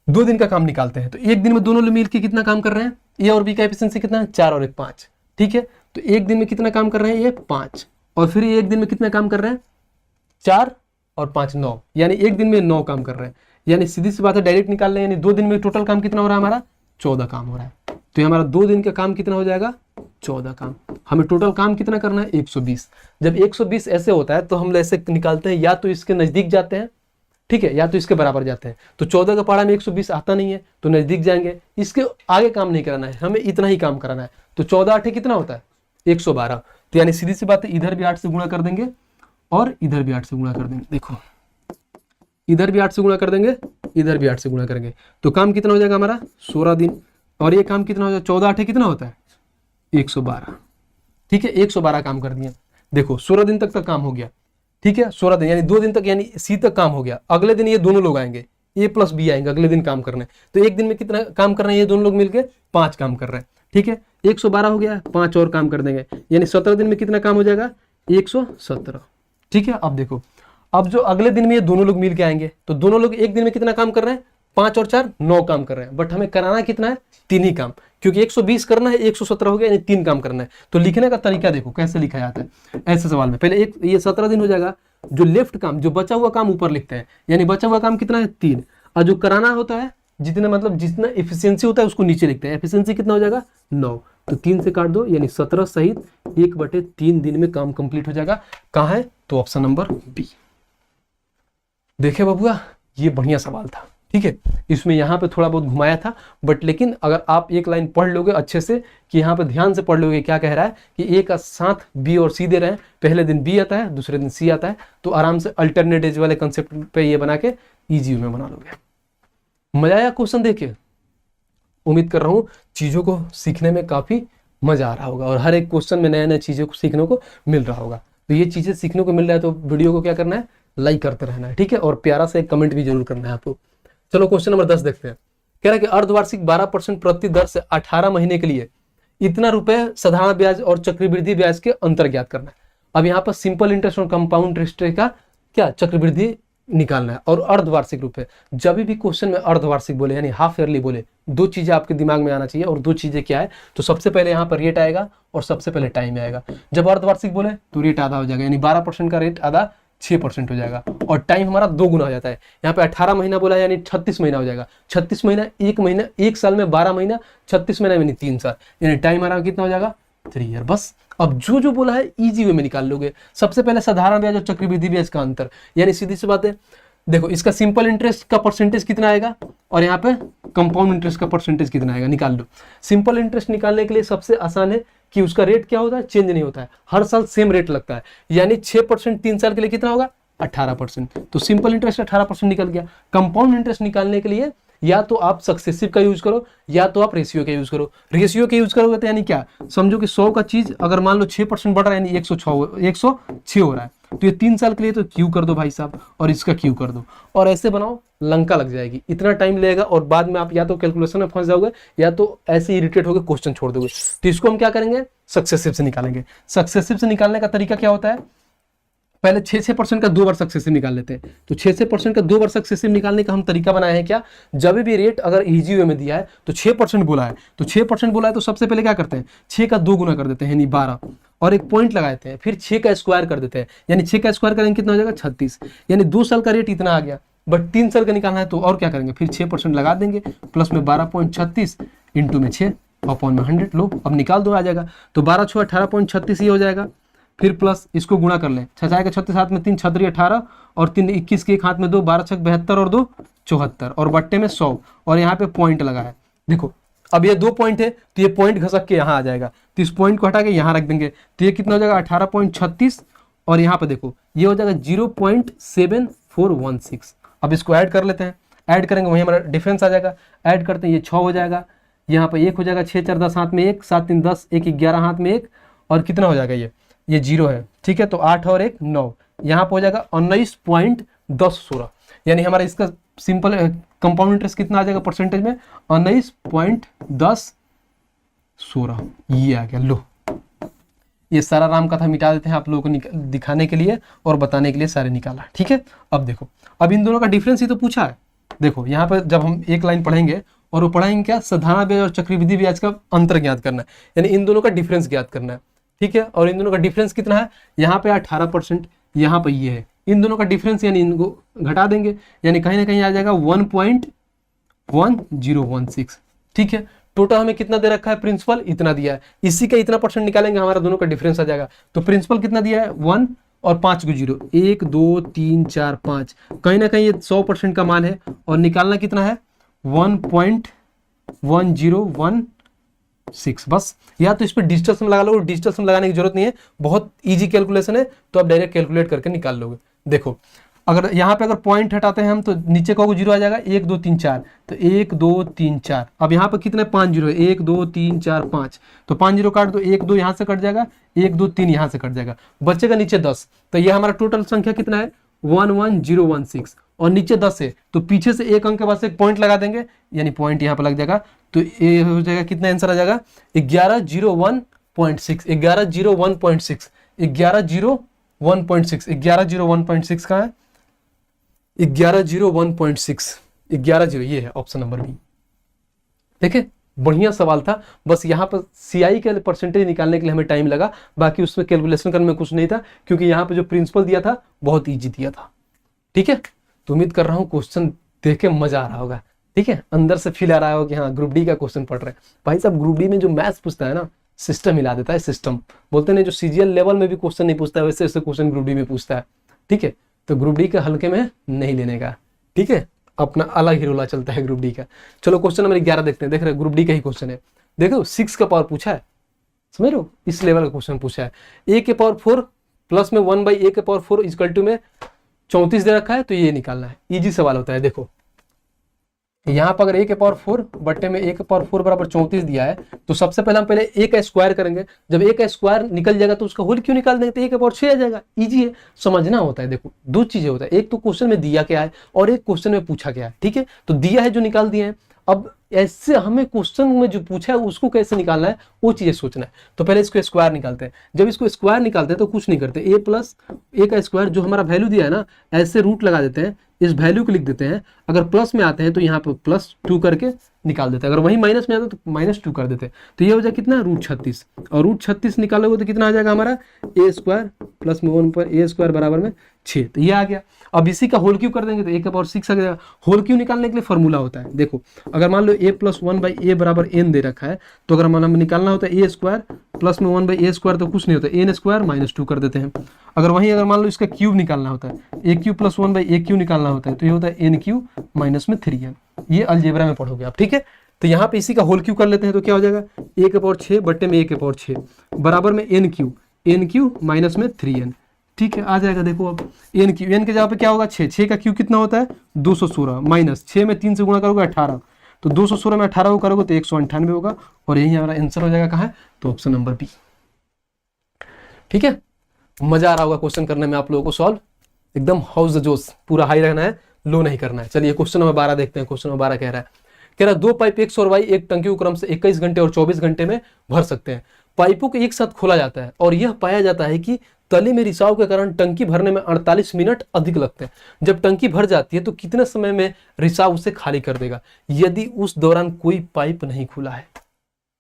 2 दिन का काम निकालते हैं, तो एक दिन में दोनों लोग मिलकर कितना काम कर रहे हैं, ए और बी का एफिशिएंसी कितना है, 4 और 1 5। ठीक है, तो एक दिन में कितना काम कर रहे हैं, ये 5, और फिर एक दिन में कितना काम कर रहे हैं, 4 और 5 9, यानी एक दिन में 9 काम कर रहे हैं। यानी सीधी सी बात है, डायरेक्ट निकाल रहे हैं। यानी 2 दिन में टोटल काम कितना हो रहा है हमारा, 14 काम हो रहा है। तो ये हमारा 2 दिन का काम कितना हो जाएगा, 14 काम। हमें टोटल काम कितना करना है, 120। जब 120 ऐसे होता है तो हम ऐसे निकालते हैं, या तो इसके नजदीक जाते हैं, ठीक है, या तो इसके बराबर जाते हैं। तो 14 का पहाड़ा में 120 आता नहीं है तो नजदीक जाएंगे, इसके आगे काम नहीं कराना है, हमें इतना ही काम कराना है। तो 14 8 कितना होता है, 112। तो यानी सीधी सी बात है, इधर भी 8 से गुणा कर देंगे और इधर भी 8 से गुणा कर देंगे। देखो इधर भी 8 से गुणा कर देंगे, इधर भी 8 से गुणा करेंगे, तो काम कितना हो जाएगा हमारा, 16 दिन। और ये काम कितना हो जाएगा, 14 8 कितना होता है, 112। ठीक है, 112 काम कर दिए। देखो 16 दिन तक का काम हो गया। ठीक है, 16 दिन यानी 2 दिन तक, यानी सी तक काम हो गया। अगले दिन ये दोनों लोग आएंगे, ए प्लस बी आएंगे अगले दिन काम करने। तो एक दिन में कितना काम कर रहे हैं, ये दोनों लोग मिलकर 5 काम कर रहे हैं। ठीक है, 112 हो गया, 5 और काम कर देंगे, यानी 17 दिन में कितना काम हो जाएगा, 117। ठीक है, अब देखो, अब जो अगले दिन में ये दोनों लोग मिल के आएंगे, तो दोनों लोग एक दिन में कितना काम कर रहे हैं, 5 और 4 9 काम कर रहे हैं। बट हमें कराना कितना है, 3 ही काम, क्योंकि 120 करना है, 117 हो गया, यानी 3 काम करना है। तो लिखने का तरीका देखो कैसे लिखा जाता है ऐसे सवाल में। पहले ये 17 दिन हो जाएगा, जो लेफ्ट काम, जो बचा हुआ काम ऊपर लिखते हैं, यानी बचा हुआ काम कितना है, 3। और जो कराना होता है, जितना मतलब जितना एफिशिएंसी होता है उसको नीचे लिखते हैं। एफिशिएंसी कितना हो जाएगा, 9। तो 3 से काट दो, यानी 17 सहित 1/3 दिन में काम कंप्लीट हो जाएगा। कहाँ है, तो ऑप्शन नंबर बी। देखे बबुआ, ये बढ़िया सवाल था। ठीक है, इसमें यहाँ पे थोड़ा बहुत घुमाया था, बट लेकिन अगर आप एक लाइन पढ़ लोगे अच्छे से, कि यहाँ पे ध्यान से पढ़ लोगे क्या कह रहा है, कि एक साथ बी और सी दे रहे हैं, पहले दिन बी आता है, दूसरे दिन सी आता है, तो आराम से अल्टरनेटिव वाले कंसेप्ट पे ये बना के ईजी में बना लोगे। मजा आया क्वेश्चन देखे? उम्मीद कर रहा हूँ चीज़ों को सीखने में काफ़ी मजा आ रहा होगा, और हर एक क्वेश्चन में नए नए चीज़ों को सीखने को मिल रहा होगा। तो ये चीज़ें सीखने को मिल रहा है तो वीडियो को क्या करना है, लाइक करते रहना है। ठीक है, और प्यारा सा एक कमेंट भी जरूर करना है आपको। चलो क्वेश्चन नंबर 10 देखते हैं। कह रहा है कि अर्धवार्षिक 12% प्रति दर से 18 महीने के लिए इतना रुपए साधारण ब्याज और चक्रवृद्धि ब्याज के अंतर ज्ञात करना है। अब यहाँ पर सिंपल इंटरेस्ट और कंपाउंड इंटरेस्ट का क्या चक्रवृद्धि निकालना है, और अर्धवार्षिक रूप है। जब भी क्वेश्चन में अर्धवार्षिक बोले यानी हाफ ईयरली बोले, 2 चीजें आपके दिमाग में आना चाहिए, और 2 चीजें क्या है, तो सबसे पहले यहाँ पर रेट आएगा और सबसे पहले टाइम आएगा। जब अर्धवार्षिक बोले तो रेट आधा हो जाएगा, यानी 12% का रेट आधा 6% हो जाएगा, और टाइम हमारा 2 गुना हो जाता है। यहाँ पे 18 महीना बोला यानी 36 महीना हो जाएगा। 36 महीना, एक साल में 12 महीना, 36 महीना यानी 3 साल, यानी टाइम हमारा कितना हो जाएगा, 3 ईयर। बस अब जो बोला है इजी वे में निकाल लोगे। सबसे पहले साधारण ब्याज और चक्रवृद्धि ब्याज का अंतर, यानी सीधी सी बात है, देखो इसका सिंपल इंटरेस्ट का परसेंटेज कितना आएगा, और यहाँ पे कंपाउंड इंटरेस्ट का परसेंटेज कितना आएगा, निकाल लो। सिंपल इंटरेस्ट निकालने के लिए सबसे आसान है कि उसका रेट क्या होता है, चेंज नहीं होता है, हर साल सेम रेट लगता है, यानी 6% 3 साल के लिए कितना होगा, 18%। तो सिंपल इंटरेस्ट 18% निकल गया। कंपाउंड इंटरेस्ट निकालने के लिए या तो आप सक्सेसिव का यूज करो, या तो आप रेशियो का यूज करो। रेशियो का यूज करोगे तो यानी क्या, समझो कि 100 का चीज अगर मान लो 6% बढ़ रहा है, यानी 106 हो रहा है, तो ये 3 साल के लिए तो क्यू कर दो भाई साहब, और इसका क्यू कर दो, और ऐसे बनाओ, लंका लग जाएगी, इतना टाइम लगेगा, और बाद में आप या तो कैलकुलेशन में फंस जाओगे, या तो ऐसे इरिटेट होकर क्वेश्चन छोड़ दोगे। तो इसको हम क्या करेंगे, सक्सेसिव से निकालेंगे। सक्सेसिव से निकालने का तरीका क्या होता है, पहले 6% का 2 बार सक्सेसिव निकाल लेते हैं। तो 6% का 2 बार सक्सेसिव निकालने का हम तरीका बनाए हैं क्या, जब भी रेट अगर इजी वे में दिया है तो 6% बोला है, तो 6% बोला है तो सबसे पहले क्या करते हैं, 6 का 2 गुना कर देते हैं, यानी 12, और एक पॉइंट लगाते हैं, फिर 6 का स्क्वायर कर देते हैं, यानी 6 का स्क्वायर करेंगे कितना हो जाएगा, 36, यानी 2 साल का रेट इतना आ गया। बट 3 साल का निकालना है तो और क्या करेंगे, फिर 6% लगा देंगे, प्लस में 12.36 इंटू में 6 अपॉन में 100, लो अब निकाल दो, आ जाएगा। तो 12 6 18.36 ही हो जाएगा। फिर प्लस इसको गुणा कर लें, 6 का 36, हाथ में 3 6 18, और 3 21 के एक हाथ में 2, 12 6 72 और 2 74, और बट्टे में 100, और यहाँ पे पॉइंट लगा है। देखो अब ये 2 पॉइंट है, तो ये पॉइंट घसक के यहाँ आ जाएगा, तो इस पॉइंट को हटा के यहाँ रख देंगे, तो ये कितना हो जाएगा 18.36, और यहाँ पे देखो ये हो जाएगा 0.7416। अब इसको ऐड कर लेते हैं, ऐड करेंगे वहीं हमारा डिफरेंस आ जाएगा, ऐड करते हैं ये 6 हो जाएगा, यहाँ पर 1 हो जाएगा, 6 4 10 हाथ में 1, 7 3 10, 1 11 हाथ में 1, और कितना हो जाएगा ये 0 है, ठीक है। तो 8 और 1 9, यहाँ पर हो जाएगा 19.1016, यानी हमारा इसका सिंपल कंपाउंड इंटरेस्ट कितना आ जाएगा परसेंटेज में, 19.1016, ये आ गया। लो, ये सारा राम कथा मिटा देते हैं आप लोगों को दिखाने के लिए और बताने के लिए सारे निकाला, ठीक है। अब देखो, अब इन दोनों का डिफरेंस ही तो पूछा है। देखो यहाँ पर जब हम एक लाइन पढ़ेंगे और वो पढ़ाएंगे क्या, साधारण ब्याज और चक्रवृद्धि ब्याज का अंतर ज्ञात करना है, यानी इन दोनों का डिफरेंस ज्ञात करना है, ठीक है। और इन दोनों का डिफरेंस कितना है, यहाँ पे 18%, यहाँ पे ये है, इन दोनों का डिफरेंस यानी इनको घटा देंगे, यानी कहीं ना कहीं आ जाएगा 1.1016, ठीक है। टोटल हमें कितना दे रखा है, प्रिंसिपल इतना दिया है, इसी का इतना परसेंट निकालेंगे, हमारा दोनों का डिफरेंस आ जाएगा। तो प्रिंसिपल कितना दिया है 1 और 5 को 0, 1 2 3 4 5, कहीं ना कहीं ये 100% का मान है, और निकालना कितना है 1.1016। बस, या तो इस पर डिजिटल सम लगा लो, डिजिटल सम लगाने की जरूरत नहीं है, बहुत इजी कैलकुलेशन है, तो आप डायरेक्ट कैलकुलेट करके निकाल लोगे। देखो, अगर यहाँ पे अगर पॉइंट हटाते हैं हम तो नीचे का 0 आ जाएगा, 1 2 3 4, तो 1 2 3 4, अब यहाँ पर कितने 5 0 है, 1 2 3 4 5, तो 5 0 काट दो, 1 2 यहाँ से कट जाएगा, 1 2 3 यहाँ से कट जाएगा, बचेगा नीचे 10। तो ये हमारा टोटल संख्या कितना है 11016, और नीचे 10 है तो पीछे से एक अंक के बाद से एक पॉइंट लगा देंगे, यानी पॉइंट यहाँ पर लग जाएगा, तो ये हो जाएगा कितना आंसर आ जाएगा 1101.6, 1101.6, 1101.6, 1101.6 का है 1101.6, 11 ये है ऑप्शन नंबर बी। देखिए, बढ़िया सवाल था, बस यहाँ पर सीआई के परसेंटेज निकालने के लिए हमें टाइम लगा, बाकी उसमें कैलकुलेशन करने में कुछ नहीं था, क्योंकि यहाँ पे जो प्रिंसिपल दिया था बहुत इजी दिया था, ठीक है। तो उम्मीद कर रहा हूँ क्वेश्चन देख के मजा आ रहा होगा, ठीक है, अंदर से फील आ रहा होगा कि हाँ ग्रुप डी का क्वेश्चन पढ़ रहे हैं। भाई साहब, ग्रुप डी में जो मैथ्स पूछता है ना, सिस्टम हिला देता है, सिस्टम बोलते हैं, जो सीजीएल लेवल में भी क्वेश्चन नहीं पूछता है, वैसे वैसे क्वेश्चन ग्रुप डी में पूछता है, ठीक है। तो ग्रुप डी का हल्के में नहीं लेने का, ठीक है, अपना अलग ही रोला चलता है ग्रुप डी का। चलो क्वेश्चन नंबर 11 देखते हैं। देख रहे ग्रुप डी का ही क्वेश्चन है, देखो 6 का पावर पूछा है, समझ लो इस लेवल का क्वेश्चन पूछा है। a के पावर 4 प्लस में 1/a के पावर 4 इक्वल टू में 34 दे रखा है, तो ये निकालना है, इजी सवाल होता है। देखो यहाँ पर अगर a के पावर 4 बट्टे में a के पावर 4 बराबर 34 दिया है, तो सबसे पहले हम पहले a का स्क्वायर करेंगे, जब a का स्क्वायर निकल जाएगा तो उसका होल क्यों निकाल देंगे, तो a के पावर 6 आ जाएगा। इजी है, समझना होता है। देखो दो चीजें होता है, एक तो क्वेश्चन में दिया क्या है और एक क्वेश्चन में पूछा क्या है, ठीक है। तो दिया है जो निकाल दिए हैं, अब ऐसे हमें क्वेश्चन में जो पूछा है उसको कैसे निकालना है वो चीजें सोचना है। तो पहले इसको स्क्वायर निकालते हैं, जब इसको स्क्वायर निकालते हैं तो कुछ नहीं करते, a प्लस a का स्क्वायर जो हमारा वैल्यू दिया है ना, ऐसे रूट लगा देते हैं, इस वैल्यू को लिख देते हैं, अगर प्लस में आते हैं तो यहाँ पर +2 करके निकाल देते हैं, अगर वही माइनस में आता है तो -2 कर देते हैं। तो ये हो जाए कितना √36, और √36 निकालोगे तो कितना आ जाएगा हमारा a स्क्वायर प्लस में 1 पर a स्क्वायर बराबर में 6, तो ये आ गया। अब इसी का होल क्यूब कर देंगे तो a का पावर 6 आ जाएगा। होल क्यूब निकालने के लिए फॉर्मूला होता है, देखो अगर मान लो a प्लस 1/a बराबर n दे रखा है, तो अगर मान हमें निकालना होता है a स्क्वायर प्लस में 1/a स्क्वायर, तो कुछ नहीं होता, n स्क्वायर -2 कर देते हैं। अगर वहीं अगर मान लो इसका क्यूब निकालना होता है, a cube plus 1/a cube निकालना होता है, तो ये होता है n क्यूब माइनस में 3n, ये अलजेब्रा में पढ़ोगे आप, ठीक है। तो यहाँ पे इसी का होल क्यूब कर लेते हैं, तो क्या हो जाएगा a के पावर 6 बट्टे में a के पावर 6 बराबर में n क्यूब माइनस में 3n, ठीक है, आ जाएगा। देखो अब n के जगह पे क्या होगा 6 का क्यूब कितना होता है 216, माइनस 6 में 3 से गुणा करोगे 18, तो 216 में 18 को करोगे तो 198 होगा, और यही हमारा आंसर हो जाएगा। कहाँ है, तो ऑप्शन नंबर बी, ठीक है। मजा आ रहा होगा क्वेश्चन करने में आप लोगों को, सॉल्व एकदम हाउस द जोश, पूरा हाई रहना है, लो नहीं करना है। चलिए क्वेश्चन नंबर 12 देखते हैं। क्वेश्चन नंबर 12 कह रहा है 2 पाइप X और Y एक टंकी को क्रम से 21 घंटे और 24 घंटे में भर सकते हैं। पाइपों को एक साथ खोला जाता है और यह पाया जाता है कि तली में रिसाव के कारण टंकी भरने में 48 मिनट अधिक लगते हैं। जब टंकी भर जाती है तो कितने समय में रिसाव उसे खाली कर देगा यदि उस दौरान कोई पाइप नहीं खुला है।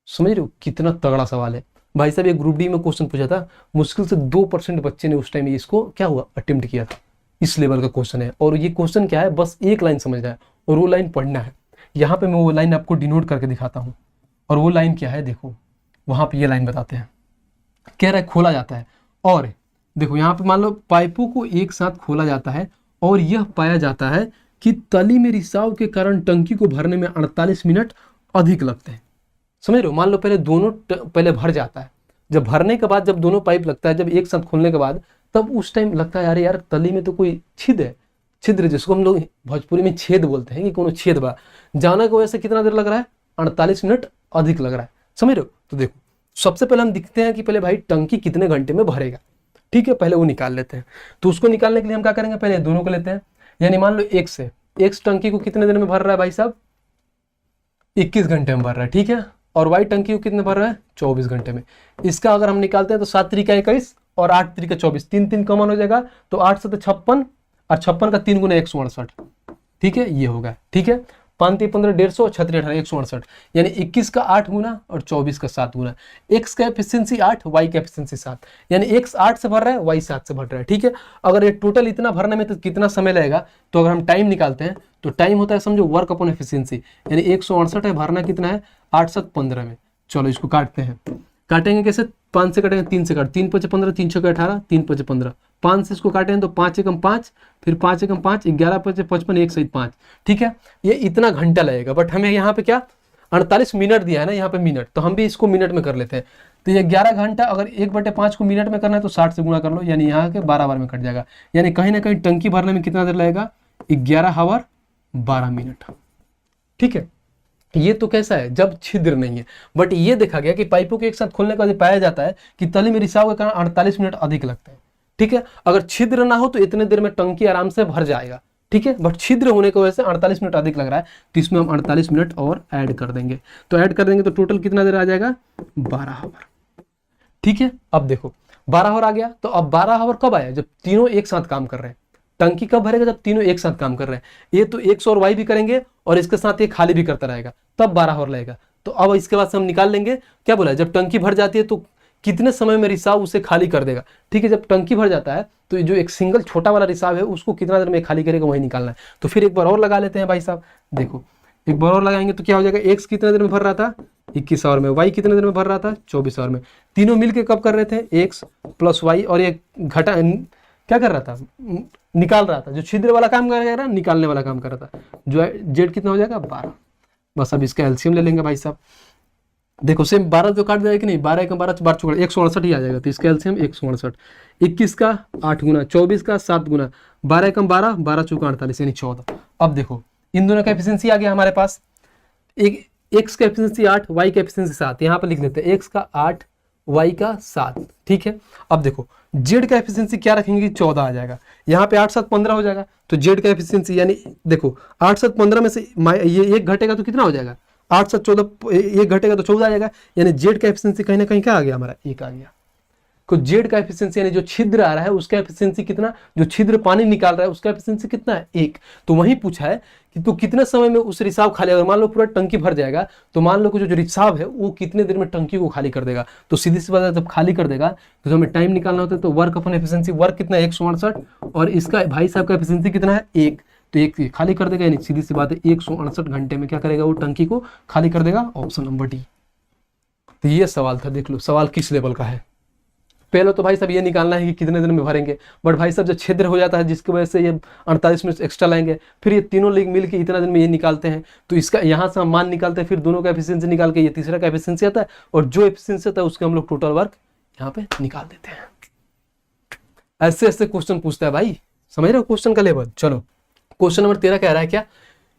समझ रहे हो कितना तगड़ा सवाल है भाई साहब। ये ग्रुप डी में क्वेश्चन पूछा था, मुश्किल से 2% बच्चे ने उस टाइम इसको क्या हुआ अटेम्प्ट किया था। इस लेवल का क्वेश्चन है, और ये क्वेश्चन क्या है, बस एक लाइन समझना है और वो लाइन पढ़ना है। यहाँ पे मैं वो लाइन आपको डिनोट करके दिखाता हूँ, और वो लाइन क्या है देखो, वहां पे ये लाइन बताते हैं। कह रहा है खोला जाता है, और देखो यहाँ पे मान लो पाइपों को एक साथ खोला जाता है और यह पाया जाता है कि तली में रिसाव के कारण टंकी को भरने में 48 मिनट अधिक लगते हैं। समझ रहे हो, मान लो पहले दोनों पहले भर जाता है, जब भरने के बाद जब दोनों पाइप लगता है, जब एक साथ खोलने के बाद, तब उस टाइम लगता है अरे यार तली में तो कोई छिद्र जिसको हम लोग भोजपुरी में छेद बोलते हैं कि कोनो छेद बा, जाना को वैसे कितना देर लग रहा है 48 मिनट अधिक लग रहा है, समझ रहे हो। तो देखो सबसे पहले हम दिखते हैं कि पहले भाई टंकी कितने घंटे में भरेगा, ठीक है, पहले वो निकाल लेते हैं। तो उसको निकालने के लिए हम क्या करेंगे, पहले दोनों को लेते हैं, यानी मान लो एक्स है, एक्स टंकी को कितने देर में भर रहा है भाई साहब, 21 घंटे में भर रहा है, ठीक है। और वाई टंकी को कितने भर रहा है, 24 घंटे में। इसका अगर हम निकालते हैं तो 7 त्रिका 21 और 8 त्रिका 24, 3 कॉमन हो जाएगा, तो 8 से 56 और 56 का 3 गुना 168, ठीक है, ये होगा, ठीक है। 5 3 15 150 और 6 18 168, यानी 21 का 8 गुना और 24 का 7 गुना। एक्स का एफिशिएंसी 8, वाई का एफिशिएंसी 7, यानी एक्स 8 से भर रहा है, वाई 7 से भर रहा है, ठीक है। अगर ये टोटल इतना भरने में तो कितना समय लगेगा, तो अगर हम टाइम निकालते हैं तो टाइम होता है समझो वर्क अपॉन एफिशिएंसी, यानी 168 है, भरना कितना है 8 7 15 में। चलो इसको काटते हैं, काटेंगे कैसे, 5 से काटेंगे 3 से काट, 3 5 15, 3 6 18, 3 5 15, 5 से इसको काटेंगे तो 5 एकम 5, फिर 5 एकम 5, 11 5 55, 1 सहित 5, ठीक है। ये इतना घंटा लगेगा, बट हमें यहाँ पे क्या 48 मिनट दिया है ना, यहाँ पे मिनट, तो हम भी इसको मिनट में कर लेते हैं। तो ये 11 घंटा अगर 1/5 को मिनट में करना है तो 60 से गुणा कर लो, यानी यहाँ के 12 बार में कट जाएगा, यानी कहीं ना कहीं टंकी भरने में कितना देर लगेगा, 11 आवर 12 मिनट, ठीक है। ये तो कैसा है, जब छिद्र नहीं है। बट ये देखा गया कि पाइपों के एक साथ खोलने के बाद पाया जाता है कि तली में रिसाव के कारण 48 मिनट अधिक लगते हैं, ठीक है। अगर छिद्र ना हो तो इतने देर में टंकी आराम से भर जाएगा, ठीक है। बट छिद्र होने की वजह से 48 मिनट अधिक लग रहा है, तो इसमें हम 48 मिनट और ऐड कर देंगे। तो ऐड कर देंगे तो टोटल कितना देर आ जाएगा, 12 आवर, ठीक है। अब देखो 12 आवर आ गया, तो अब 12 आवर कब आया, जब तीनों एक साथ काम कर रहे हैं। टंकी कब भरेगा, जब तीनों एक साथ काम कर रहे हैं। ये तो एक्स और वाई भी करेंगे और इसके साथ ये खाली भी करता रहेगा, तब 12 आवर लगेगा। तो अब इसके बाद से हम निकाल लेंगे, क्या बोला है, जब टंकी भर जाती है तो कितने समय में रिसाव उसे खाली कर देगा, ठीक है। जब टंकी भर जाता है तो जो एक सिंगल छोटा वाला रिसाव है उसको कितना देर में खाली करेगा वही निकालना है। तो फिर एक बार और लगा लेते हैं भाई साहब, देखो एक बार और लगाएंगे तो क्या हो जाएगा, एक्स कितने देर में भर रहा था, 21 आवर में, वाई कितने देर में भर रहा था, 24 आवर में। तीनों मिलके कब कर रहे थे, एक्स प्लस वाई, और ये घटा क्या कर रहा था, निकाल रहा था, जो छिद्र वाला काम कर रहा था, निकालने वाला काम कर रहा था। जो जेड कितना हो जाएगा, 12। बस अब इसका एलसीएम ले लेंगे भाई साहब, देखो सेम 12 जो काट जाएगा कि नहीं, 12 का 12 बार छोड़ 168 ही आ जाएगा, तो इसका एलसीएम 168। 21 का 8 गुना, 24 का 7 गुना, 12 कम 12, 12 चौका 48, यानी 14। अब देखो इन दोनों का एफिशिएंसी आ गया हमारे पास, एक एक्स का एफिशिएंसी 8, वाई का एफिशिएंसी 7, यहाँ पर लिख देते हैं एक्स का 8, वाई का 7, ठीक है। अब देखो जेड का एफिशिएंसी क्या रखेंगे, 14 आ जाएगा, यहाँ पे 8 7 15 हो जाएगा, तो जेड का एफिशिएंसी यानी देखो 8 7 15 में से ये एक घटेगा तो कितना हो जाएगा, 8 7 14, एक घटेगा तो 14 आ जाएगा, यानी जेड का एफिशिएंसी कहीं ना कहीं क्या आ गया हमारा, 1 आ गया। तो जेड का एफिशिएंसी यानी जो छिद्र आ रहा है उसका एफिशिएंसी कितना, जो छिद्र पानी निकाल रहा है उसका एफिशिएंसी कितना है, 1। तो वही पूछा है कि तो कितने समय में उस रिसाव खाली, अगर मान लो पूरा टंकी भर जाएगा तो मान लो कि जो रिसाव है वो कितने देर में टंकी को खाली कर देगा। तो सीधी सी बात है, जब खाली कर देगा तो हमें टाइम निकालना होता है, तो वर्क अपन एफिशिएंसी, वर्क कितना है 168, और इसका भाई साहब का एफिशिएंसी कितना है 1, तो 1 खाली कर देगा, यानी सीधी सी बात है 168 घंटे में क्या करेगा वो टंकी को खाली कर देगा, ऑप्शन नंबर डी। तो ये सवाल था, देख लो सवाल किस लेवल का है। पहले तो भाई साहब ये निकालना है कि कितने दिन में भरेंगे, बट भाई साहब जब छिद्र हो जाता है जिसकी वजह से ये 48 मिनट एक्स्ट्रा लाएंगे, फिर ये तीनों लिंक मिल के इतना दिन में ये निकालते हैं, तो इसका यहाँ से हम मान निकालते हैं, फिर दोनों का एफिशिएंसी निकाल के ये तीसरा का एफिशिएंसी आता है, और जो एफिशिएंसी आता है उसके हम लोग टोटल वर्क यहाँ पे निकाल देते हैं। ऐसे ऐसे क्वेश्चन पूछता है भाई, समझ रहे हो क्वेश्चन का लेवल। चलो क्वेश्चन नंबर 13 कह रहा है क्या,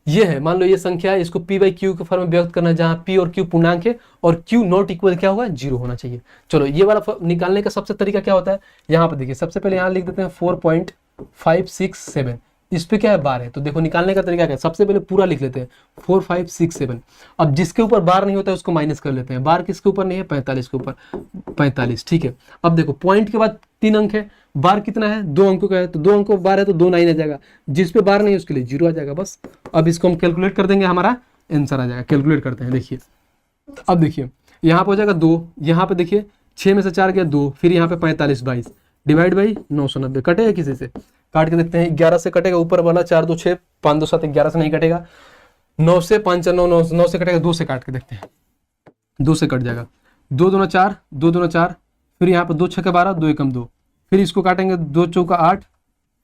ये है मान लो ये संख्या है, इसको p बाई क्यू के फॉर्म में व्यक्त करना है, जहां p और q पूर्णांक है और q नॉट इक्वल क्या होगा, 0 होना चाहिए। चलो ये वाला निकालने का सबसे तरीका क्या होता है, यहाँ पर देखिए सबसे पहले यहाँ लिख देते हैं 4.567, इस पे क्या है बार है, तो देखो निकालने का तरीका क्या है, सबसे पहले पूरा लिख लेते हैं 4567। अब जिसके ऊपर बार नहीं होता है उसको माइनस कर लेते हैं, बार किसके ऊपर नहीं है, 45 के ऊपर, 45, ठीक है। अब देखो पॉइंट के बाद 3 अंक है, बार कितना है 2 अंकों का है, तो 2 अंकों बार है तो 2 9 आ जाएगा, जिस पे बार नहीं है उसके लिए 0 आ जाएगा बस। अब इसको हम कैलकुलेट कर देंगे, हमारा आंसर आ जाएगा। कैलकुलेट करते हैं, देखिए अब देखिए यहाँ पे हो जाएगा 2, यहाँ पे देखिए 6 में से 4 गया 2, फिर यहाँ पे 45 22 डिवाइड बाई 990, कटेगा किसी से, काट के देखते हैं, 11 से कटेगा, ऊपर वाला 4 2 6 5 2 7, 11 से नहीं कटेगा, 9 से 5 4 9 9 से कटेगा, 2 से काट के देखते हैं, 2 से कट जाएगा, 2 2 4 2 2 4, फिर यहाँ पे 2 6 12 2 1 2, फिर इसको काटेंगे 2 चौका 8,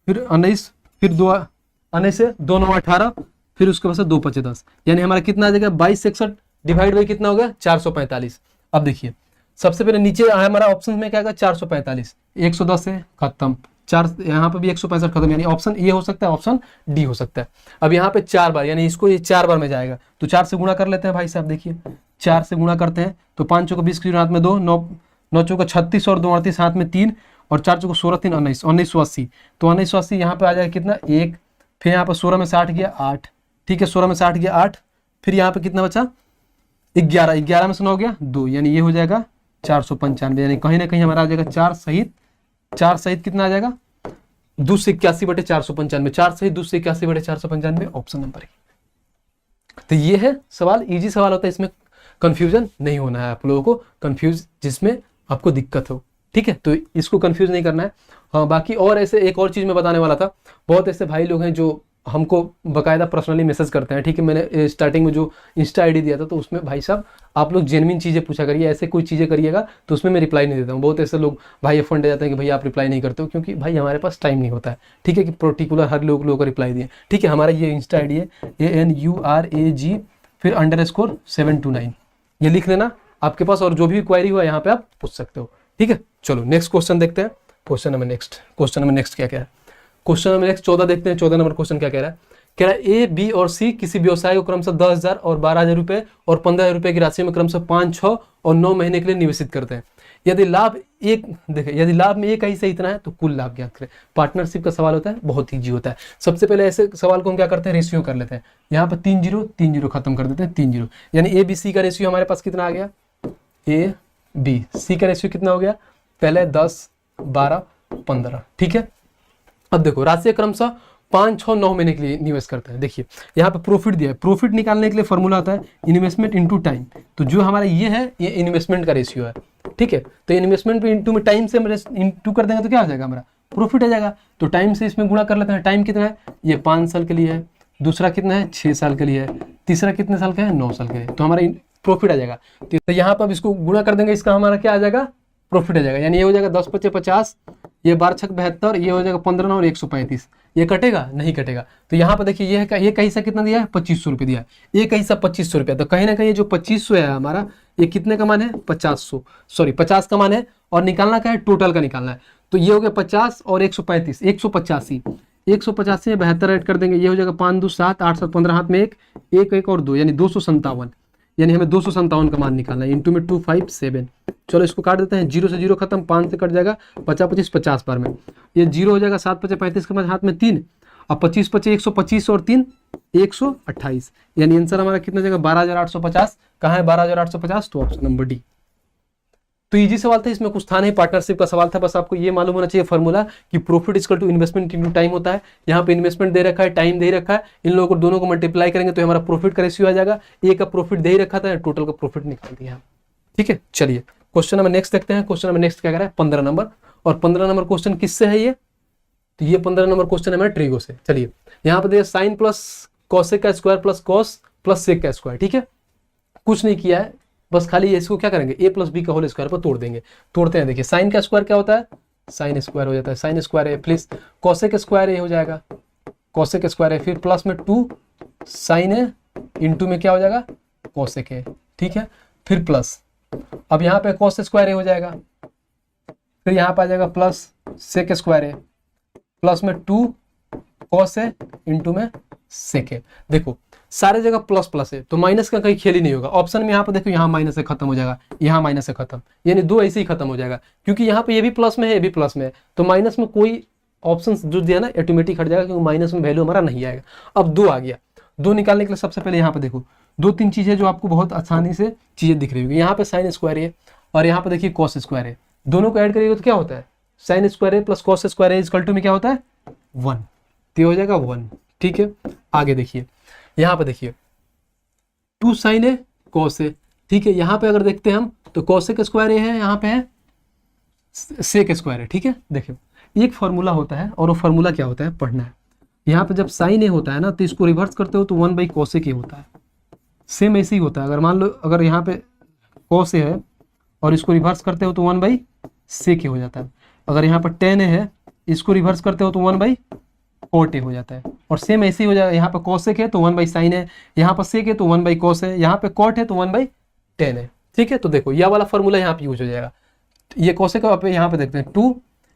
फिर 19, फिर 2 19 से 2 9 18, फिर उसके बाद से 2 5 10, यानी हमारा कितना आ जाएगा 22 61 डिवाइड बाई कितना होगा 445। अब देखिए सबसे पहले नीचे हमारा ऑप्शन में क्या आएगा 445, 110 है खत्म, 4, यहाँ पे भी 165 खत्म, यानी ऑप्शन ए हो सकता है, ऑप्शन डी हो सकता है। अब यहाँ पे 4 बार, यानी इसको ये 4 बार में जाएगा, तो 4 से गुणा कर लेते हैं भाई साहब। देखिए 4 से गुणा करते हैं तो 5 चौको 20 हाथ में 2, 9 चौको 36 और 2 38 हाथ में 3 और 4 चौको 16 3 19, 1980। तो 1980 यहाँ पे आ जाएगा कितना 1, फिर यहाँ पे 16 में से 8 गया 8, ठीक है 16 में से 8 गया 8, फिर यहाँ पे कितना बचा 11, 11 में से 9 गया 2, यानी ये हो जाएगा 495, यानी कहीं ना कहीं हमारा आ जाएगा 4 सहित कितना आ जाएगा 281/495, 4 सहित 281/495, ऑप्शन नंबर ए। तो ये है सवाल, इजी सवाल होता है, इसमें कंफ्यूजन नहीं होना है आप लोगों को, कंफ्यूज जिसमें आपको दिक्कत हो, ठीक है, तो इसको कंफ्यूज नहीं करना है। हाँ बाकी और ऐसे एक और चीज़ मैं बताने वाला था, बहुत ऐसे भाई लोग हैं जो हमको बकायदा पर्सनली मैसेज करते हैं, ठीक है, मैंने स्टार्टिंग में जो इंस्टा आईडी दिया था तो उसमें भाई साहब आप लोग जेन्युइन चीज़ें पूछा करिए, ऐसे कोई चीज़ें करिएगा तो उसमें मैं रिप्लाई नहीं देता हूँ। बहुत ऐसे लोग भाई फंड जाते हैं कि भाई आप रिप्लाई नहीं करते हो, क्योंकि भाई हमारे पास टाइम नहीं होता है, ठीक है, कि पर्टिकुलर हर लोगों को रिप्लाई दिए, ठीक है। हमारा ये इंस्टा आईडी है ANURAG फिर _729, ये लिख लेना आपके पास, और जो भी क्वेरी हुआ यहाँ पे आप पूछ सकते हो, ठीक है। चलो नेक्स्ट क्वेश्चन देखते हैं, क्वेश्चन नंबर नेक्स्ट क्या है, क्वेश्चन नंबर नेक्स्ट 14 देखते हैं। 14 नंबर क्वेश्चन क्या कह रहा है, कह रहा है ए, बी और सी किसी व्यवसाय को क्रमशः 10,000 और 12,000 रुपए और 15,000 रुपए की राशि में क्रमशः 5, 6 और 9 महीने के लिए निवेशित करते हैं। यदि लाभ में एक हिस्सा इतना है तो कुल लाभ ज्ञात करें। पार्टनरशिप का सवाल होता है, बहुत ईजी होता है। सबसे पहले ऐसे सवाल को हम क्या करते हैं, रेशियो कर लेते हैं। यहाँ पर 3 0 3 0 खत्म कर देते हैं, 3 0, यानी ए बी सी का रेशियो हमारे पास कितना आ गया, ए बी सी का रेशियो कितना हो गया, पहले 10 12 15, ठीक है। अब देखो राशि क्रमशः 5, 6, 9 महीने के लिए निवेश करते हैं। देखिए यहाँ पे प्रॉफिट दिया है, प्रॉफिट निकालने के लिए फॉर्मूला आता है इन्वेस्टमेंट इनटू टाइम। तो जो हमारा ये है ये इन्वेस्टमेंट का रेशियो है, ठीक है। तो इन्वेस्टमेंट पे इनटू में टाइम से इनटू कर देंगे तो क्या हो जाएगा, हमारा प्रॉफिट आ जाएगा। तो टाइम से इसमें गुणा कर लेते हैं। टाइम कितना है, ये 5 साल के लिए है, दूसरा कितना है 6 साल के लिए है, तीसरा कितने साल का है 9 साल का है, तो हमारा प्रॉफिट आ जाएगा। तो यहाँ पर अब इसको गुणा कर देंगे, इसका हमारा क्या आ जाएगा, प्रॉफिट आ जाएगा। यानी ये हो जाएगा 10 × 5 = 50, ये 12 × 6 = 72, ये हो जाएगा 15 और 135, ये कटेगा नहीं कटेगा। तो यहाँ पर देखिए ये का हिस्सा कितना दिया है, 2500 रुपये दिया है, एक हिस्सा 2500 रुपया। तो कहीं ना कहीं जो 2500 है हमारा, ये कितने का मान है 50 का मान है, और निकालना क्या है, टोटल का निकालना है। तो ये हो गया 50 और 135, 185 में 72 ऐड कर देंगे, ये हो जाएगा 5 2 7 8 7 15 हाथ में 1 और 2, यानी 257, यानी हमें 257 का मान निकालना है। इंटू में 257, चलो इसको काट देते हैं, 0 से 0 खत्म, 5 से कट जाएगा, 50 25 50 बार में ये 0 हो जाएगा, 7 5 35 के बाद हाथ में 3, अब 25 25 125 और 3 128, यानी आंसर हमारा कितना जाएगा 12,850। कहाँ है 12,850, तो ऑप्शन नंबर डी। तो इजी सवाल था, इसमें कुछ था नहीं, पार्टनरशिप का सवाल था। बस आपको ये मालूम होना चाहिए फॉर्मूला कि profit equal to investment into time होता है। यहाँ पे इन्वेस्टमेंट दे रखा है, टाइम दे रखा है, इन लोगों को दोनों को मल्टीप्लाई करेंगे तो हमारा प्रॉफिट का रेशियो आ जाएगा। ए का प्रॉफिट दे ही रखा था, टोटल का प्रॉफिट निकाल दिया, ठीक है। चलिए क्वेश्चन नंबर नेक्स्ट देखते हैं। क्वेश्चन नंबर नेक्स्ट क्या कह रहा है, 15 नंबर, और 15 नंबर क्वेश्चन किससे है ये, तो ये 15 नंबर क्वेश्चन है हमारे ट्रिगो से। चलिए यहाँ पे देखिए साइन प्लस कॉसेक का square plus cos plus sec का स्क्वायर, ठीक है, कुछ नहीं किया है, बस खाली इसको क्या करेंगे a + b का होल स्क्वायर पर तोड़ देंगे। तोड़ते हैं, देखिए साइन का स्क्वायर क्या होता है, साइन स्क्वायर हो जाता है, साइन स्क्वायर है, प्लस कॉसेक स्क्वायर ए हो जाएगा, कॉसेक स्क्वायर है, फिर प्लस में 2 साइन है, इंटू में क्या हो जाएगा कॉसेक है, ठीक है, फिर प्लस, अब यहाँ पे कॉस स्क्वायर ए हो जाएगा, फिर यहाँ पे आ जाएगा प्लस सेक स्क्वायर है, प्लस में 2 कॉस है, इंटू में सेक है। देखो सारे जगह प्लस प्लस है तो माइनस का कहीं खेल ही नहीं होगा। ऑप्शन में यहाँ पे देखो, यहाँ माइनस से खत्म हो जाएगा, यहाँ माइनस से खत्म, यानी 2 ऐसे ही खत्म हो जाएगा, क्योंकि यहाँ पे ये भी प्लस में है, ये भी प्लस में है, तो माइनस में कोई ऑप्शन जो दिया ना ऑटोमेटिक हट जाएगा, क्योंकि माइनस में वैल्यू हमारा नहीं आएगा। अब 2 आ गया, 2 निकालने के लिए सबसे पहले यहाँ पे देखो 2-3 चीजें जो आपको बहुत आसानी से चीजें दिख रही होगी। यहाँ पे साइन स्क्वायर है और यहाँ पे देखिए कॉस स्क्वायर है, दोनों को ऐड करिएगा तो क्या होता है, साइन स्क्वायर है प्लस कॉस स्क्वायर है इक्वल टू में क्या होता है 1, तो हो जाएगा 1, ठीक है। आगे देखिए, यहाँ पे देखिए 2 साइन है कॉस है, ठीक है। यहाँ पे अगर देखते हैं हम तो कॉसेक स्क्वायर है, यहाँ पे है सेक स्क्वायर है, ठीक है। देखिए एक फार्मूला होता है, और वो फार्मूला क्या होता है पढ़ना है। यहाँ पे जब साइन ए होता है ना तो इसको रिवर्स करते हो तो 1/cosec ए होता है, सेम ऐसे ही होता है। अगर मान लो अगर यहाँ पे cos ए है और इसको रिवर्स करते हो तो 1/sec ए हो जाता है। अगर यहाँ पर tan ए है, इसको रिवर्स करते हो तो 1/cot ए हो जाता है, और सेम ऐसे ही हो जाएगा। यहाँ पे cosec है तो 1/sin है, यहाँ पर sec है तो 1/cos है, यहाँ पे cot है तो 1/tan है, ठीक है। तो देखो यह वाला फॉर्मूला यहाँ पे यूज हो जाएगा। ये cosec आप यहाँ पे देखते हैं 2,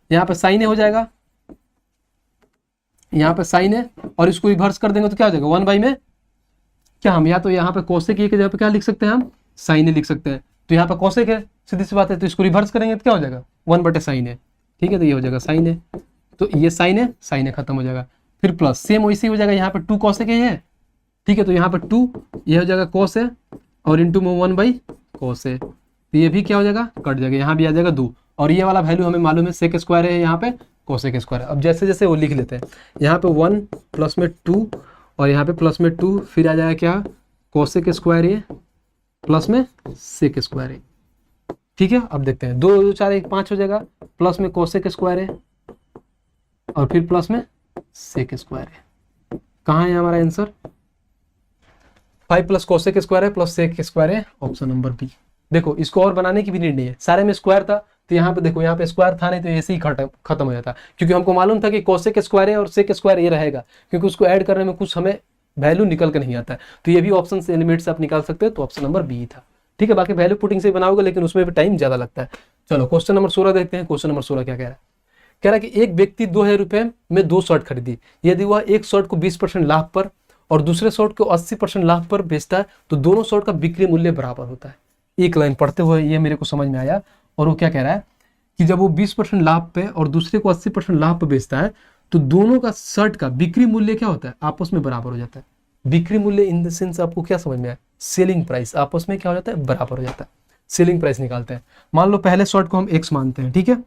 यहाँ पे sin ए हो जाएगा यहाँ पे साइन है, और इसको रिवर्स कर देंगे तो क्या हो जाएगा 1 बाई में क्या, हम या तो यहाँ पे कोसेक ए की जगह पे क्या लिख सकते हैं, हम साइन ए लिख सकते हैं। तो यहाँ पे कोसेक है, सीधी सी बात है, तो इसको रिवर्स करेंगे तो क्या हो जाएगा 1 बटे साइन है। ठीक है, तो ये हो जाएगा साइन है, तो ये साइन है खत्म हो जाएगा। फिर प्लस सेम वैसे ही हो जाएगा, यहाँ पे 2 कोसेक है, ठीक है, तो यहाँ पे 2 ये हो जाएगा कोस है, और इंटू में 1 बाई कोस है, तो ये भी क्या हो जाएगा, कट जाएगा, यहाँ भी आ जाएगा 2, और ये वाला वैल्यू हमें मालूम है सेक स्क्वायर है, यहाँ पे कोसेक स्क्वायर है। अब जैसे जैसे वो लिख लेते हैं, यहाँ पे 1 प्लस में 2 और यहाँ पे प्लस में 2, फिर आ जाएगा क्या, कोसेक स्क्वायर ए प्लस में सेक स्क्वायर ए। ठीक है, अब देखते हैं 2 2 4 1 5 हो जाएगा, प्लस में कोसेक स्क्वायर है और फिर प्लस में सेक स्क्वायर है। कहाँ है हमारा आंसर, 5 प्लस कोसेक स्क्वायर है प्लस सेक स्क्वायर है, ऑप्शन नंबर बी। देखो इसको और बनाने की भी नीड नहीं है, सारे में स्क्वायर था, तो यहाँ पे देखो यहाँ पे स्क्वायर था नहीं तो ऐसे ही खत्म हो जाता, क्योंकि हमको मालूम था कि कोसेक स्क्वायर है और सेक स्क्वायर ये रहेगा, क्योंकि उसको ऐड करने में कुछ हमें वैल्यू निकल के नहीं आता है, तो ये भी ऑप्शन से लिमिट से आप निकाल सकते हो, तो ऑप्शन नंबर बी था। ठीक है, बाकी वैल्यू पुटिंग से बनाओगे लेकिन उसमें भी टाइम ज्यादा लगता है। चलो क्वेश्चन नंबर 16 देखते हैं। क्वेश्चन नंबर 16 क्या कह रहा है, कह रहा है कि एक व्यक्ति 2000 रुपए में 2 शर्ट खरीदी, यदि वह एक शर्ट को 20% लाभ पर और दूसरे शर्ट को 80% लाभ पर बेचता है तो दोनों शर्ट का बिक्री मूल्य बराबर होता है। एक लाइन पढ़ते हुए ये मेरे को समझ में आया, और वो क्या कह रहा है कि जब वो 20% लाभ पे और दूसरे को 80% लाभ पे बेचता है तो दोनों का शर्ट का बिक्री मूल्य क्या होता है, आपस में बराबर हो जाता है। बिक्री मूल्य इन द सेंस आपको क्या समझ में आया, सेलिंग प्राइस आपस में क्या हो जाता है, बराबर हो जाता है। सेलिंग प्राइस निकालते हैं, मान लो पहले शर्ट को हम x मानते हैं, ठीक है,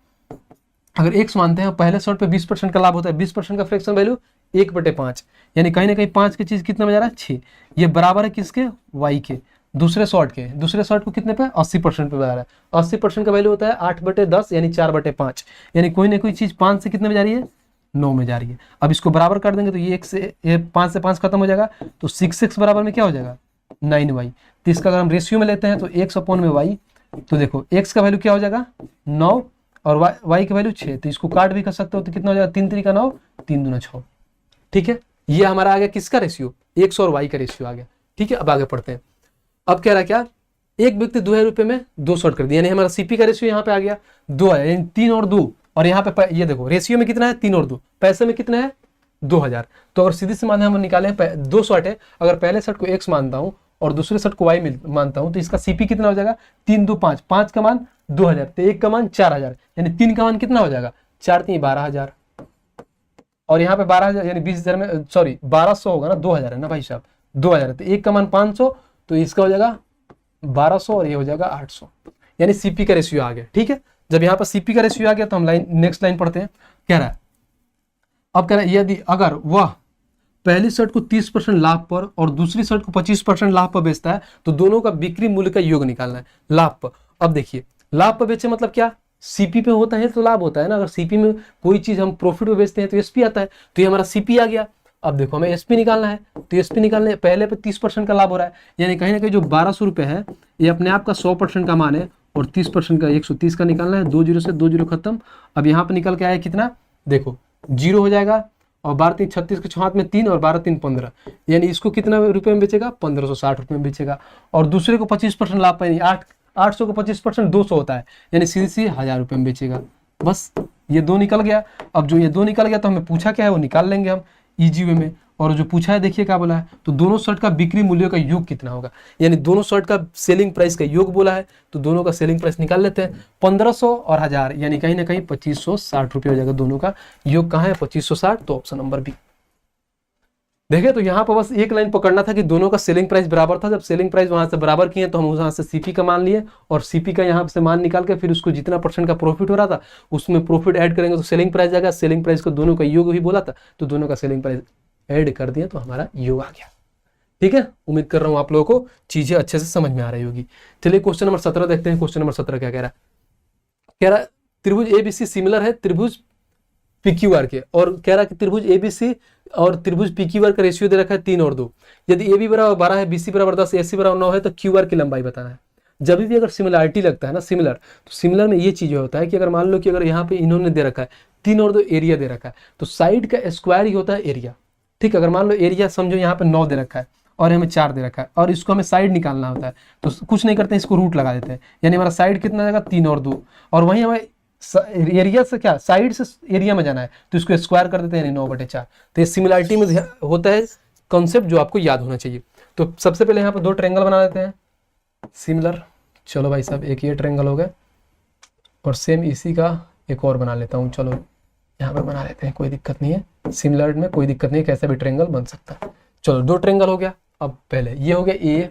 अगर x मानते हैं पहले शर्ट पे 20% का लाभ होता है, 20% का फ्रैक्शन वैल्यू 1/5, यानी कहीं ना कहीं 5 की चीज कितना में जा रहा है 6, ये बराबर है किसके, y के, दूसरे शर्ट के, दूसरे शर्ट को कितने पे 80% पे बता रहा है, 80% का वैल्यू होता है 8/10 यानी 4/5, यानी कोई ना कोई चीज 5 से कितने में जा रही है, 9 में जा रही है। अब इसको बराबर कर देंगे तो ये 5 से 5 खत्म हो जाएगा, तो 6x बराबर में क्या हो जाएगा 9y। तो इसका अगर हम रेशियो में लेते हैं तो x अपॉन में y, तो देखो x का वैल्यू क्या हो जाएगा 9 और y का वैल्यू 6, तो इसको काट भी कर सकते हो, तो कितना हो जाएगा 3 3 का 9, 3 दूना 6। ठीक है, ये हमारा आ गया किसका रेशियो, x और y का रेशियो आ गया। ठीक है, अब आगे पढ़ते हैं। अब कह रहा क्या, एक व्यक्ति 2000 रुपए में 2 शर्ट कर दिया, यानी हमारा सीपी का रेशियो यहाँ पे आ गया 2 है, यानी 3 और 2, और यहाँ पे ये देखो रेशियो में कितना है 3 और 2, पैसे में कितना है 2000। तो अगर सीधी से मान हम निकाले 2 शर्ट है, अगर पहले शर्ट को x मानता हूँ और दूसरे शर्ट को y मानता हूँ, तो इसका सीपी कितना हो जाएगा 3 2 5, 5 का मान 2000, तो 1 का मान 4000, यानी 3 का मान कितना हो जाएगा 4 3 12000, और यहाँ पे 12000 यानी 20000 में सॉरी 1200 होगा ना, 2000 है ना भाई साहब, 2000 है, तो 1 का मान 500, तो इसका हो जाएगा 1200 और ये हो जाएगा 800, यानी सीपी का रेशियो आ गया। ठीक है, जब यहाँ पर सीपी का रेशियो आ गया तो हम नेक्स्ट लाइन पढ़ते हैं। कह रहा है, अब कह रहा है यदि अगर वह पहली शर्ट को 30% लाभ पर और दूसरी शर्ट को 25% लाभ पर बेचता है तो दोनों का बिक्री मूल्य का योग निकालना है लाभ पर। अब देखिए लाभ पर बेचे मतलब क्या, सीपी पे होता है तो लाभ होता है ना, अगर सीपी में कोई चीज हम प्रॉफिट पे बेचते हैं तो एसपी आता है, तो ये हमारा सीपी आ गया। अब देखो हमें एसपी निकालना है, तो एसपी निकालने पहले पे 30% का लाभ हो रहा है, यानी कहीं ना कहीं जो 1200 रुपए है ये अपने आप का 100% का मान है, और 30% का 130 का निकालना है, 2 जीरो से 2 जीरो खत्म। अब यहाँ पे निकल के आया कितना, देखो 0 हो जाएगा, और 12 3 36 के हाथ में 3 और 12 3 15, यानी इसको कितना रुपए में बेचेगा 1560 रुपए में बेचेगा, और दूसरे को 25% लाभ पाएंगे, 800 को 25% 200 होता है, यानी सीधी सी 1000 रुपए में बेचेगा। बस ये 2 निकल गया। अब जो ये 2 निकल गया तो हमें पूछा क्या है वो निकाल लेंगे हम इजी वे में, और जो पूछा है देखिए क्या बोला है, तो दोनों शर्ट का बिक्री मूल्य का योग कितना होगा, यानी दोनों शर्ट का सेलिंग प्राइस का योग बोला है, तो दोनों का सेलिंग प्राइस निकाल लेते हैं। 1500 और 1000 यानी कहीं ना कहीं 2560 रुपये हो जाएगा, दोनों का योग कहाँ है 2560, तो ऑप्शन नंबर बी। देखिए तो यहाँ पर बस एक लाइन पकड़ना था कि दोनों का सेलिंग प्राइस बराबर था, जब सेलिंग प्राइस वहां से बराबर किए तो हम वहां से सीपी का मान लिए, और सीपी का यहाँ से मान निकाल के फिर उसको जितना % का प्रॉफिट हो रहा था उसमें प्रॉफिट ऐड करेंगे तो सेलिंग प्राइस जाएगा, सेलिंग प्राइस को दोनों का योग भी बोला था, तो दोनों का सेलिंग प्राइस ऐड कर दिया तो हमारा योग आ गया। ठीक है, उम्मीद कर रहा हूं आप लोगों को चीजें अच्छे से समझ में आ रही होगी। चलिए क्वेश्चन नंबर 17 देखते हैं। क्वेश्चन नंबर 17 क्या कह रहा है, कह रहा है त्रिभुज एबीसी सिमिलर है त्रिभुज पीक्यूआर के, और कह रहा है कि त्रिभुज एबीसी और त्रिभुज पीक्यूआर का रेशियो दे रखा है 3 और 2, यदि AB बराबर 12 है, BC बराबर 10, AC बराबर 9 है, तो क्यूआर की लंबाई बताना है। जब भी अगर सिमिलरिटी लगता है ना सिमिलर, तो सिमिलर में ये चीज होता है कि अगर मान लो कि अगर यहाँ पे इन्होंने दे रखा है 3 और 2 एरिया दे रखा है, तो साइड का स्क्वायर ही होता है एरिया। ठीक, अगर मान लो एरिया समझो यहाँ पे 9 दे रखा है और हमें 4 दे रखा है, और इसको हमें साइड निकालना होता है, तो कुछ नहीं करते हैं, इसको रूट लगा देते हैं, यानी हमारा साइड कितना जाएगा 3 और 2, और वहीं हमें एरिया से क्या, साइड से एरिया में जाना है तो इसको स्क्वायर कर देते हैं, यानी 9/4। तो ये सिमिलरिटी में होता है कॉन्सेप्ट जो आपको याद होना चाहिए। तो सबसे पहले यहाँ पर 2 ट्रायंगल बना लेते हैं सिमिलर। चलो भाई साहब, एक ये ट्रायंगल हो गया और सेम इसी का एक और बना लेता हूँ। चलो यहाँ पर बना लेते हैं, कोई दिक्कत नहीं है, सिमिलर में कोई दिक्कत नहीं है, कैसा भी ट्रायंगल बन सकता है। चलो 2 ट्रायंगल हो गया। अब पहले ये हो गया ए,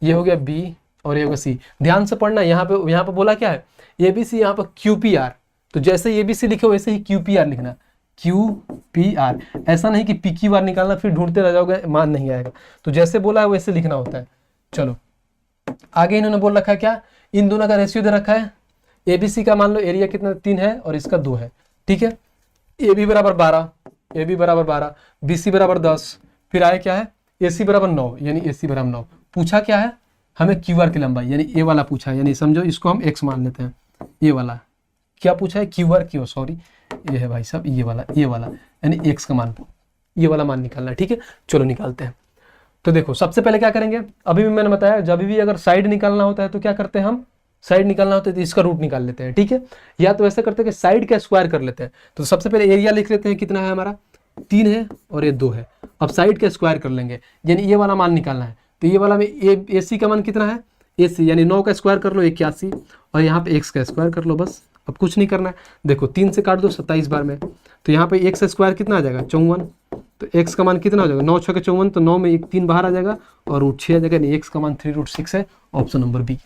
ये हो गया बी और ये हो गया सी। ध्यान से पढ़ना, यहाँ पे बोला क्या है, ए बी सी, यहाँ पर QPR। तो जैसे ए बी सी लिखे वैसे ही QPR लिखना, QPR। ऐसा नहीं कि PQR निकालना फिर ढूंढते रह जाओगे, मान नहीं आएगा। तो जैसे बोला है वैसे लिखना होता है। चलो आगे इन्होंने बोल रखा है क्या, इन दोनों का रेशियो दे रखा है। ABC का मान लो एरिया कितना 3 है और इसका 2 है, ठीक है। AB बराबर 12, AB बराबर 12, BC बराबर 10, फिर आए क्या है AC बराबर 9, यानी AC बराबर 9। पूछा क्या है हमें, QR की लंबाई, यानी ए वाला पूछा है, यानी समझो इसको हम X मान लेते हैं। ये वाला क्या पूछा है, QR क्यों, सॉरी ये है भाई साहब, ये वाला यानी X का मान, ये वाला मान निकालना है, ठीक है। चलो निकालते हैं। तो देखो सबसे पहले क्या करेंगे, अभी भी मैंने बताया जब भी अगर साइड निकालना होता है तो क्या करते हैं हम, साइड निकालना होता है तो इसका रूट निकाल लेते हैं, ठीक है। या तो ऐसा करते हैं कि साइड का स्क्वायर कर लेते हैं। तो सबसे पहले एरिया लिख लेते हैं, कितना है हमारा 3 है और ये 2 है। अब साइड का स्क्वायर कर लेंगे, यानी ये वाला मान निकालना है। तो ये वाला में AC का मान कितना है, AC यानी 9 का स्क्वायर कर लो 81 और यहाँ पे X का स्क्वायर कर लो, बस। अब कुछ नहीं करना है। देखो 3 से काट दो 27 बार में, तो यहाँ पे X स्क्वायर कितना आ जाएगा 54। तो X का मान कितना हो जाएगा 9 6 54, तो 9 में एक 3 बाहर आ जाएगा और रूट 6 आ जाएगा, यानी X का मान 3√6 है, ऑप्शन नंबर बी।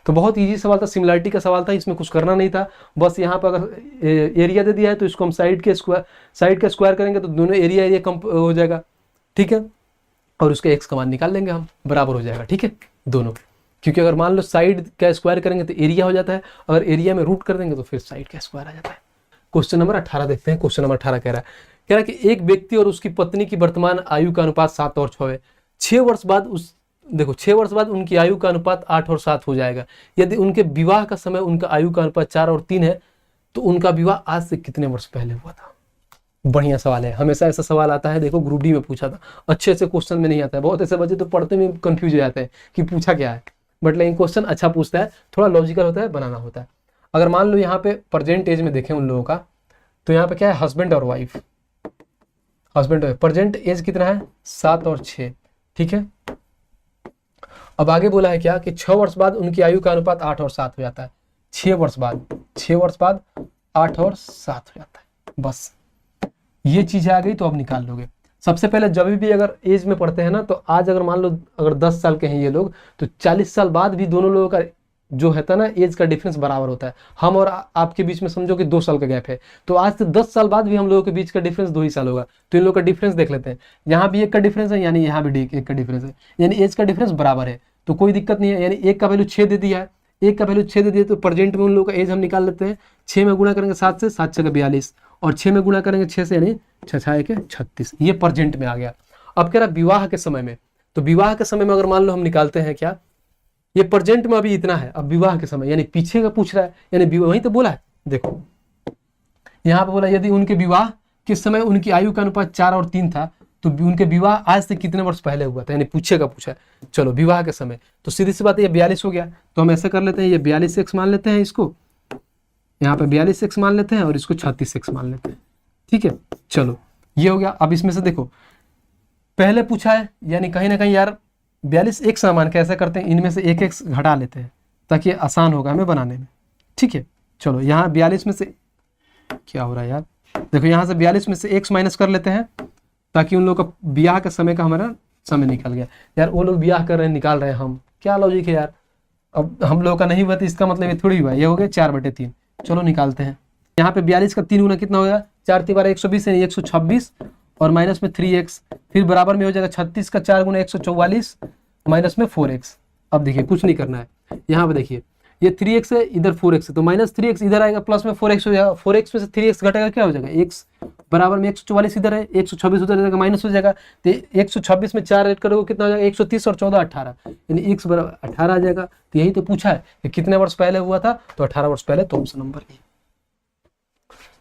तो बहुत इजी सवाल था, सिमिलरिटी का सवाल था, इसमें कुछ करना नहीं था। बस यहाँ पर अगर एरिया दे दिया है तो इसको हम साइड का स्क्वायर करेंगे तो दोनों एरिया कम हो जाएगा, ठीक है। और उसका X का मान निकाल लेंगे हम, बराबर हो जाएगा, ठीक है दोनों। क्योंकि अगर मान लो साइड का स्क्वायर करेंगे तो एरिया हो जाता है, अगर एरिया में रूट कर देंगे तो फिर साइड का स्क्वायर आ जाता है। क्वेश्चन नंबर 18 देखते हैं। क्वेश्चन नंबर 18 कह रहा है कि एक व्यक्ति और उसकी पत्नी की वर्तमान आयु का अनुपात 7 और 6 है। 6 वर्ष बाद 6 वर्ष बाद उनकी आयु का अनुपात 8 और 7 हो जाएगा। यदि उनके विवाह का समय उनका आयु का अनुपात 4 और 3 है तो उनका विवाह आज से कितने वर्ष पहले हुआ था। बढ़िया सवाल है, हमेशा ऐसा सवाल आता है, देखो ग्रुप डी में पूछा था, अच्छे से क्वेश्चन में नहीं आता है। बहुत ऐसे बच्चे तो पढ़ते में कंफ्यूज हो जाते हैं कि पूछा क्या है, बट लेकिन क्वेश्चन अच्छा पूछता है, थोड़ा लॉजिकल होता है, बनाना होता है। अगर मान लो यहाँ पे प्रेजेंट एज में देखें उन लोगों का, तो यहाँ पे क्या है हस्बैंड और वाइफ, हस्बैंड और प्रेजेंट एज कितना है 7 और 6, ठीक है। अब आगे बोला है क्या कि 6 वर्ष बाद उनकी आयु का अनुपात 8 और 7 हो जाता है। 6 वर्ष बाद 8 और 7 हो जाता है, बस ये चीज आ गई तो अब निकाल लोगे। सबसे पहले जब भी अगर एज में पढ़ते हैं ना, तो आज अगर मान लो अगर 10 साल के हैं ये लोग, तो 40 साल बाद भी दोनों लोगों का जो है ना एज का डिफरेंस बराबर होता है। हम और आपके बीच में समझो कि 2 साल का गैप है, तो आज से 10 साल बाद भी हम लोगों के बीच का डिफरेंस 2 ही साल होगा। तो इन लोगों का डिफरेंस देख लेते हैं, यहाँ भी 1 का डिफरेंस है, यानी यहाँ भी 1 का डिफरेंस है, यानी एज का डिफरेंस बराबर है, तो कोई दिक्कत नहीं है। यानी 1 का वैल्यू 6 दे दिया है, 1 का वैल्यू 6 दे दिया, तो प्रेजेंट में उन लोगों का एज हम निकाल लेते हैं। 6 में गुणा करेंगे 7 से, 7 6 42 और 6 में गुणा करेंगे 6 से, यानी 6 6 36। ये प्रेजेंट में आ गया। अब कह रहा विवाह के समय में, तो विवाह के समय में अगर मान लो हम निकालते हैं क्या, ये प्रेजेंट में अभी इतना है, अब विवाह के समय यानी पीछे का पूछ रहा है, यानी वहीं तो बोला है। देखो यहाँ पे बोला यदि उनके विवाह के समय उनकी आयु का अनुपात 4 और 3 था तो उनके विवाह आज से कितने वर्ष पहले हुआ था, यानी पूछे का पूछा है। चलो विवाह के समय, तो सीधी सी बात है ये 42 हो गया, तो हम ऐसा कर लेते हैं, ये 42x मान लेते हैं, इसको यहाँ पे 42x मान लेते हैं और इसको 36x मान लेते हैं, ठीक है। चलो ये हो गया। अब इसमें से देखो पहले पूछा है, यानी कहीं ना कहीं यार 42x मान के ऐसा करते हैं, इनमें से 1x घटा लेते हैं ताकि आसान होगा हमें बनाने में, ठीक है। चलो यहाँ 42 में से क्या हो रहा है यार, देखो यहाँ से 42 में से x माइनस कर लेते हैं ताकि उन लोगों का ब्याह का समय का हमारा समय निकल गया। यार वो लोग ब्याह कर रहे हैं, निकाल रहे हैं, हम क्या लॉजिक है यार। अब हम लोगों का नहीं हुआ तो इसका मतलब ये थोड़ी हुआ, ये हो गया 4/3। चलो निकालते हैं। यहाँ पे 42 का 3 गुना कितना हो गया, 4 3 12 120 यानी 126 और माइनस में 3x, फिर बराबर में हो जाएगा 36 का 4 गुना 144 माइनस में 4x। अब देखिए कुछ नहीं करना है, यहाँ पे देखिए ये 3x है, इधर 4x है, तो माइनस 3x इधर आएगा, प्लस में 4x हो जाएगा। 4x में से 3x घटेगा क्या हो जाएगा, x बराबर में 144 इधर है, 126 उधर जाएगा, माइनस हो जाएगा। तो 126 में 4 ऐड करोगे कितना हो जाएगा, 130 और 14 18, यानी x बराबर 18 आ जाएगा। तो यही तो पूछा है कि कितने वर्ष पहले हुआ था, तो 18 वर्ष पहले, तो ऑप्शन नंबर ए।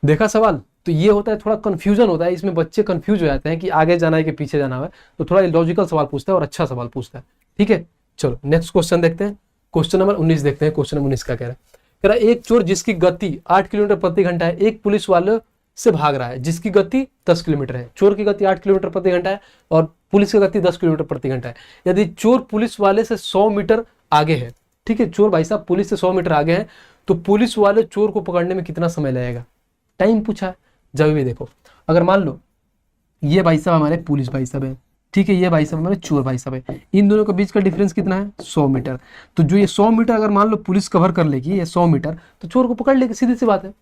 देखा सवाल, तो ये होता है थोड़ा कंफ्यूजन होता है इसमें, बच्चे कंफ्यूज हो जाते हैं कि आगे जाना है कि पीछे जाना है, तो थोड़ा लॉजिकल सवाल पूछता है और अच्छा सवाल पूछता है, ठीक है। चलो नेक्स्ट क्वेश्चन देखते हैं। क्वेश्चन नंबर 19 देखते हैं। क्वेश्चन नंबर 19 का कह रहा है कह रहा एक चोर जिसकी गति 8 किलोमीटर प्रति घंटा है एक पुलिस वाले से भाग रहा है जिसकी गति 10 किलोमीटर है। चोर की गति 8 किलोमीटर प्रति घंटा है और पुलिस की गति 10 किलोमीटर प्रति घंटा है। यदि चोर पुलिस वाले से 100 मीटर आगे है, ठीक है, चोर भाई साहब पुलिस से 100 मीटर आगे है, तो पुलिस वाले चोर को पकड़ने में कितना समय लगेगा? टाइम पूछा है। जब भी देखो, अगर मान लो ये भाई साहब हमारे पुलिस भाई साहब है, ठीक है, ये भाई साहब हमारे चोर भाई साहब है, इन दोनों के बीच का डिफरेंस कितना है? 100 मीटर। तो जो ये 100 मीटर अगर मान लो पुलिस कवर कर लेगी, ये 100 मीटर, तो चोर को पकड़ लेगी, सीधी सी बात है,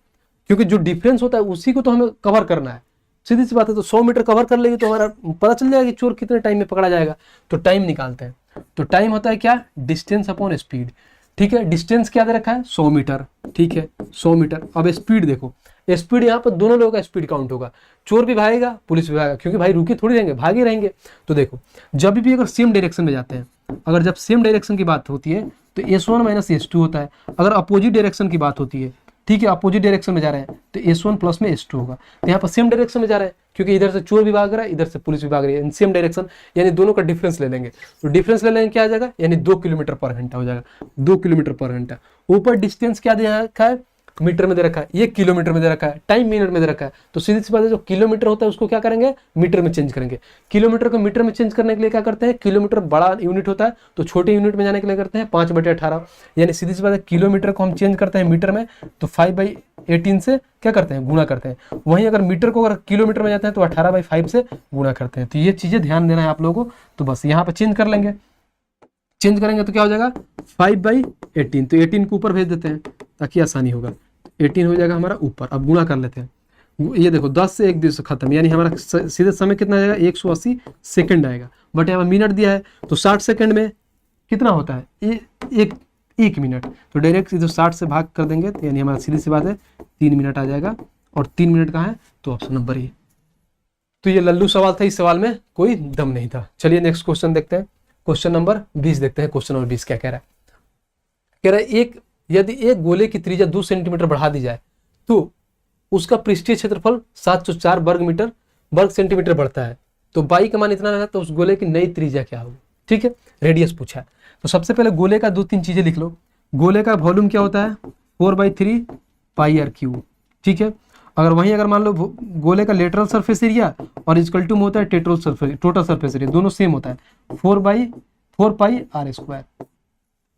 क्योंकि जो डिफरेंस होता है उसी को तो हमें कवर करना है, सीधी सी बात है। तो 100 मीटर कवर कर लेगी तो हमारा पता चल जाएगा कि चोर कितने टाइम में पकड़ा जाएगा। तो टाइम निकालते हैं, तो टाइम होता है क्या? डिस्टेंस अपॉन स्पीड, ठीक है। डिस्टेंस क्या दे रखा है? 100 मीटर, ठीक है, 100 मीटर। अब स्पीड देखो, स्पीड यहाँ पर दोनों लोगों का स्पीड काउंट होगा, चोर भी भागेगा पुलिस भी भागेगा, क्योंकि भाई रुके थोड़ी रहेंगे, भागे रहेंगे। तो देखो जब भी अगर सेम डायरेक्शन में जाते हैं, अगर जब सेम डायरेक्शन की बात होती है तो S1 माइनस S2 होता है। अगर अपोजिट डायरेक्शन की बात होती है, ठीक है, अपोजिट डायरेक्शन में जा रहे हैं तो S1 प्लस में S2 होगा। तो यहाँ पर सेम डायरेक्शन में जा रहे हैं क्योंकि इधर से चोर भी भाग रहा है, इधर से पुलिस भी भाग रही है, सेम डायरेक्शन, यानी दोनों का डिफरेंस ले लेंगे। तो डिफरेंस ले लेंगे क्या आ जाएगा? यानी 2 किलोमीटर पर घंटा हो जाएगा, 2 किलोमीटर पर घंटा। ऊपर डिस्टेंस क्या दे रखा है? मीटर में दे रखा है, ये किलोमीटर में दे रखा है, टाइम मिनट में दे रखा है। तो सीधी सी बात है, जो किलोमीटर होता है उसको क्या करेंगे? मीटर में चेंज करेंगे। किलोमीटर को मीटर में चेंज करने के लिए क्या करते हैं? किलोमीटर बड़ा यूनिट होता है तो छोटे यूनिट में जाने के लिए करते हैं 5/18, यानी सीधी सी बात है किलोमीटर को हम चेंज करते हैं मीटर में तो 5/18 से क्या करते हैं? गुणा करते हैं। वहीं अगर मीटर को अगर किलोमीटर में जाते हैं तो 18/5 से गुणा करते हैं। तो ये चीजें ध्यान देना है आप लोगों को। तो बस यहाँ पर चेंज कर लेंगे, चेंज करेंगे तो क्या हो जाएगा? 5/18, तो 18 को ऊपर भेज देते हैं ताकि आसानी होगा। 18 हो जाएगा हमारा ऊपर। अब गुणा कर लेते हैं, ये देखो 10 से 1 दिवस खत्म, यानी हमारा सीधे समय कितना आएगा? 180 सेकंड आएगा। बट यहाँ मिनट दिया है तो 60 सेकंड में कितना होता है? एक मिनट। तो डायरेक्ट इधर 60 से भाग कर देंगे तो यानी हमारा सीधी सी बात है 3 मिनट आ जाएगा। और 3 मिनट कहाँ है? तो ऑप्शन नंबर ए। तो ये लल्लू सवाल था, इस सवाल में कोई दम नहीं था। चलिए नेक्स्ट क्वेश्चन देखते हैं, क्वेश्चन नंबर 20 देखते हैं। क्वेश्चन नंबर 20 क्या कह रहा है? कह रहा है यदि एक गोले की त्रिज्या 2 सेंटीमीटर बढ़ा दी जाए तो उसका पृष्ठीय क्षेत्रफल 704 वर्ग सेंटीमीटर बढ़ता है, तो बाई का मान इतना रहेगा, तो उस गोले की नई त्रिज्या क्या होगी? ठीक है, रेडियस पूछा है। तो सबसे पहले गोले का 2-3 चीजें लिख लो। गोले का वॉल्यूम क्या होता है? 4/3 πr³, ठीक है। अगर मान लो गोले का लेटरल सरफेस एरिया और इक्वल टू में होता है टोटल सरफेस एरिया, दोनों सेम होता है 4/4 πr²।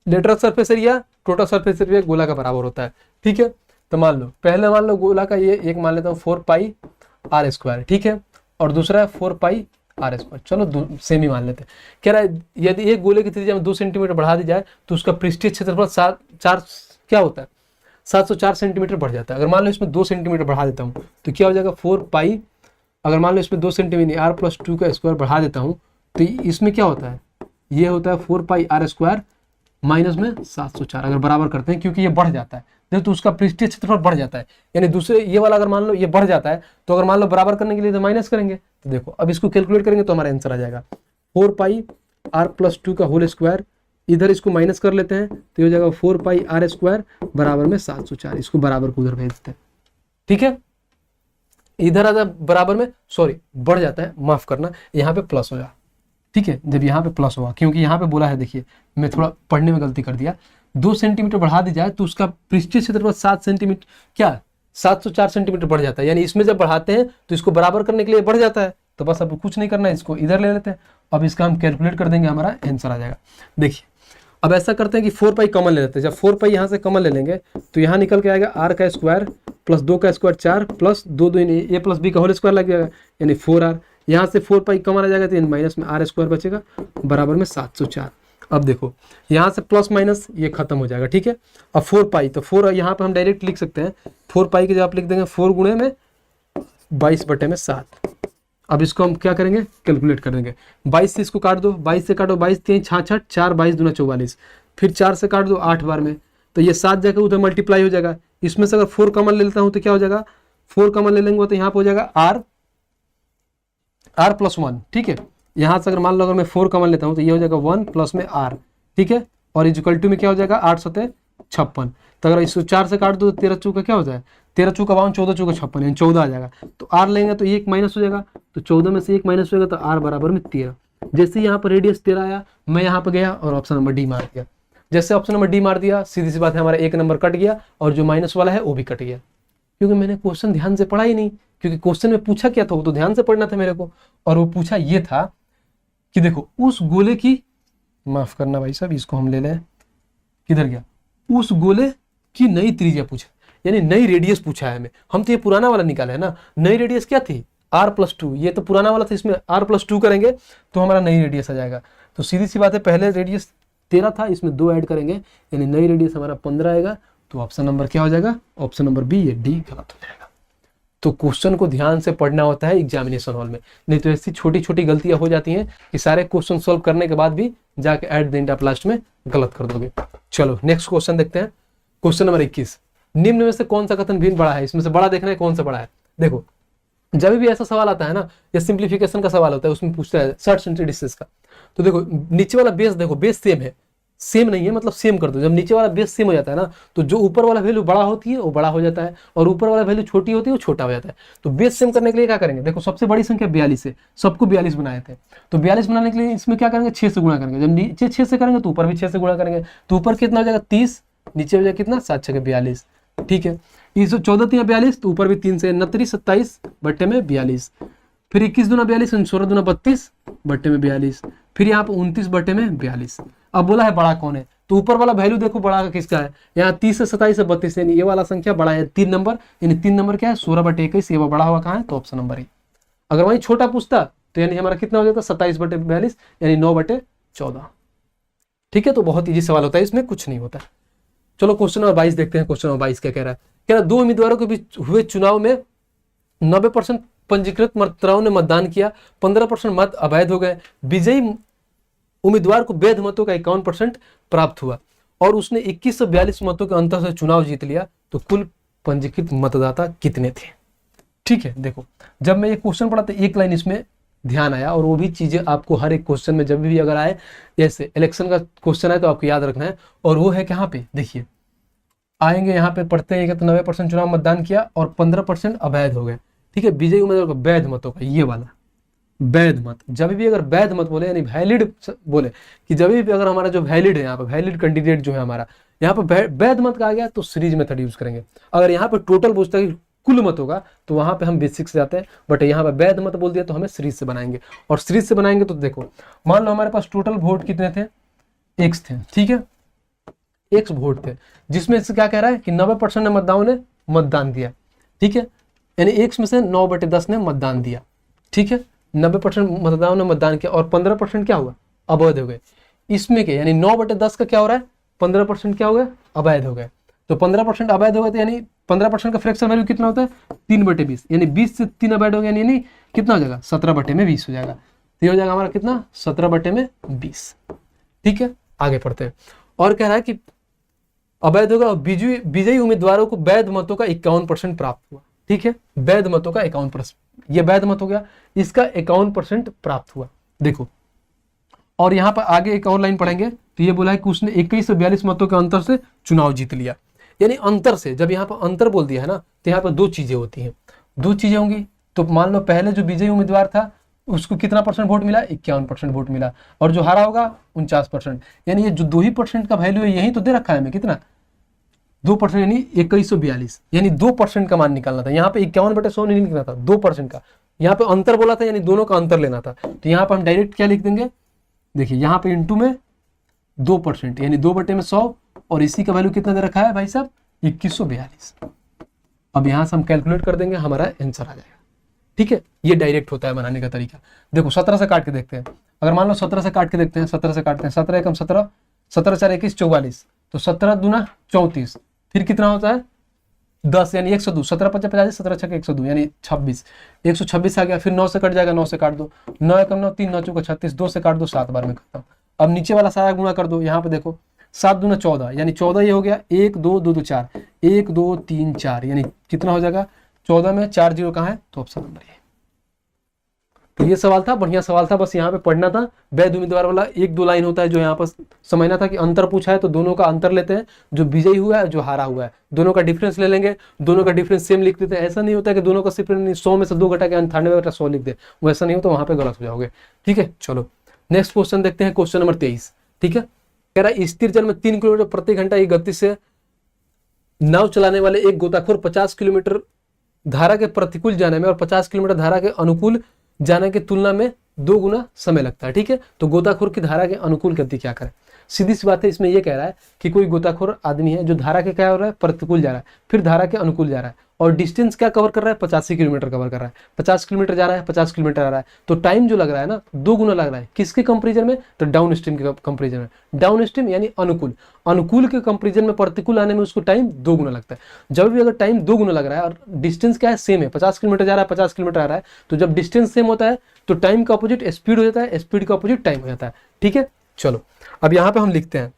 Lateral surface area total surface area गोला का बराबर होता है, ठीक है। तो मान लो गोला का ये एक मान लेता हूँ 4 πr², ठीक है, और दूसरा है 4 πr²। चलो सेम ही मान लेते हैं। कह रहा है यदि एक गोले की त्रिज्या में 2 सेंटीमीटर बढ़ा दी जाए तो उसका पृष्ठीय क्षेत्रफल 704 सेंटीमीटर बढ़ जाता है। अगर मान लो इसमें 2 सेंटीमीटर बढ़ा देता हूँ तो क्या हो जाएगा? 4 π, अगर मान लो इसमें 2 सेंटीमीटर r+2 का स्क्वायर बढ़ा देता हूँ तो इसमें क्या होता है? ये होता है 4 πr² माइनस में 704। अगर बराबर करते हैं क्योंकि ये बढ़ जाता है तो उसका पृष्ठीय क्षेत्रफल बढ़ जाता है, यानी दूसरे ये वाला अगर मान लो ये बढ़ जाता है तो अगर मान लो बराबर करने के लिए तो माइनस करेंगे। तो देखो अब इसको कैलकुलेट करेंगे तो हमारा आंसर आ जाएगा 4 πr+2 का होल स्क्वायर, इधर इसको माइनस कर लेते हैं तो हो जाएगा 4 πr² बराबर में 704। इसको बराबर को उधर भेज देते हैं, ठीक है। इधर आता बराबर में, सॉरी बढ़ जाता है, माफ करना, यहाँ पे प्लस हो जाए, ठीक है। जब यहाँ पे प्लस होगा क्योंकि यहाँ पे बोला है, देखिए मैं थोड़ा पढ़ने में गलती कर दिया, 2 सेंटीमीटर बढ़ा दी जाए तो उसका पृष्ठीय क्षेत्रफल 704 सेंटीमीटर बढ़ जाता है, यानी इसमें जब बढ़ाते हैं तो इसको बराबर करने के लिए बढ़ जाता है। तो बस अब कुछ नहीं करना है, इसको इधर ले लेते हैं। अब इसका हम कैलकुलेट कर देंगे, हमारा आंसर आ जाएगा। देखिए अब ऐसा करते हैं कि 4 π कॉमन ले लेते हैं। जब 4 π यहाँ से कॉमन ले लेंगे तो यहाँ निकल के आएगा r² प्लस 2 का square 4 plus 2 a plus b का होल स्क्वायर लग जाएगा, यानी 4r। यहाँ से 4 π कॉमन आ जाएगा तो माइनस में r² बचेगा बराबर में 704। अब देखो यहाँ से प्लस माइनस ये खत्म हो जाएगा, ठीक है। अब 4 π, तो 4 यहाँ पे हम डायरेक्ट लिख सकते हैं, 4 π के जब आप लिख देंगे 4 गुणे में 22/7। अब इसको हम क्या करेंगे? कैलकुलेट कर देंगे। 22 से इसको काट दो, 22 से काटो, 22 3 66, 4 22 दूना 44, फिर 4 से काट दो 8 बार में, तो ये 7 जाकर उधर मल्टीप्लाई हो जाएगा। इसमें से अगर 4 कॉमन ले लेता हूँ तो क्या हो जाएगा? 4 कॉमन ले लेंगे तो यहाँ पे हो जाएगा r+1, ठीक है। यहाँ से अगर मान लो अगर मैं 4 कॉमन लेता हूँ तो ये हो जाएगा 1 प्लस में r, ठीक है, और इक्वल टू में क्या हो जाएगा? 8 7 56। तो अगर इसको 4 से काट दो तो 13 चौका क्या हो जाए? 13 चौका 52, 14 चौका 56, यानी 14 आ जाएगा। तो r लेंगे तो 1 माइनस हो जाएगा, तो 14 में से 1 माइनस हो जाएगा तो r बराबर में 13। जैसे यहाँ पर रेडियस 13 आया, मैं यहाँ पर गया और ऑप्शन नंबर डी मार दिया। जैसे ऑप्शन नंबर डी मार दिया, सीधी सी बात है हमारा एक नंबर कट गया और जो माइनस वाला है वो भी कट गया, क्योंकि मैंने क्वेश्चन ध्यान से पढ़ा ही नहीं। क्योंकि क्वेश्चन में पूछा क्या था वो तो ध्यान से पढ़ना था मेरे को, और वो पूछा ये था कि देखो उस गोले की, माफ करना भाई साहब इसको हम ले लें, किधर गया, उस गोले की नई त्रिज्या पूछा, यानी नई रेडियस पूछा है हमें। हम तो ये पुराना वाला निकाला है ना, नई रेडियस क्या थी r+2, ये तो पुराना वाला था, इसमें r+2 करेंगे तो हमारा नई रेडियस आ जाएगा। तो सीधी सी बात है पहले रेडियस 13 था, इसमें 2 ऐड करेंगे यानी नई रेडियस हमारा 15 आएगा। तो ऑप्शन नंबर क्या हो जाएगा, ऑप्शन नंबर बी, ये डी गलत हो जाएगा। तो क्वेश्चन को ध्यान से पढ़ना होता है एग्जामिनेशन हॉल में, नहीं तो ऐसी छोटी छोटी गलतियां हो जाती हैं कि सारे क्वेश्चन सॉल्व करने के बाद भी जाके at the end of last में गलत कर दोगे। चलो नेक्स्ट क्वेश्चन देखते हैं, क्वेश्चन नंबर 21, निम्न में से कौन सा कथन भिन्न बड़ा है, इसमें से बड़ा देखना है कौन सा बड़ा है। देखो जब भी ऐसा सवाल आता है ना, या सिंप्लीफिकेशन का सवाल होता है, उसमें पूछता है 60 सेंटी डिस्टेंस का, तो देखो नीचे वाला बेस, देखो बेस सेम है, सेम नहीं है मतलब सेम कर दो। जब नीचे वाला बेस सेम हो जाता है ना, तो जो ऊपर वाला वैल्यू बड़ा होती है वो बड़ा हो जाता है, और ऊपर वाला वैल्यू छोटी होती है वो छोटा हो जाता है। तो बेस सेम करने के लिए क्या करेंगे, देखो सबसे बड़ी संख्या 42 है, सबको 42 बनाए थे, तो 42 बनाने के लिए इसमें क्या करेंगे, 6 से गुणा करेंगे। जब नीचे 6 से करेंगे तो ऊपर भी 6 से गुणा करेंगे, तो ऊपर कितना हो जाएगा 30, नीचे हो जाएगा कितना 7 6 42, ठीक है। 14 3 42, तो ऊपर भी 3 से 29 27 बट्टे में 42, फिर 21 दूना 42, 16 दूना 32 बट्टे में 42, फिर यहाँ पे 29 बट्टे में 42। अब बोला है बड़ा कौन है, तो ऊपर वाला वैल्यू देखो बड़ा किसका है, यहाँ 30 से 27 से 32, यानी ये वाला संख्या बड़ा है 3 नंबर, यानी 3 नंबर क्या है 16/21, ये बड़ा हुआ कहाँ है, तो ऑप्शन नंबर ए। अगर वही छोटा पूछता तो यानी हमारा कितना हो जाता 27/42, यानी 9/14। ठीक है, तो बहुत ईजी सवाल होता है, इसमें कुछ नहीं होता। चलो क्वेश्चन नंबर 22 देखते हैं। क्वेश्चन नंबर 22 क्या कह रहा है, कह रहा है 2 उम्मीदवारों के बीच हुए चुनाव में 90% पंजीकृत मतदाताओं ने मतदान किया, 15% मत अवैध हो गए, विजयी उम्मीदवार को वैध मतों का 51% प्राप्त हुआ और उसने 2142 मतों के अंतर से चुनाव जीत लिया, तो कुल पंजीकृत मतदाता कितने थे। ठीक है, देखो जब मैं ये क्वेश्चन पढ़ा तो एक लाइन इसमें ध्यान आया, और वो भी चीजें आपको हर एक क्वेश्चन में जब भी अगर आए, जैसे इलेक्शन का क्वेश्चन आए तो आपको याद रखना है। और वो है कि यहाँ पे देखिए आएंगे, यहाँ पे पढ़ते हैं कि 90% चुनाव मतदान किया और 15% अवैध हो गए। ठीक है, विजयी उम्मीदवार को वैध मतों का, ये वाला वैध मत, जब भी अगर वैध मत बोले यानी वैलिड बोले, कि जब भी अगर हमारा जो वैलिड है यहाँ पे वैलिड कैंडिडेट जो है हमारा, यहाँ पे वैध मत का आ गया तो सीरीज मेथड यूज करेंगे। अगर यहाँ पे टोटल पूछता है कुल मत होगा तो वहां पे हम बेसिक से जाते हैं, बट यहाँ पे वैध मत बोल दिया तो हमें सीरीज से बनाएंगे। और सीरीज से बनाएंगे तो देखो मान लो हमारे पास टोटल वोट कितने थे, एक्स थे। ठीक है, एक्स वोट थे, जिसमें से क्या कह रहा है कि 90% मतदाताओं ने मतदान दिया। ठीक है, यानी एक्स में से 9/10 ने मतदान दिया। ठीक है, 90% मतदाताओं ने मतदान किया और 15% क्या हुआ, अवैध हो गए। इसमें के यानी 9/10 का क्या हो रहा है, 15% क्या हो गया, अवैध हो गए। तो 15% अवैध हो गए, तो यानी 15% का फ्रैक्शन वैल्यू कितना होता है 3/20, यानी 20 से 3 अवैध हो गया, यानी कितना हो जाएगा 17/20 हो जाएगा। तो ये हो जाएगा हमारा कितना 17/20। ठीक है, आगे पढ़ते हैं। और कह रहा है कि अवैध होगा और विजयी उम्मीदवारों को वैध मतों का 51% प्राप्त हुआ। ठीक है, वैध मतों का 51%, ये वैध मत हो गया, इसका 51% प्राप्त हुआ। देखो और यहाँ पर आगे एक और लाइन पढ़ेंगे तो ये बोला है कि उसने 21 से 42 मतों के अंतर से चुनाव जीत लिया। यानी अंतर से, जब यहाँ पर अंतर बोल दिया है ना, तो यहाँ पर दो चीजें होती हैं, दो चीजें होंगी। तो मान लो पहले जो विजयी उम्मीदवार था उसको कितना परसेंट वोट मिला, 51% वोट मिला, और जो हारा होगा 49%। यानी ये जो 2% का वैल्यू है यही तो दे रखा है हमें, कितना 2%, यानी 2142, यानी 2% का मान निकालना था। यहाँ पे 51/100 नहीं निकलना था, 2% का। यहाँ पे अंतर बोला था, यानी दोनों का अंतर लेना था। तो यहाँ पे हम डायरेक्ट क्या लिख देंगे, देखिए यहाँ पे इंटू में 2%, यानी 2/100, और इसी का वैल्यू कितना दे रखा है भाई साहब 2142। अब यहाँ से हम कैलकुलेट कर देंगे, हमारा आंसर आ जाएगा। ठीक है, ये डायरेक्ट होता है बनाने का तरीका। देखो 17 से काट के देखते हैं, अगर मान लो 17 से काट के देखते हैं, 17 से काटते हैं, 17 एकम 17, 17 4 21 44, तो 17 दूना 34, फिर कितना होता है 10, यानी 102, 17 5 50, 17 6 102, यानी 26, 126 आ गया। फिर 9 से कट जाएगा, 9 से काट दो, 9 एकम 9, 3 9 चौका 36, 2 से काट दो, 7 बार में खत्म। अब नीचे वाला सारा गुणा कर दो, यहाँ पे देखो 7 दूना 14, यानी 14 ये हो गया, 1 2 2 2 4, 1 2 3 4, यानी कितना हो जाएगा 14 में 4 0 कहाँ है, तो ऑप्शन नंबर ए। तो ये सवाल था, बढ़िया सवाल था, बस यहाँ पे पढ़ना था। वैध उम्मीदवार वाला 1-2 लाइन होता है जो यहाँ पर समझना था कि अंतर पूछा है तो दोनों का अंतर लेते हैं, जो विजयी हुआ है जो हारा हुआ है दोनों का डिफरेंस ले लेंगे, दोनों का डिफरेंस सेम लिख देते हैं। ऐसा नहीं होता है कि दोनों का सिर्फ 100 में से 2 घटा के 98/100 लिख दे, वैसा नहीं हो तो वहां पर गलत हो जाओगे। ठीक है, चलो नेक्स्ट क्वेश्चन देखते हैं, क्वेश्चन नंबर 23। ठीक है, कह रहा है स्थिर जल में 3 किलोमीटर प्रति घंटा की गति से नाव चलाने वाले एक गोताखोर 50 किलोमीटर धारा के प्रतिकूल जाने में और 50 किलोमीटर धारा के अनुकूल जाने की तुलना में 2 गुना समय लगता है। ठीक है, तो गोताखोर की धारा के अनुकूल गति क्या करे, सीधी सी बात है। इसमें यह कह रहा है कि कोई गोताखोर आदमी है जो धारा के क्या हो रहा है, प्रतिकूल जा रहा है, फिर धारा के अनुकूल जा रहा है, और डिस्टेंस क्या कवर कर रहा है, 85 किलोमीटर कवर कर रहा है। 50 किलोमीटर जा रहा है, 50 किलोमीटर आ रहा है, तो टाइम जो लग रहा है ना 2 गुना लग रहा है। किसके कंपेरिजन में, तो डाउन स्ट्रीम के कंपेरिजन में। डाउन स्ट्रीम यानी अनुकूल, अनुकूल के कंपेरिजन में प्रतिकूल आने में उसको टाइम 2 गुना लगता है। जब भी अगर टाइम 2 गुना लग रहा है और डिस्टेंस क्या है, सेम है, 50 किलोमीटर जा रहा है, 50 किलोमीटर आ रहा है, तो जब डिस्टेंस सेम होता है तो टाइम का अपोजिट स्पीड हो जाता है, स्पीड का अपोजिट टाइम हो जाता है। ठीक है, चलो अब यहाँ पे हम लिखते हैं,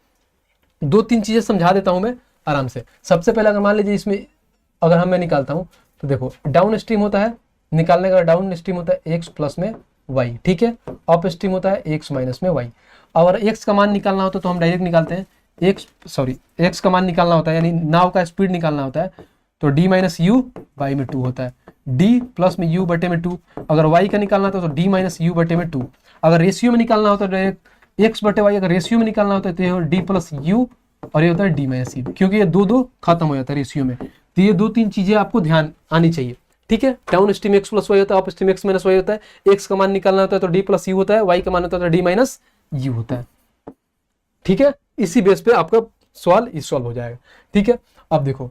2-3 चीजें समझा देता हूं मैं आराम से। सबसे पहले अगर मान लीजिए इसमें अगर मैं निकालता हूं तो देखो डाउन स्ट्रीम होता है, निकालने का डाउन स्ट्रीम होता है x प्लस में y, ठीक है, अप स्ट्रीम होता है x माइनस में y। अगर x का मान निकालना होता है तो हम डायरेक्ट निकालते हैं, x का मान निकालना होता है यानी नाव का स्पीड निकालना होता है, तो d माइनस यू बाई में 2 होता है, d प्लस में u बटे में 2। अगर y का निकालना होता है तो d माइनस यू बटे में 2। अगर रेशियो में निकालना होता है डायरेक्ट x बटे y, अगर रेशियो में निकालना होता है तो ये d प्लस यू और ये होता है d माइनस यू, क्योंकि ये 2-2 खत्म हो जाता है रेशियो में। तो ये 2-3 चीजें आपको ध्यान आनी चाहिए। ठीक है, down stream x plus y होता है, up stream x minus y होता है, x का मान निकालना होता है तो d प्लस यू होता है, y का मान होता है तो d माइनस यू होता है। ठीक है, इसी बेस पे आपका सवाल सॉल्व हो जाएगा। ठीक है, अब देखो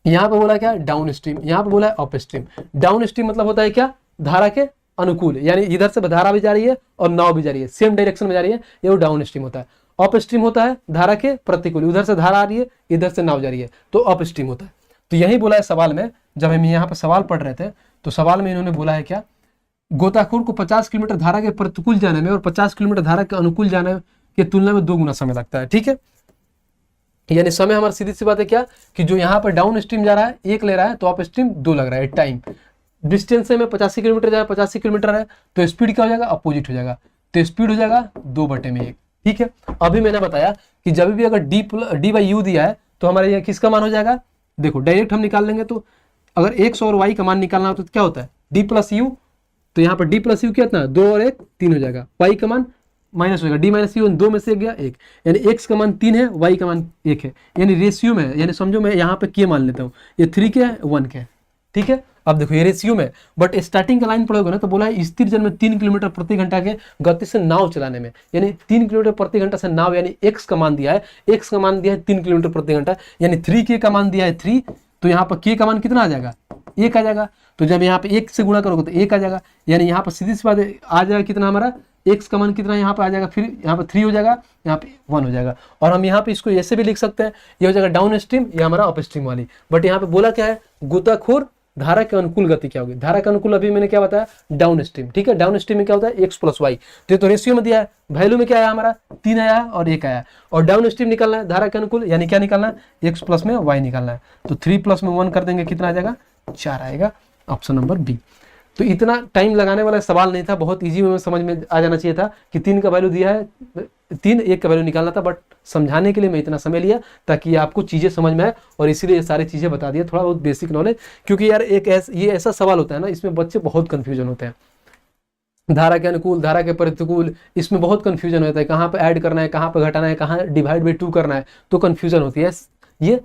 यहाँ पे बोला क्या, डाउन स्ट्रीम, यहाँ पे बोला है अप स्ट्रीम। डाउन स्ट्रीम मतलब होता है क्या, धारा के अनुकूल, यानी इधर से धारा भी जा रही है और नाव भी जा रही है, सेम डायरेक्शन में जा रही है, ये वो डाउन स्ट्रीम होता है। अप स्ट्रीम होता है धारा के प्रतिकूल, उधर से धारा आ रही है, इधर से नाव जा रही है, तो अप स्ट्रीम होता है। तो यही बोला है सवाल में, जब हम यहाँ पे सवाल पढ़ रहे थे तो सवाल में इन्होंने बोला है क्या, गोताखोर को 50 किलोमीटर धारा के प्रतिकूल जाने में और 50 किलोमीटर धारा के अनुकूल जाने की तुलना में 2 गुना समय लगता है। ठीक है, यानी समय हमारा सीधी सी बात है क्या, कि जो यहाँ पर डाउन स्ट्रीम जा रहा है 1 ले रहा है, तो अप स्ट्रीम 2 लग रहा है। टाइम डिस्टेंस से में 85 किलोमीटर जाए, 85 किलोमीटर है, तो स्पीड क्या हो जाएगा, अपोजिट हो जाएगा, तो स्पीड हो जाएगा 2 बटे में 1। ठीक है, अभी मैंने बताया कि जब भी अगर d बाई यू दिया है तो हमारे यहाँ किसका मान हो जाएगा, देखो डायरेक्ट हम निकाल लेंगे। तो अगर x और y का मान निकालना हो तो क्या होता है, d प्लस यू, तो यहाँ पर d प्लस यू कितना, 2 और 1 3 हो जाएगा, y का मान माइनस हो जाएगा, d माइनस यू 2 में से गया 1, यानी x का मान 3 है, y का मान 1 है, यानी रेशियो में, यानी समझो मैं यहाँ पे k मान लेता हूँ, ये 3 के है 1 के है। ठीक है, अब देखो ये रेशियो में, बट स्टार्टिंग का लाइन पढ़ोगे ना तो बोला है स्थिर जल में 3 किलोमीटर प्रति घंटा के गति से नाव चलाने में, यानी 3 किलोमीटर प्रति घंटा से नाव, यानी x का मान दिया है, x का मान दिया है 3 किलोमीटर प्रति घंटा, यानी 3k का मान दिया है 3, तो यहाँ पर k का मान कितना आ जाएगा, 1 आ जाएगा। तो जब यहाँ पे 1 से गुणा करोगे तो 1 आ जाएगा, यानी यहाँ पर सीधी सी बात आ जाएगा कितना, हमारा x का मान कितना यहाँ पे आ जाएगा, फिर यहाँ पे 3 हो जाएगा, यहाँ पे 1 हो जाएगा। और हम यहाँ पे इसको ऐसे भी लिख सकते हैं, ये हो जाएगा डाउन स्ट्रीम, ये हमारा अप स्ट्रीम वाली। बट यहाँ पे बोला क्या है, गोताखोर धारा के अनुकूल गति क्या होगी, धारा के अनुकूल अभी मैंने क्या बताया, डाउन स्ट्रीम। ठीक है, डाउन स्ट्रीम में क्या होता है, x प्लस वाई, तो रेशियो में दिया है, वैल्यू में क्या आया हमारा 3 आया और 1 आया, और डाउन स्ट्रीम निकालना है धारा के अनुकूल, यानी क्या निकालना है, x प्लस में y निकालना है, तो 3 प्लस में 1 कर देंगे, कितना आ जाएगा, 4 आएगा, ऑप्शन नंबर बी। तो इतना टाइम लगाने वाला सवाल नहीं था, बहुत इजी में समझ में आ जाना चाहिए था कि 3 का वैल्यू दिया है, 3 1 का वैल्यू निकालना था, बट समझाने के लिए मैं इतना समय लिया ताकि आपको चीज़ें समझ में आए, और इसीलिए ये सारी चीज़ें बता दिया, थोड़ा बहुत बेसिक नॉलेज, क्योंकि यार ये ऐसा सवाल होता है ना, इसमें बच्चे बहुत कन्फ्यूजन होते हैं, धारा के अनुकूल धारा के प्रतिकूल, इसमें बहुत कन्फ्यूजन होता है, कहाँ पर ऐड करना है, कहाँ पर घटाना है, कहाँ डिवाइड बाई 2 करना है, तो कन्फ्यूजन होती है ये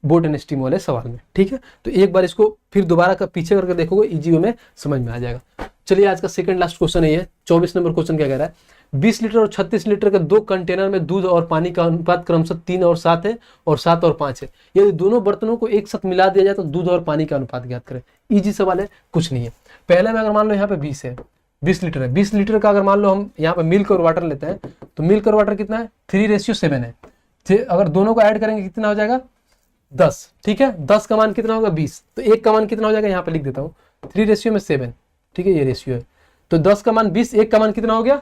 बोट एंड स्ट्रीम वाले सवाल में। ठीक है, तो एक बार इसको फिर दोबारा का पीछे करके देखोगे, इजी वे में समझ में आ जाएगा। चलिए आज का सेकंड लास्ट क्वेश्चन है, ये 24 नंबर क्वेश्चन क्या कह रहा है, 20 लीटर और 36 लीटर के 2 कंटेनर में दूध और पानी का अनुपात क्रमशः 3 और 7 है और 7 और 5 है, यदि दोनों बर्तनों को एक साथ मिला दिया जाए तो दूध और पानी का अनुपात ज्ञात करें। इजी सवाल है, कुछ नहीं है। पहले में अगर मान लो यहाँ पे 20 है, 20 लीटर है, 20 लीटर का अगर मान लो हम यहाँ पे मिल्क और वाटर लेते हैं, तो मिल्क और वाटर कितना है, 3:7 है, अगर दोनों को ऐड करेंगे कितना हो जाएगा, 10। ठीक है, 10 का मान कितना होगा, 20, तो 1 का मान कितना हो जाएगा, यहाँ पे लिख देता हूँ 3:7। ठीक है, ये रेशियो है, तो 10 का मान 20, 1 का मान कितना हो गया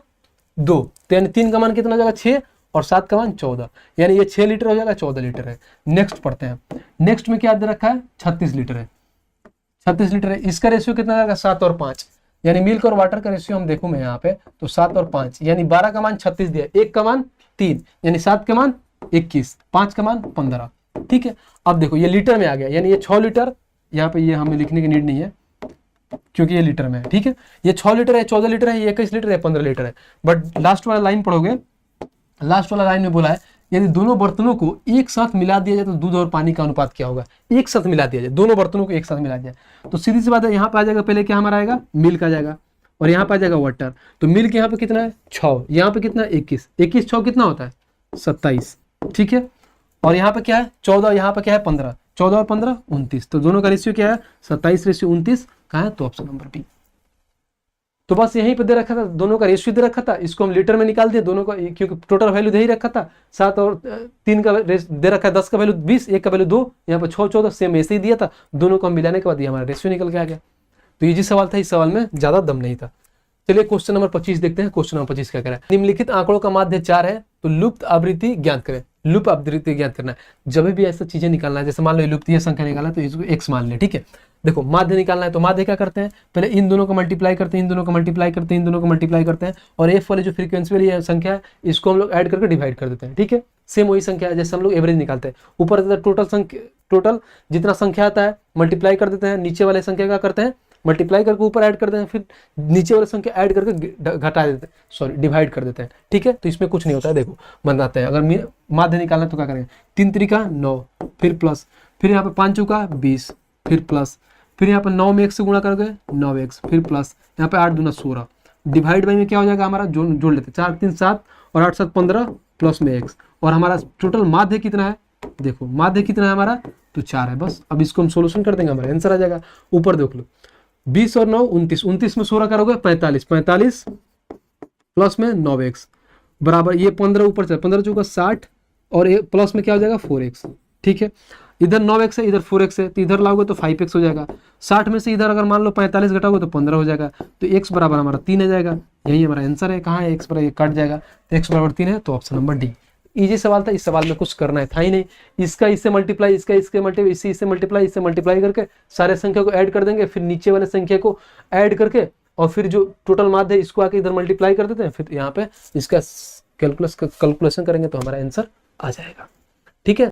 2, तो यानी 3 का मान कितना हो जाएगा 6 और 7 का मान 14, यानी ये 6 लीटर हो जाएगा, 14 लीटर है। नेक्स्ट पढ़ते हैं, नेक्स्ट में क्या दे रखा है, 36 लीटर है, 36 लीटर है, इसका रेशियो कितना जाएगा, 7 और 5, यानी मिल्क और वाटर का रेशियो हम देखूं मैं यहाँ पे, तो 7 और 5, यानी 12 का मान 36 दिया, 1 का मान 3, यानी 7 का मान 21, 5 का मान 15। ठीक है, अब देखो ये लीटर में आ गया, यानी ये 6 लीटर, यहाँ पे ये हमें लिखने की नीड नहीं है क्योंकि ये लीटर में है। ठीक है, ये 6 लीटर है, 14 लीटर है, ये 21 लीटर है, 15 लीटर है, बट लास्ट वाला लाइन पढ़ोगे लास्ट वाला लाइन में बोला है यदि दोनों बर्तनों को एक साथ मिला दिया जाए तो दूध और पानी का अनुपात क्या होगा। एक साथ मिला दिया जाए, दोनों बर्तनों को एक साथ मिला दिया जाए तो सीधी सी बात है, यहाँ पे आ जाएगा पहले क्या हमारा आएगा, मिल्क आ जाएगा और यहाँ पे आ जाएगा वाटर। तो मिल्क यहाँ पे कितना है 6, यहाँ पे कितना 21, 21 6 कितना होता है 27, ठीक है। और यहाँ पे क्या है 14, यहाँ पे क्या है 15, 14 और 15 29, तो दोनों का रेशियो क्या है 27:29, कहाँ है तो ऑप्शन नंबर बी। तो बस यहीं पे दे रखा था, दोनों का रेशियो दे रखा था, इसको हम लीटर में निकाल दिए दोनों का, क्योंकि टोटल वैल्यू दे ही रखा था, 7 और 3 का दे रखा है, 10 का वैल्यू 20, 1 का वैल्यू 2, यहाँ पे 6 14 सेम ऐसे ही दिया था, दोनों को हम मिलाने के बाद ये हमारा रेशियो निकल के आ गया। तो इजी सवाल था, इस सवाल में ज्यादा दम नहीं था। चलिए क्वेश्चन नंबर 25 देखते हैं। क्वेश्चन नंबर 25 क्या कह रहा है, निम्नलिखित आंकड़ों का माध्य 4 है तो लुप्त आवृत्ति ज्ञात करें। लुप्त आवृत्ति ज्ञात करना है, जब भी ऐसा चीजें निकालना है, जैसे मान लो लुप्त संख्या निकालना है तो इसको x मान ले, ठीक है। देखो माध्य निकालना है तो माध्य क्या करते हैं, पहले इन दोनों को मल्टीप्लाई करते हैं, इन दोनों को मल्टीप्लाई करते हैं, इन दोनों को मल्टीप्लाई करते हैं, और एफ वाले जो फ्रीक्वेंसी वाली संख्या है इसको हम लोग ऐड करके डिवाइड कर देते हैं, ठीक है। सेम वही संख्या है जैसे हम लोग एवरेज निकालते हैं, ऊपर टोटल जितना संख्या आता है मल्टीप्लाई कर देते हैं, नीचे वाले संख्या का करते हैं मल्टीप्लाई करके ऊपर ऐड कर देते हैं, फिर नीचे वाले संख्या ऐड करके घटा देते हैं, सॉरी डिवाइड कर देते हैं, ठीक है। तो इसमें कुछ नहीं होता है, देखो बनाते हैं। अगर माध्य निकालना है तो क्या करेंगे, 3 त्रिका 9, फिर प्लस, फिर यहाँ पे 5 चौका 20, फिर प्लस, फिर यहाँ पे 9 में 1 से गुणा करके 9x, फिर प्लस, यहाँ पे 8 दूना 16, डिवाइड बाई में क्या हो जाएगा हमारा, जोड़ लेते हैं, 4 3 7 और 8 7 15 प्लस में x, और हमारा टोटल माध्य कितना है, देखो माध्य कितना है हमारा तो 4 है। बस अब इसको हम सोल्यूशन कर देंगे, हमारा आंसर आ जाएगा। ऊपर देख लो 20 और 9 29, 29 में 16 करोगे 45, 45 प्लस में 9x बराबर ये 15 ऊपर चल, 15 चौका 60 और प्लस में क्या हो जाएगा 4x, ठीक है। इधर 9x है इधर 4x है तो इधर लाओगे तो 5x हो जाएगा। 60 में से इधर अगर मान लो 45 घटाओगे तो 15 हो जाएगा, तो x बराबर हमारा 3 आ जाएगा। यही हमारा आंसर है। कहाँ है x बराबर, ये कट जाएगा तो x बराबर 3 है, तो ऑप्शन नंबर डी। इजी सवाल था, इस सवाल में कुछ करना है था ही नहीं। इसका इससे मल्टीप्लाई, इसका इसके मल्टीप्लाई, इससे मल्टीप्लाई, इससे मल्टीप्लाई करके सारे संख्या को ऐड कर देंगे, फिर नीचे वाले संख्या को ऐड करके और फिर जो टोटल माध्य है इसको आके इधर मल्टीप्लाई कर देते हैं, फिर यहाँ पे इसका कैलकुलेशन करेंगे तो हमारा आंसर आ जाएगा, ठीक है।